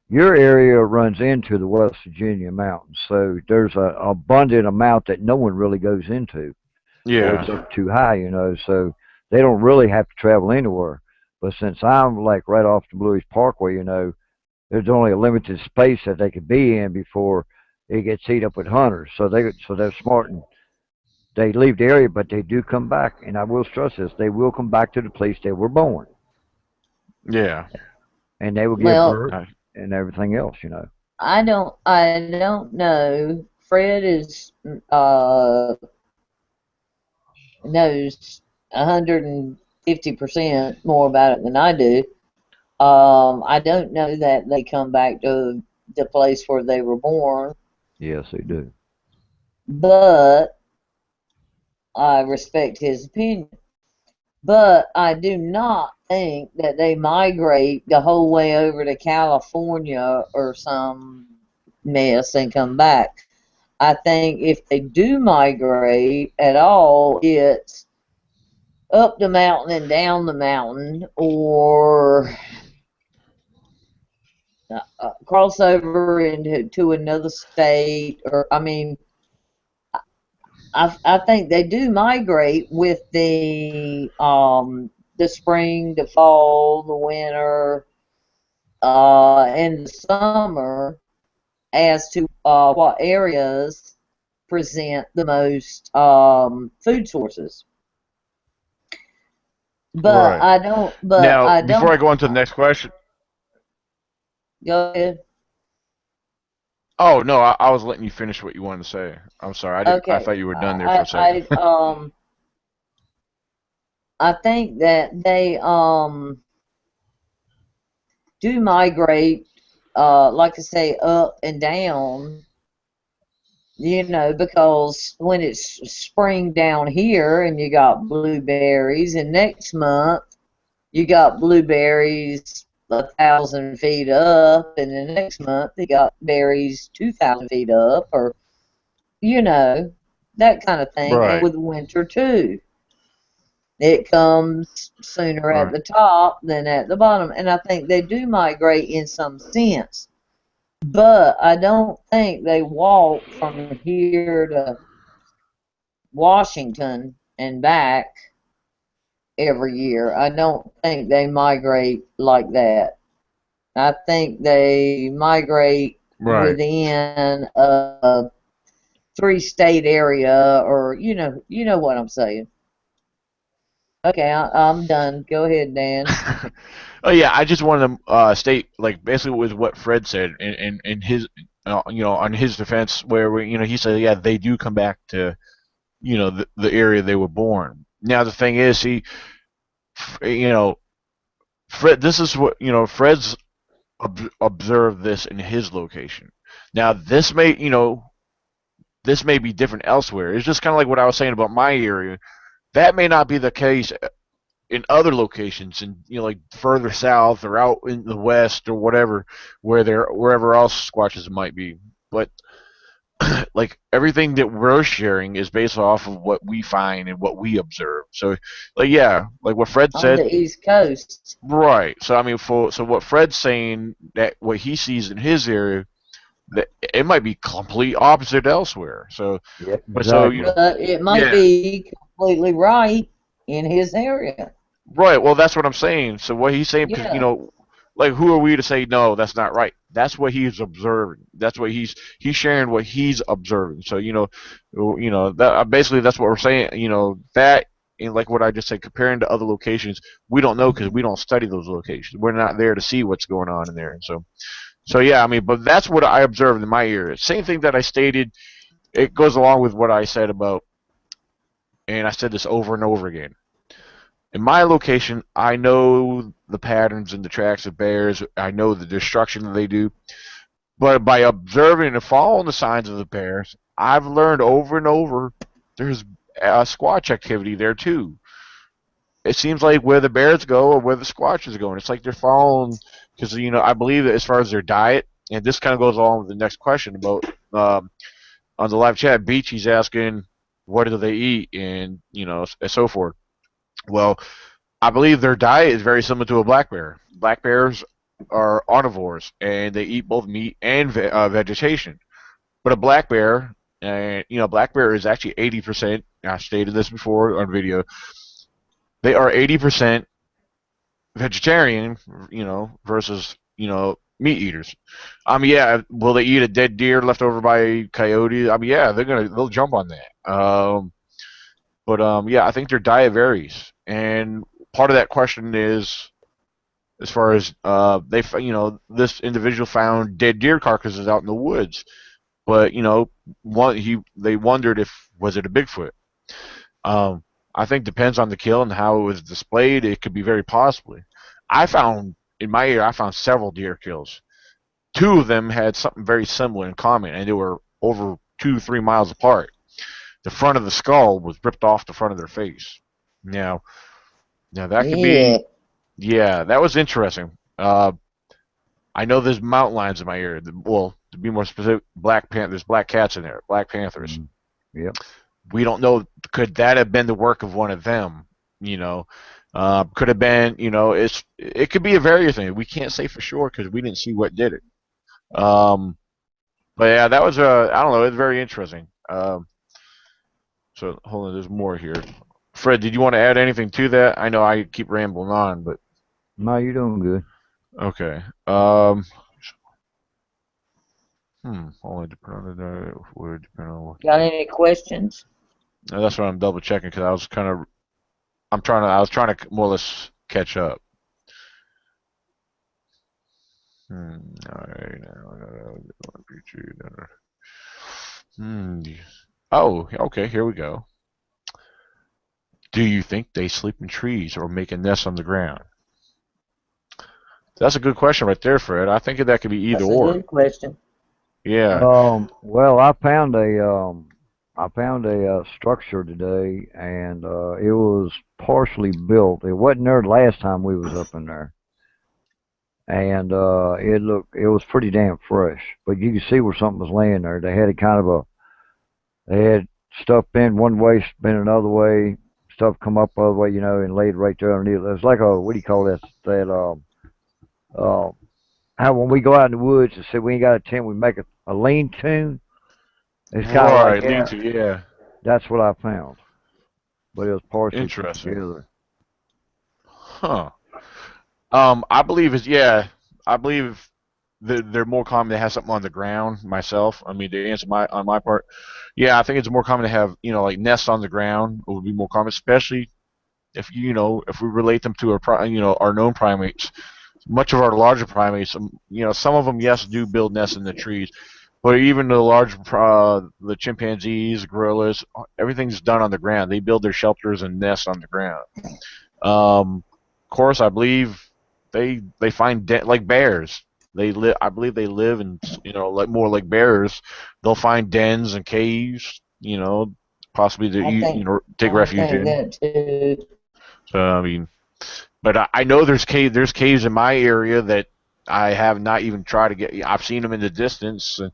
your area runs into the West Virginia mountains, so there's a abundant amount that no one really goes into. Yeah. Or it's up too high, so they don't really have to travel anywhere. But since I'm like right off the Blue East Parkway, there's only a limited space that they could be in before it gets eat up with hunters. So they're smart and they leave the area, but they do come back. And I will stress this: they will come back to the place they were born. Yeah. And they will give birth and everything else, I don't know. Fred knows 150% more about it than I do. I don't know that they come back to the place where they were born. Yes, they do. But I respect his opinion. But I do not think that they migrate the whole way over to California or some mess and come back. I think if they do migrate at all, it's up the mountain and down the mountain, or cross over into another state, or I mean, I think they do migrate with the spring, the fall, the winter, and the summer as to what areas present the most food sources. But right. Before I go on to the next question. Go ahead. Oh no, I was letting you finish what you wanted to say. I'm sorry. I thought you were done there for a second. I think that they do migrate, like I say, up and down. Because when it's spring down here and you got blueberries, and next month you got blueberries 1,000 feet up, and the next month you got berries 2,000 feet up, or that kind of thing. Right. And with winter too, it comes sooner at the top than at the bottom, and I think they do migrate in some sense. But I don't think they walk from here to Washington and back every year. I don't think they migrate like that. I think they migrate within a 3-state area, or you know what I'm saying. Okay, I'm done. Go ahead, Dan. Oh yeah, I just wanted to state, like, basically with what Fred said in his on his defense, where he said, yeah, they do come back to the area they were born. Now the thing is, Fred, this is what Fred's observed this in his location. Now this may be different elsewhere. It's just kind of like what I was saying about my area. That may not be the case in other locations, and like further south or out in the west or whatever, wherever else Squatches might be. But like everything that we're sharing is based off of what we find and what we observe. So, like, yeah, like what Fred said. On the East Coast. Right. So I mean, so what Fred's saying, that what he sees in his area, that it might be complete opposite elsewhere. So, yeah, exactly. But it might be completely right in his area. Right. Well, that's what I'm saying. So what he's saying, because like, who are we to say no? That's not right. That's what he's observing. That's what he's sharing what he's observing. So that basically that's what we're saying. That and like what I just said, comparing to other locations, we don't know because we don't study those locations. We're not there to see what's going on in there. And so yeah, I mean, but that's what I observed in my area. Same thing that I stated. It goes along with what I said about, and I said this over and over again. In my location, I know the patterns and the tracks of bears. I know the destruction that they do. But by observing and following the signs of the bears, I've learned over and over there's squatch activity there too. It seems like where the bears go or where the squatch is going. It's like they're following, because I believe that as far as their diet, and this kind of goes along with the next question about on the live chat, Beach, he's asking what do they eat and and so forth. Well, I believe their diet is very similar to a black bear. Black bears are omnivores, and they eat both meat and vegetation. But a black bear, black bear is actually 80%. I stated this before on video. They are 80% vegetarian, versus meat eaters. Yeah, will they eat a dead deer left over by a coyote? Yeah, they'll jump on that. But yeah, I think their diet varies, and part of that question is, as far as this individual found dead deer carcasses out in the woods, but they wondered if was it a Bigfoot. I think depends on the kill and how it was displayed. It could be very possibly. In my area, I found several deer kills. Two of them had something very similar in common, and they were over 2-3 miles apart. The front of the skull was ripped off the front of their face. Now that could be, yeah, that was interesting. I know there's mountain lions in my area. Well, to be more specific, there's black cats in there, black panthers. Yep. We don't know. Could that have been the work of one of them? Could have been. It could be a various thing. We can't say for sure because we didn't see what did it. But yeah, that was I don't know. It's very interesting. So hold on, there's more here. Fred, did you want to add anything to that? I know I keep rambling on, but no, you're doing good. Okay. Only depend on would depend on what. Got any questions? That's what I'm double checking because I was trying to more or less catch up. All right. Oh, okay. Here we go. Do you think they sleep in trees or make a nest on the ground? That's a good question right there, Fred. I think that could be either or. That's a good question. Yeah. Well, I found a structure today, and it was partially built. It wasn't there the last time we was up in there, and it was pretty damn fresh. But you could see where something was laying there. They had they had stuff bent one way, bent another way, stuff come up other way, and laid right there underneath. It was like what do you call that? How when we go out in the woods and say we ain't got a tent, we make a lean-to. It's kind of right, like that. lean-to, yeah. That's what I found, but it was partially interesting. together. Huh. I believe they're more common to have something on the ground. Myself, I mean, to answer on my part, yeah, I think it's more common to have like nests on the ground. It would be more common, especially if if we relate them to our known primates. Much of our larger primates, some of them, yes, do build nests in the trees, but even the chimpanzees, gorillas, everything's done on the ground. They build their shelters and nests on the ground. Of course, I believe they find like bears. I believe they live in like more like bears. They'll find dens and caves, possibly to take refuge in. That too. So I mean. But I know there's caves in my area that I have not even tried to get. I've seen them in the distance. And,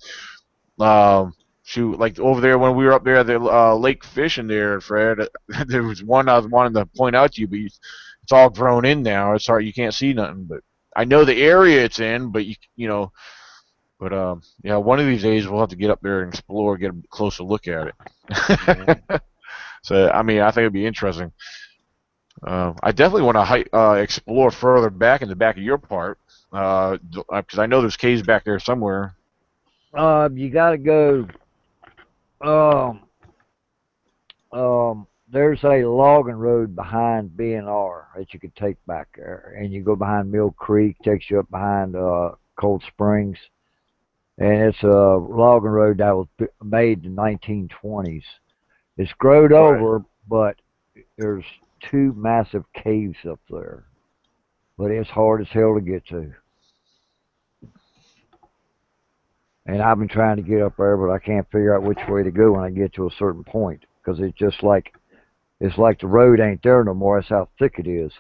shoot, like over there when we were up there at the lake fishing there, Fred, there was one I was wanting to point out to you, but it's all grown in now. It's hard, you can't see nothing. But I know the area it's in, but But yeah, one of these days we'll have to get up there and explore, get a closer look at it. So I mean, I think it'd be interesting. I definitely want to explore further back in the back of your part, because I know there's caves back there somewhere. You got to go. Um, there's a logging road behind B&R that you could take back there, and you go behind Mill Creek, takes you up behind Cold Springs, and it's a logging road that was made in the 1920s. It's growed over, but there's two massive caves up there, but it's hard as hell to get to. And I've been trying to get up there, but I can't figure out which way to go when I get to a certain point, because it's just like the road ain't there no more. That's how thick it is.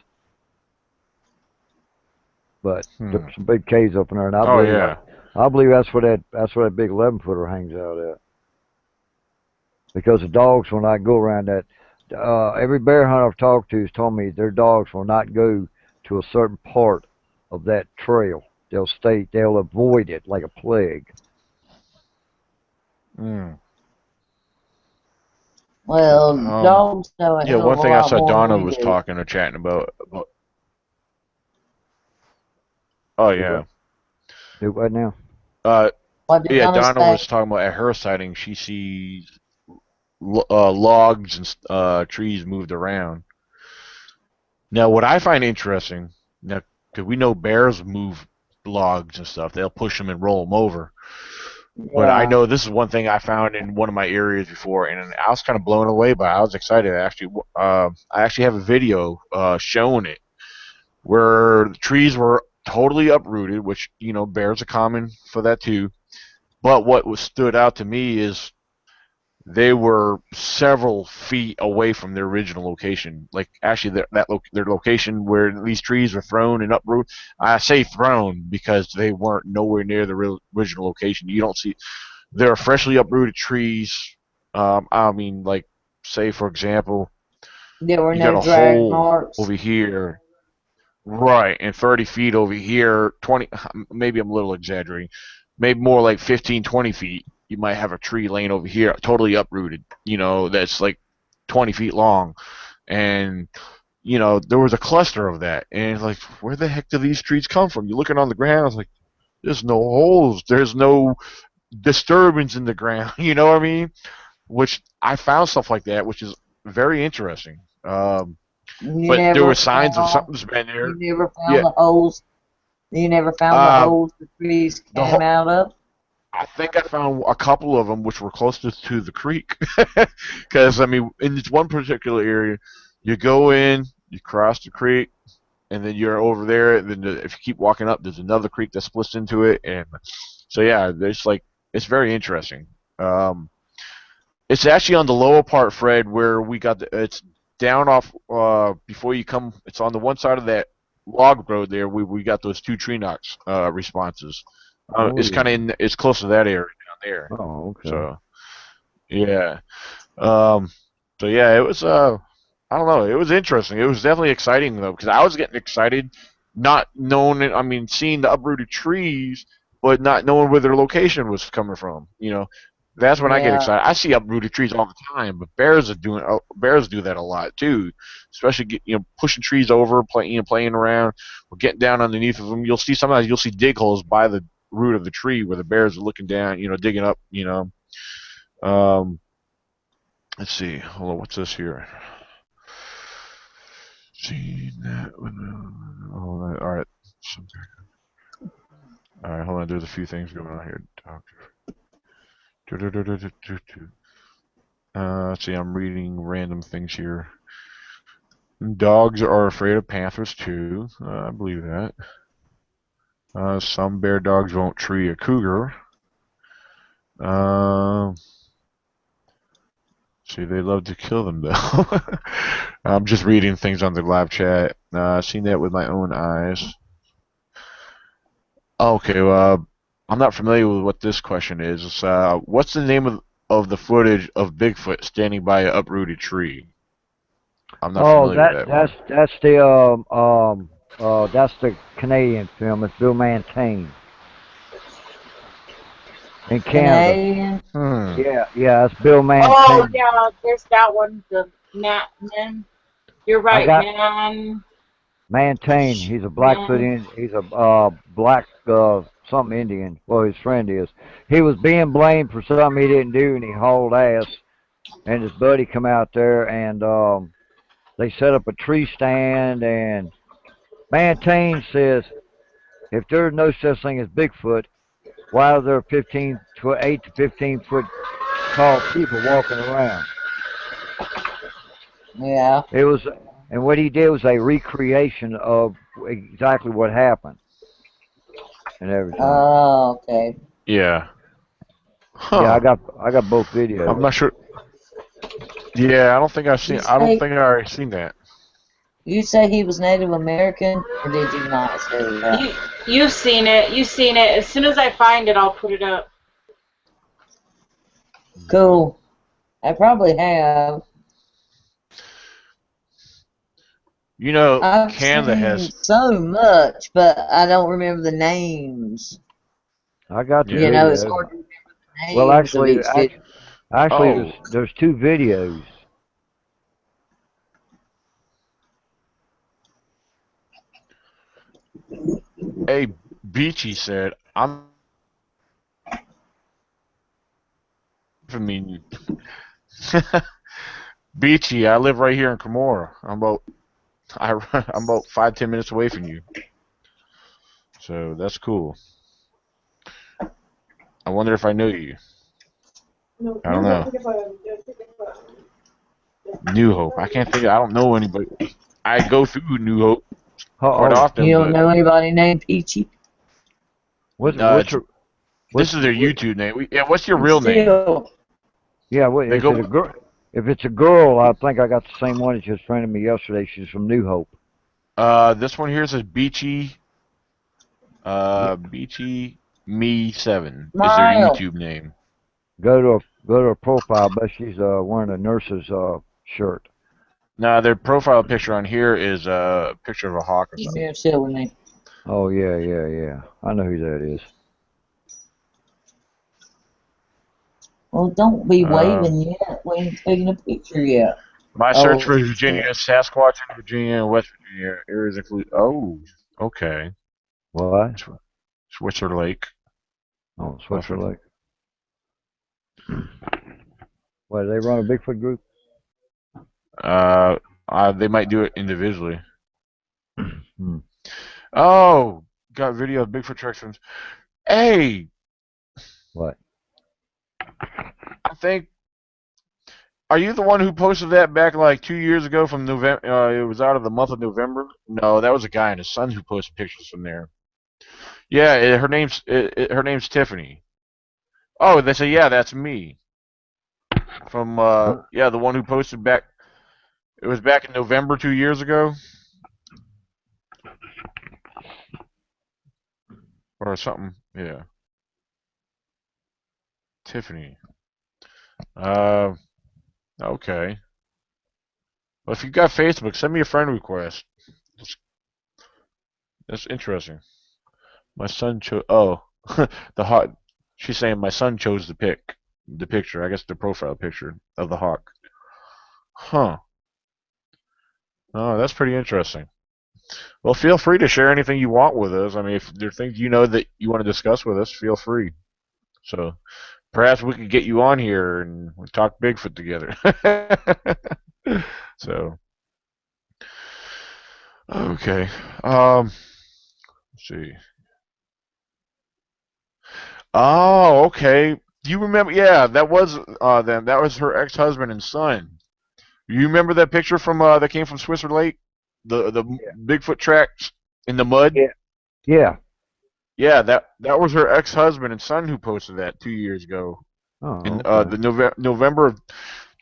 But there's some big caves up in there, and I believe that's where that big 11-footer hangs out at. Because the dogs will not go around that. Every bear hunter I've talked to has told me their dogs will not go to a certain part of that trail. They'll avoid it like a plague. Well, dogs know a hell of a one thing I lot saw more Donna than we was do. talking or chatting about. Oh yeah. Do what now? Yeah, Donna was talking about at her sighting she sees logs and trees moved around. Now, what I find interesting, now, because we know bears move logs and stuff, they'll push them and roll them over. Yeah. But I know this is one thing I found in one of my areas before, and I was kind of blown away by it. I was excited. I actually have a video showing it, where the trees were totally uprooted, which, bears are common for that too. But what stood out to me is they were several feet away from their original location. Like, actually, their location where these trees were thrown and uprooted. I say thrown because they weren't nowhere near the original location. You don't see. They're freshly uprooted trees. I mean, like, say, for example, there were you no got a drag hole marks over here. Right, and 30 feet over here, 20, maybe I'm a little exaggerating, maybe more like 15, 20 feet, you might have a tree laying over here, totally uprooted, that's like 20 feet long. And, there was a cluster of that. And, like, where the heck do these trees come from? You're looking on the ground, I was like, there's no holes, there's no disturbance in the ground, you know what I mean? Which I found stuff like that, which is very interesting. But there were signs of something's been there. You never found the holes. You never found the holes the trees came out of. I think I found a couple of them which were closest to the creek, because I mean, in this one particular area, you go in, you cross the creek, and then you're over there. And then if you keep walking up, there's another creek that splits into it, and so yeah, it's very interesting. It's actually on the lower part, Fred, where we got it's down off before you come. It's on the one side of that log road there. We got those two tree knocks responses. It's kind of it's close to that area down there. Oh, okay. So yeah, so yeah, it was I don't know, it was interesting. It was definitely exciting though, because I was getting excited, not knowing it. I mean, seeing the uprooted trees, but not knowing where their location was coming from. That's when I get excited. I see uprooted trees all the time, but bears do that a lot too, especially pushing trees over, playing around, or getting down underneath of them. Sometimes you'll see dig holes by the root of the tree where the bears are looking down, digging up. Let's see. Hold on, what's this here? See that? All right. All right, hold on. There's a few things going on here. Let's see, I'm reading random things here. Dogs are afraid of panthers too. I believe that. Some bear dogs won't tree a cougar. See, they love to kill them though. I'm just reading things on the live chat. I've seen that with my own eyes. Okay, well, I'm not familiar with what this question is. What's the name of the footage of Bigfoot standing by an uprooted tree? I'm not familiar with that. That's the Canadian film. It's Bill Mantane in Canada. Yeah, it's Bill Mantane. Oh yeah, there's that one. The Matt Men. You're I right, got man. Mantane. He's a Blackfoot. Man. He's a black something Indian. Well, his friend is. He was being blamed for something he didn't do, and he hauled ass. And his buddy come out there, and they set up a tree stand. And Mantane says, if there's no such thing as Bigfoot, why are there 8 to 15 foot tall people walking around? Yeah. It was, and what he did was a recreation of exactly what happened and everything. Oh, okay. Yeah. Huh. Yeah, I got both videos. I'm not sure. Yeah, I don't think I've seen. I don't say- think I already seen that. You say he was Native American, or did you not say that? You've seen it. You've seen it. As soon as I find it, I'll put it up. Cool. I probably have. You know, I've Canada seen has. so much, but I don't remember the names. I got the Yeah. You know, it's video. hard to remember the names Well, of actually, each video. Oh, there's two videos. hey, Beachy said, "I'm from me." Beachy, I live right here in Camora. I'm about 5-10 minutes away from you. So that's cool. I wonder if I know you. I don't know. New Hope. I can't think. I don't know anybody. I go through New Hope quite often, You don't but know anybody named Peachy? What's this what's is their YouTube name. Yeah, what's your real name? Still, yeah? What They is go. it a girl? If it's a girl, I think I got the same one that just friended me yesterday. She's from New Hope. This one here says Beachy. Beachy Me 7 is their Miles. YouTube name. Go to her profile, but she's wearing a nurse's shirt. Now their profile picture on here is a picture of a hawk or He's something. here still with me. Oh yeah. I know who that is. Well, don't be waving yet. We ain't taking a picture yet. My search for Oh, Virginia, Sasquatch in Virginia and West Virginia areas include. Oh, okay. What? Switzer Lake. Oh, Switzer Lake. What, do they run a Bigfoot group? They might do it individually. Oh, got video of Bigfoot tracks. Hey, What? I think. Are you the one who posted that back like 2 years ago from November? It was out of the month of November. No, that was a guy and his son who posted pictures from there. Yeah, her name's Tiffany. Oh, they say yeah, that's me. From the one who posted back. It was back in November 2 years ago, or something. Yeah, Tiffany. Okay. Well, if you've got Facebook, send me a friend request. That's interesting. My son chose. Oh, the hawk. She's saying my son chose the picture. I guess the profile picture of the hawk. Huh. Oh, that's pretty interesting. Well, feel free to share anything you want with us. I mean, if there are things you know that you want to discuss with us, feel free. So perhaps we could get you on here and talk Bigfoot together. So, okay. Let's see. Oh, okay. Do you remember? Yeah, that was them. That was her ex-husband and son. You remember that picture from that came from Switzer Lake? The Bigfoot tracks in the mud? Yeah. Yeah, that was her ex-husband and son who posted that 2 years ago. Oh, In okay. the November of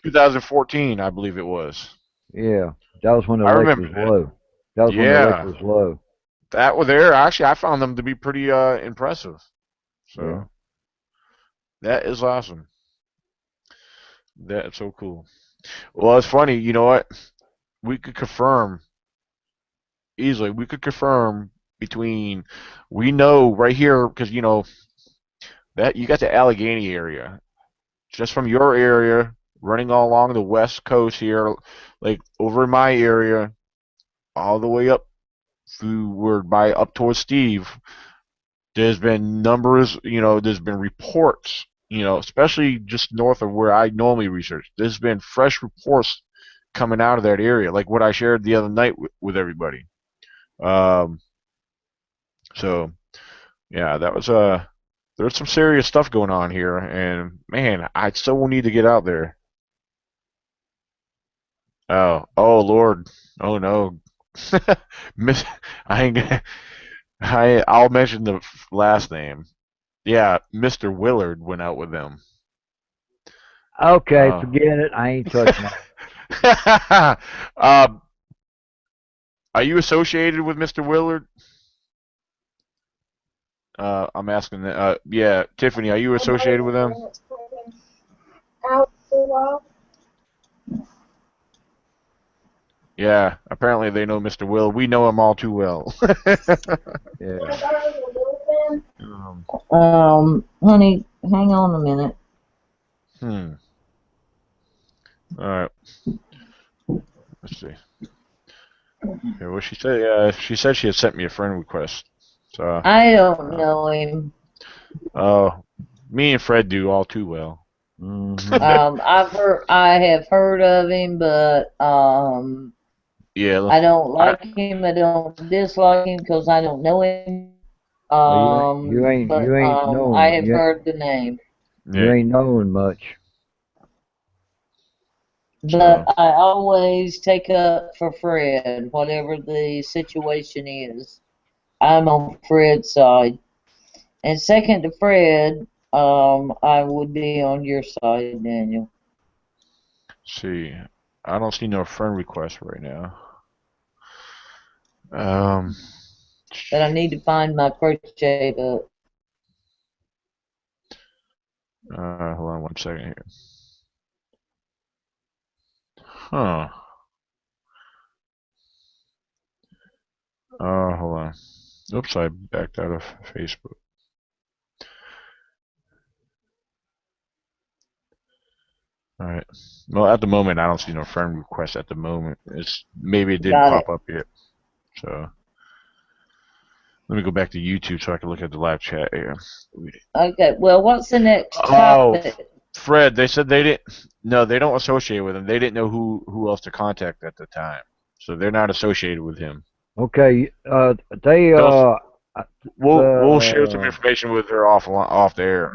2014, I believe it was. Yeah. That was when the I lake remember was that. low. That was when the lake Yeah, was low. that was there. Actually, I found them to be pretty impressive. So Yeah. that is awesome. That's so cool. Well, it's funny. You know what? We could confirm easily. We could confirm between. We know right here because that you got the Allegheny area. Just from your area, running all along the west coast here, like over in my area, all the way up through where by up towards Steve. There's been numbers, there's been reports, especially just north of where I normally research. There's been fresh reports coming out of that area, like what I shared the other night with everybody. Um, so yeah, that was there's some serious stuff going on here, and man, I still will need to get out there. Oh Lord, oh no, Miss, I ain't gonna, I'll mention the last name. Yeah, Mr. Willard went out with them. Okay, forget it. I ain't touching it. Are you associated with Mr. Willard? I'm asking that. Yeah, Tiffany, are you associated with them? Yeah, apparently they know Mr. Will. We know him all too well. Yeah. Honey, hang on a minute. All right. Let's see. Okay, what she said? She said she had sent me a friend request. So I don't know him. Oh, me and Fred do all too well. I have heard of him, but yeah, I don't like him. I don't dislike him because I don't know him. You ain't known. I have heard the name. You ain't known much. But I always take up for Fred, whatever the situation is. I'm on Fred's side. And second to Fred, I would be on your side, Daniel. See, I don't see no friend request right now. But I need to find my crochet book. Hold on 1 second here. Huh. Hold on. Oops, I backed out of Facebook. Alright. Well, at the moment, I don't see no friend request at the moment. Maybe it didn't pop up yet. So, let me go back to YouTube so I can look at the live chat here. Okay, well, what's the next topic? Fred, they said they didn't. No, they don't associate with him. They didn't know who else to contact at the time, so they're not associated with him. Okay, we'll share some information with her off the air.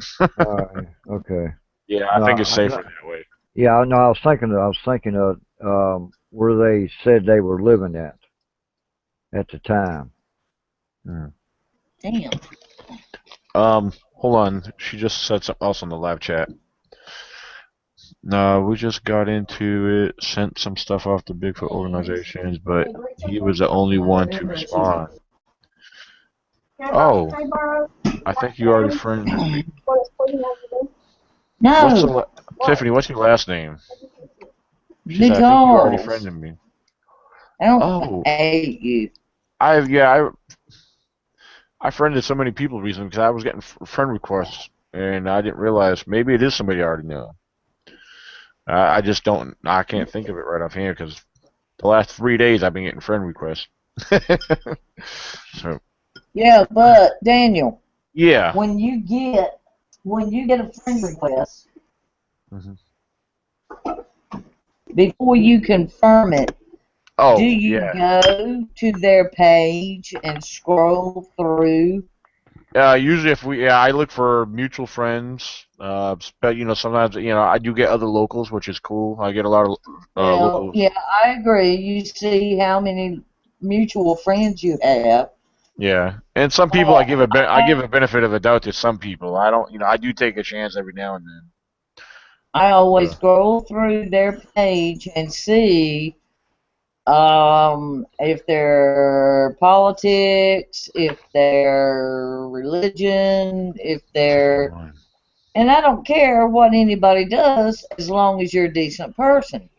Okay. Yeah, I think it's safer that way. Yeah, no, I was thinking of where they said they were living at the time. Damn. Hold on. She just said something else on the live chat. No, we just got into it, sent some stuff off to Bigfoot organizations, but he was the only one to respond. Oh, I think you already friended me. No. Tiffany, what's your last name? She said, I think you already friended me. I don't hate you. I friended so many people recently because I was getting friend requests, and I didn't realize maybe it is somebody I already know. I just don't. I can't think of it right offhand because the last 3 days I've been getting friend requests. So. Yeah, but Daniel. Yeah. When you get a friend request, before you confirm it, do you go to their page and scroll through? Usually, I look for mutual friends. But sometimes I do get other locals, which is cool. I get a lot of locals. Yeah, I agree. You see how many mutual friends you have. Yeah, and some people I give a benefit of a doubt to some people. I don't, I do take a chance every now and then. I always scroll through their page and see if their politics, if their religion, if their, and I don't care what anybody does as long as you're a decent person.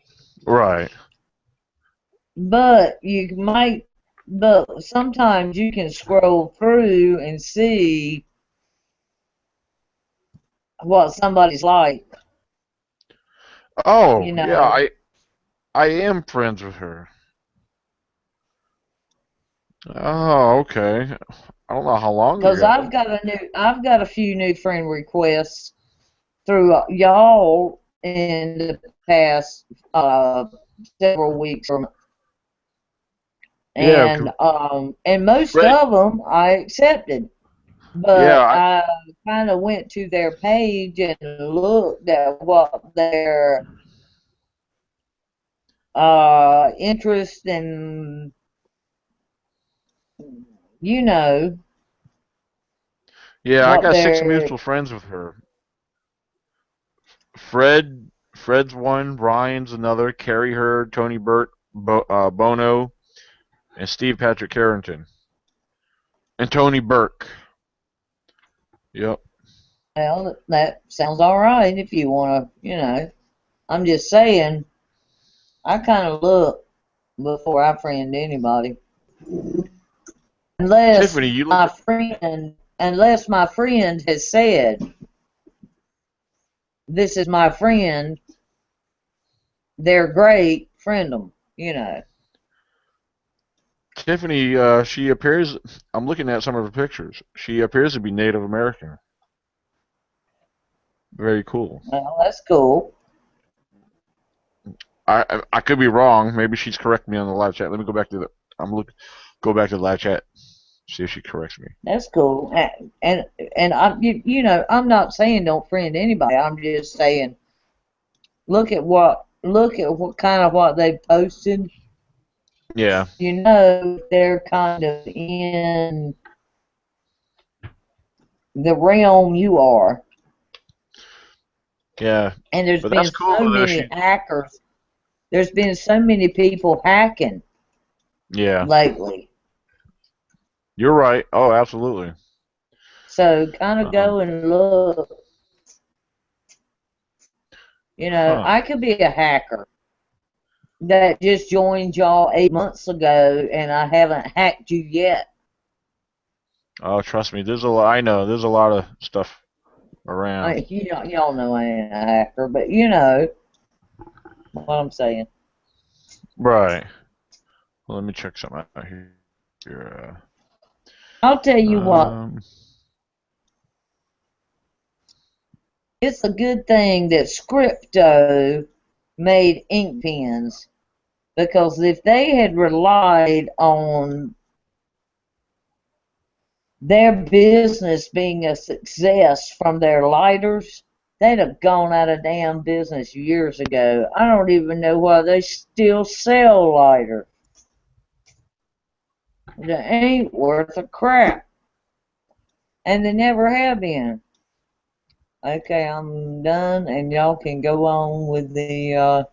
Right. But sometimes you can scroll through and see what somebody's like. Oh, You yeah, know, I am friends with her. Oh, okay. I don't know how long you because have. I've got a few new friend requests through y'all in the past several weeks, Yeah, 'cause and most Fred. of them I accepted. Yeah, But I kind of went to their page and looked at what their interest and you know yeah, I what got six their mutual friends with her. Fred's one, Ryan's another, Carrie Hurd, Tony Burt, Bono, and Steve Patrick Carrington, and Tony Burke. Yep. well, that sounds all right if you want to, I'm just saying I kind of look before I friend anybody unless Tiffany, you my looked. friend has said this is my friend, they're great, friend them. Tiffany, she appears. I'm looking at some of her pictures. She appears to be Native American. Very cool. Well, that's cool. I could be wrong. Maybe she's correcting me on the live chat. Let me go back to the. Go back to the live chat. See if she corrects me. That's cool. And I'm I'm not saying don't friend anybody. I'm just saying look at what kind of what they posted. Yeah. They're kind of in the realm you are. Yeah. And there's But that's been cool so though. many hackers. There's been so many people hacking Yeah. lately. You're right. Oh, absolutely. So kind of Um, go and look. huh. I could be a hacker that just joined y'all 8 months ago, and I haven't hacked you yet. Oh, trust me. There's a lot. I know. There's a lot of stuff around. Y'all know I ain't a hacker, but you know what I'm saying. Right. Well, let me check something out here. Here, I'll tell you what, um. it's a good thing that Scripto made ink pens, because if they had relied on their business being a success from their lighters, they'd have gone out of damn business years ago. I don't even know why they still sell lighters. They ain't worth a crap. And they never have been. Okay, I'm done, and y'all can go on with the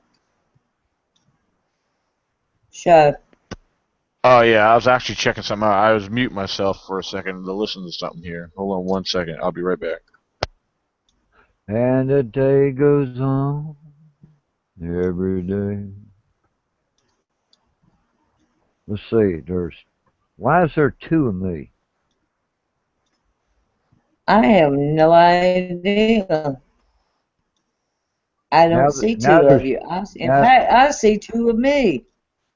show. Oh yeah, I was actually checking something out. I was mute myself for a second to listen to something here. Hold on 1 second. I'll be right back. And the day goes on every day. Let's see. Why is there two of me? I have no idea. I don't see Now two there's of you. In now. fact, I see two of me.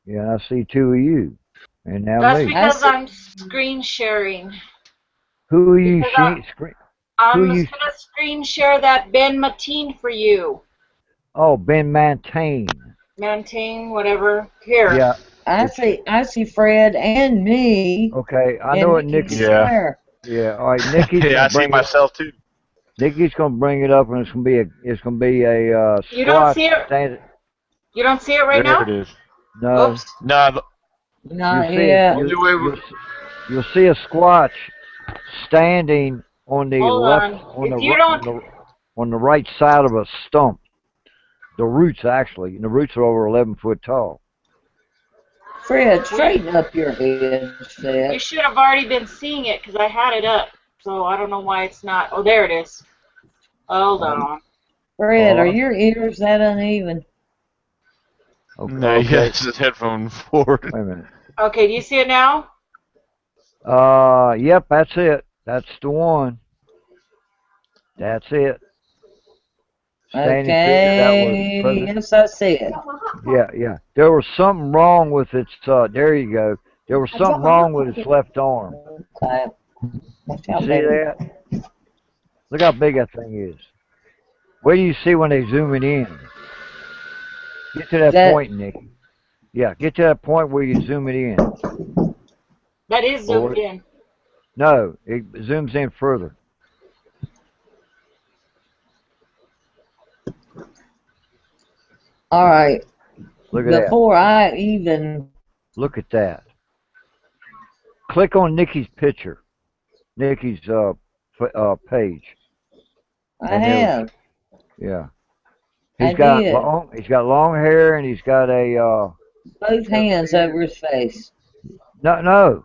Yeah, I see two of you, and now That's me. I because see. I'm screen sharing. Who are you? Because Who are I'm you? gonna screen share that Ben Mateen for you. Oh, Ben Mantane. Mateen, whatever. Here. Yeah. It's I see Fred and me okay. I know and what Nikki Nikki. Yeah. Sinclair. Yeah. All right. Nikki's Yeah, gonna I see bring it. myself too. Nikki's gonna bring it up, and it's gonna be a You don't squat see it. stand. You don't see it right There now. it is. No, Oops. No, you Not see it. yet. only way. You'll see a squatch standing on the Hold left on. If you don't, on the right side of a stump. The roots actually, and the roots are over 11 foot tall. Fred, straighten up your head, you Fred. should have already been seeing it because I had it up. So I don't know why it's not. Oh, there it is. Hold Oh, on. Fred, are oh, your ears that uneven? No, okay. yes, it's headphone forward. Wait a minute. Okay, do you see it now? Yep, that's it. That's the one. That's it. standing figure that was Okay, present. yes, I see it. Yeah. There was something wrong with its. There you go. There was something wrong with its left arm. Okay. Watch You out, see baby. that? Look how big that thing is. Where do you see when they zoom it in? Get to that point, Nikki. Yeah, get to that point where you zoom it in. That is zoomed in. No, it zooms in further. All right. Look at Before that. I even Look at that. Click on Nikki's picture. Nikki's page. I have. Yeah. I He's got did. long hair and he's got a Both hands over his face. no.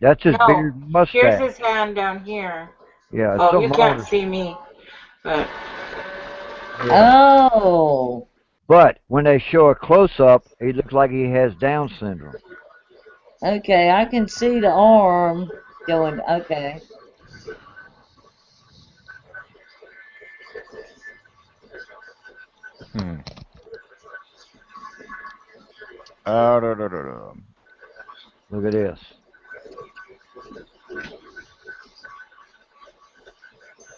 That's his No, beard mustache. here's his hand down here. Yeah, Oh, you can't see me. But Oh. But when they show a close up, he looks like he has Down syndrome. Okay, I can see the arm going. Okay. Look at this.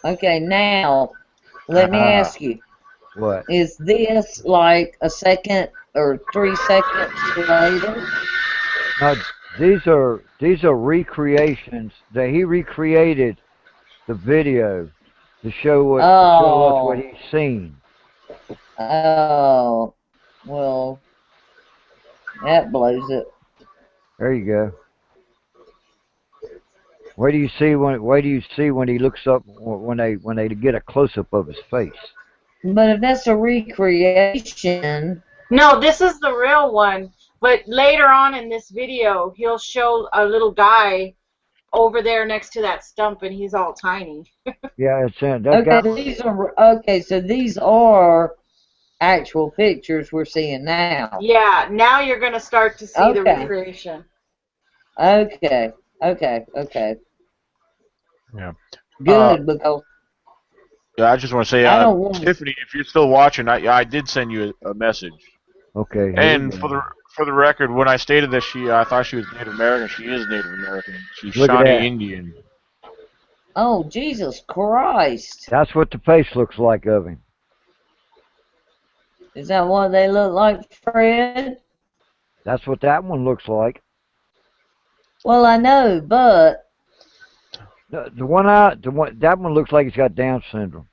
Okay, now let me ask you. What? Is this like a second or 3 seconds later? No, these are recreations that he recreated the video to show us what he's seen. Oh, well, that blows it. There you go. Where do you see when he looks up when they get a close up of his face? But if that's a recreation. No, this is the real one. But later on in this video, he'll show a little guy over there next to that stump, and he's all tiny. Yeah, it's that guy. So these are actual pictures we're seeing now. Yeah, now you're gonna start to see the recreation. Okay. Yeah. Good, because yeah, I just want to say, Tiffany, if you're still watching, I did send you a message. Okay. And for the record, when I stated that I thought she was Native American, she is Native American. She's Shawnee Indian. Oh, Jesus Christ! That's what the face looks like of him. Is that what they look like, Fred? That's what that one looks like. Well, I know, but that one looks like he's got Down syndrome.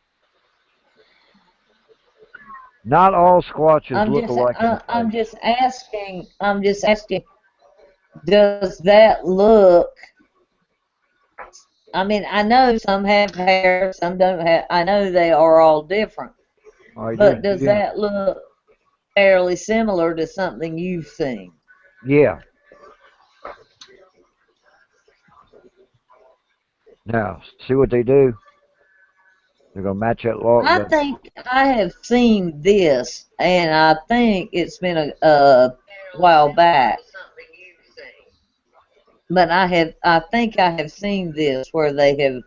Not all Squatches look alike. I'm just asking. Does that look? I mean, I know some have hair, some don't have. I know they are all different. But does that look fairly similar to something you've seen? Yeah. Now, see what they do? They're going to match that log. I think I have seen this, and I think it's been a while back. But I think I have seen this where they have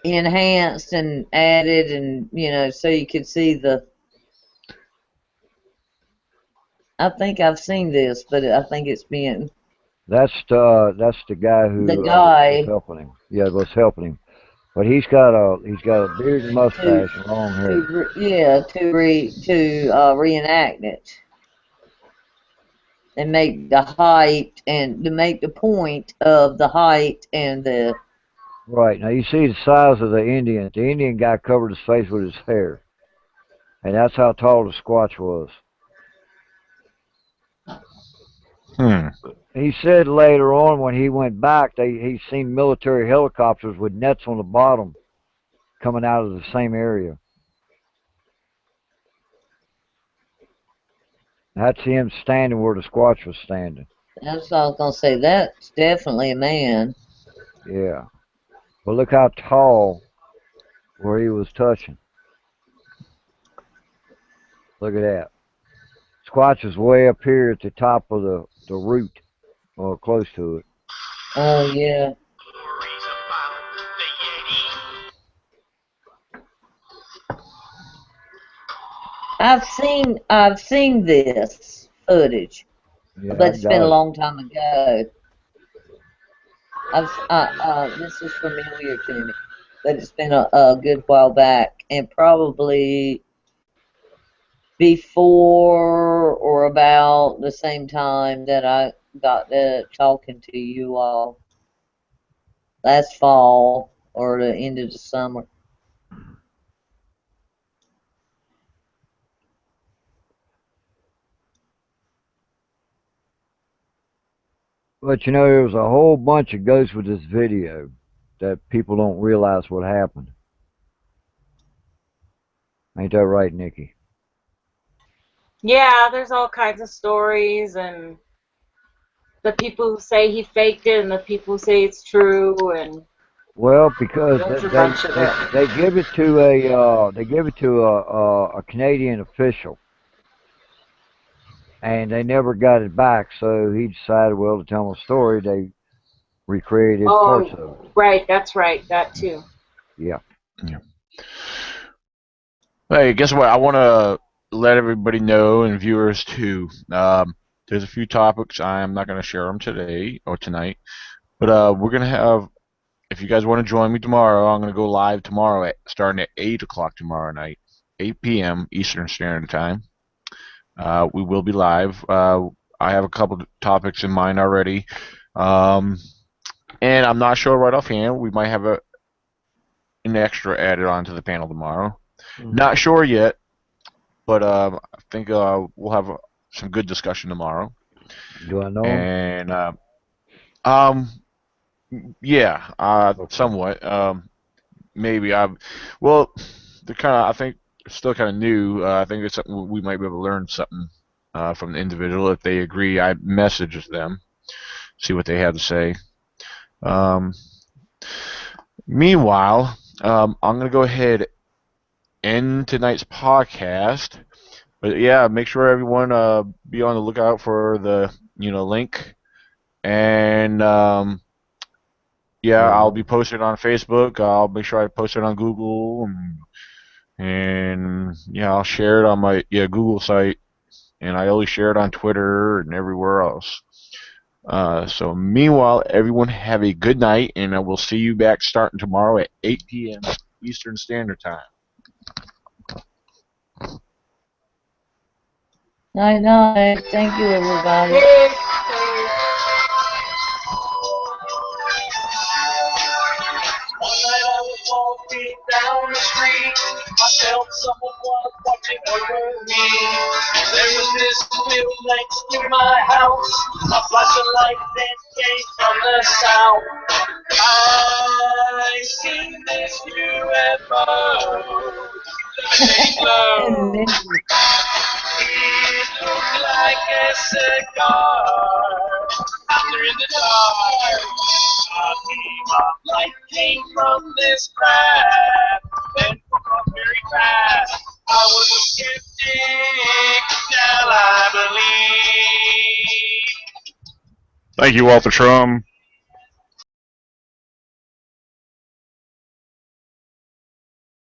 enhanced and added, and so you could see the. I think I've seen this, but I think it's been. That's the guy who was helping him. Yeah, was helping him. But he's got a beard and mustache and long hair. To reenact it and make the height and to make the point of the height and the. Right, now you see the size of the Indian. The Indian guy covered his face with his hair, and that's how tall the Squatch was. He said later on when he went back, he seen military helicopters with nets on the bottom coming out of the same area. That's him standing where the Squatch was standing. That's what I was going to say. That's definitely a man. Yeah. But look how tall where he was touching. Look at that. Squatch is way up here at the top of the root, or close to it. Oh, yeah. I've seen this footage, Yeah, but I it's been a got it. long time ago. This is familiar to me, but it's been a good while back, and probably before or about the same time that I got to talking to you all last fall or the end of the summer. But you know, there was a whole bunch of ghosts with this video that people don't realize what happened. Ain't that right, Nikki? Yeah, there's all kinds of stories, and the people who say he faked it, and the people who say it's true, and Well, because there's a bunch of it. they give it to a Canadian official, and they never got it back. So he decided, well, to tell them a story, they recreated parts of it. Right, that's right, that too. Yeah. Yeah. Hey, guess what? I want to let everybody know, and viewers too. There's a few topics. I'm not going to share them today or tonight, but we're going to have. If you guys want to join me tomorrow, I'm going to go live tomorrow starting at 8 o'clock tomorrow night, 8 p.m. Eastern Standard Time. We will be live. I have a couple of topics in mind already, and I'm not sure right offhand. We might have an extra added on to the panel tomorrow. Not sure yet, but I think we'll have some good discussion tomorrow. Do I know him? And yeah, Okay. somewhat. Maybe well, they're kind of. I think still kind of new. I think it's something we might be able to learn something from the individual. If they agree, I message them, see what they have to say. Um, Meanwhile, I'm gonna go ahead end tonight's podcast. But yeah, make sure everyone be on the lookout for the link, and yeah, I'll be posting on Facebook. I'll make sure I post it on Google, and yeah, I'll share it on my Google site, and I always share it on Twitter and everywhere else. So meanwhile, everyone have a good night, and I will see you back starting tomorrow at 8 p.m. Eastern Standard Time. Night, night. Thank you, everybody. One night I was walking down the street. I felt someone was watching over me. There was this field next to my house. A flash of light then came from the south. I seen this UFO. And then It looked like a cigar. Out in the dark, a beam of light came from this craft. Then took off very fast. I was a skeptic, now I believe. Thank you, Walter Trum.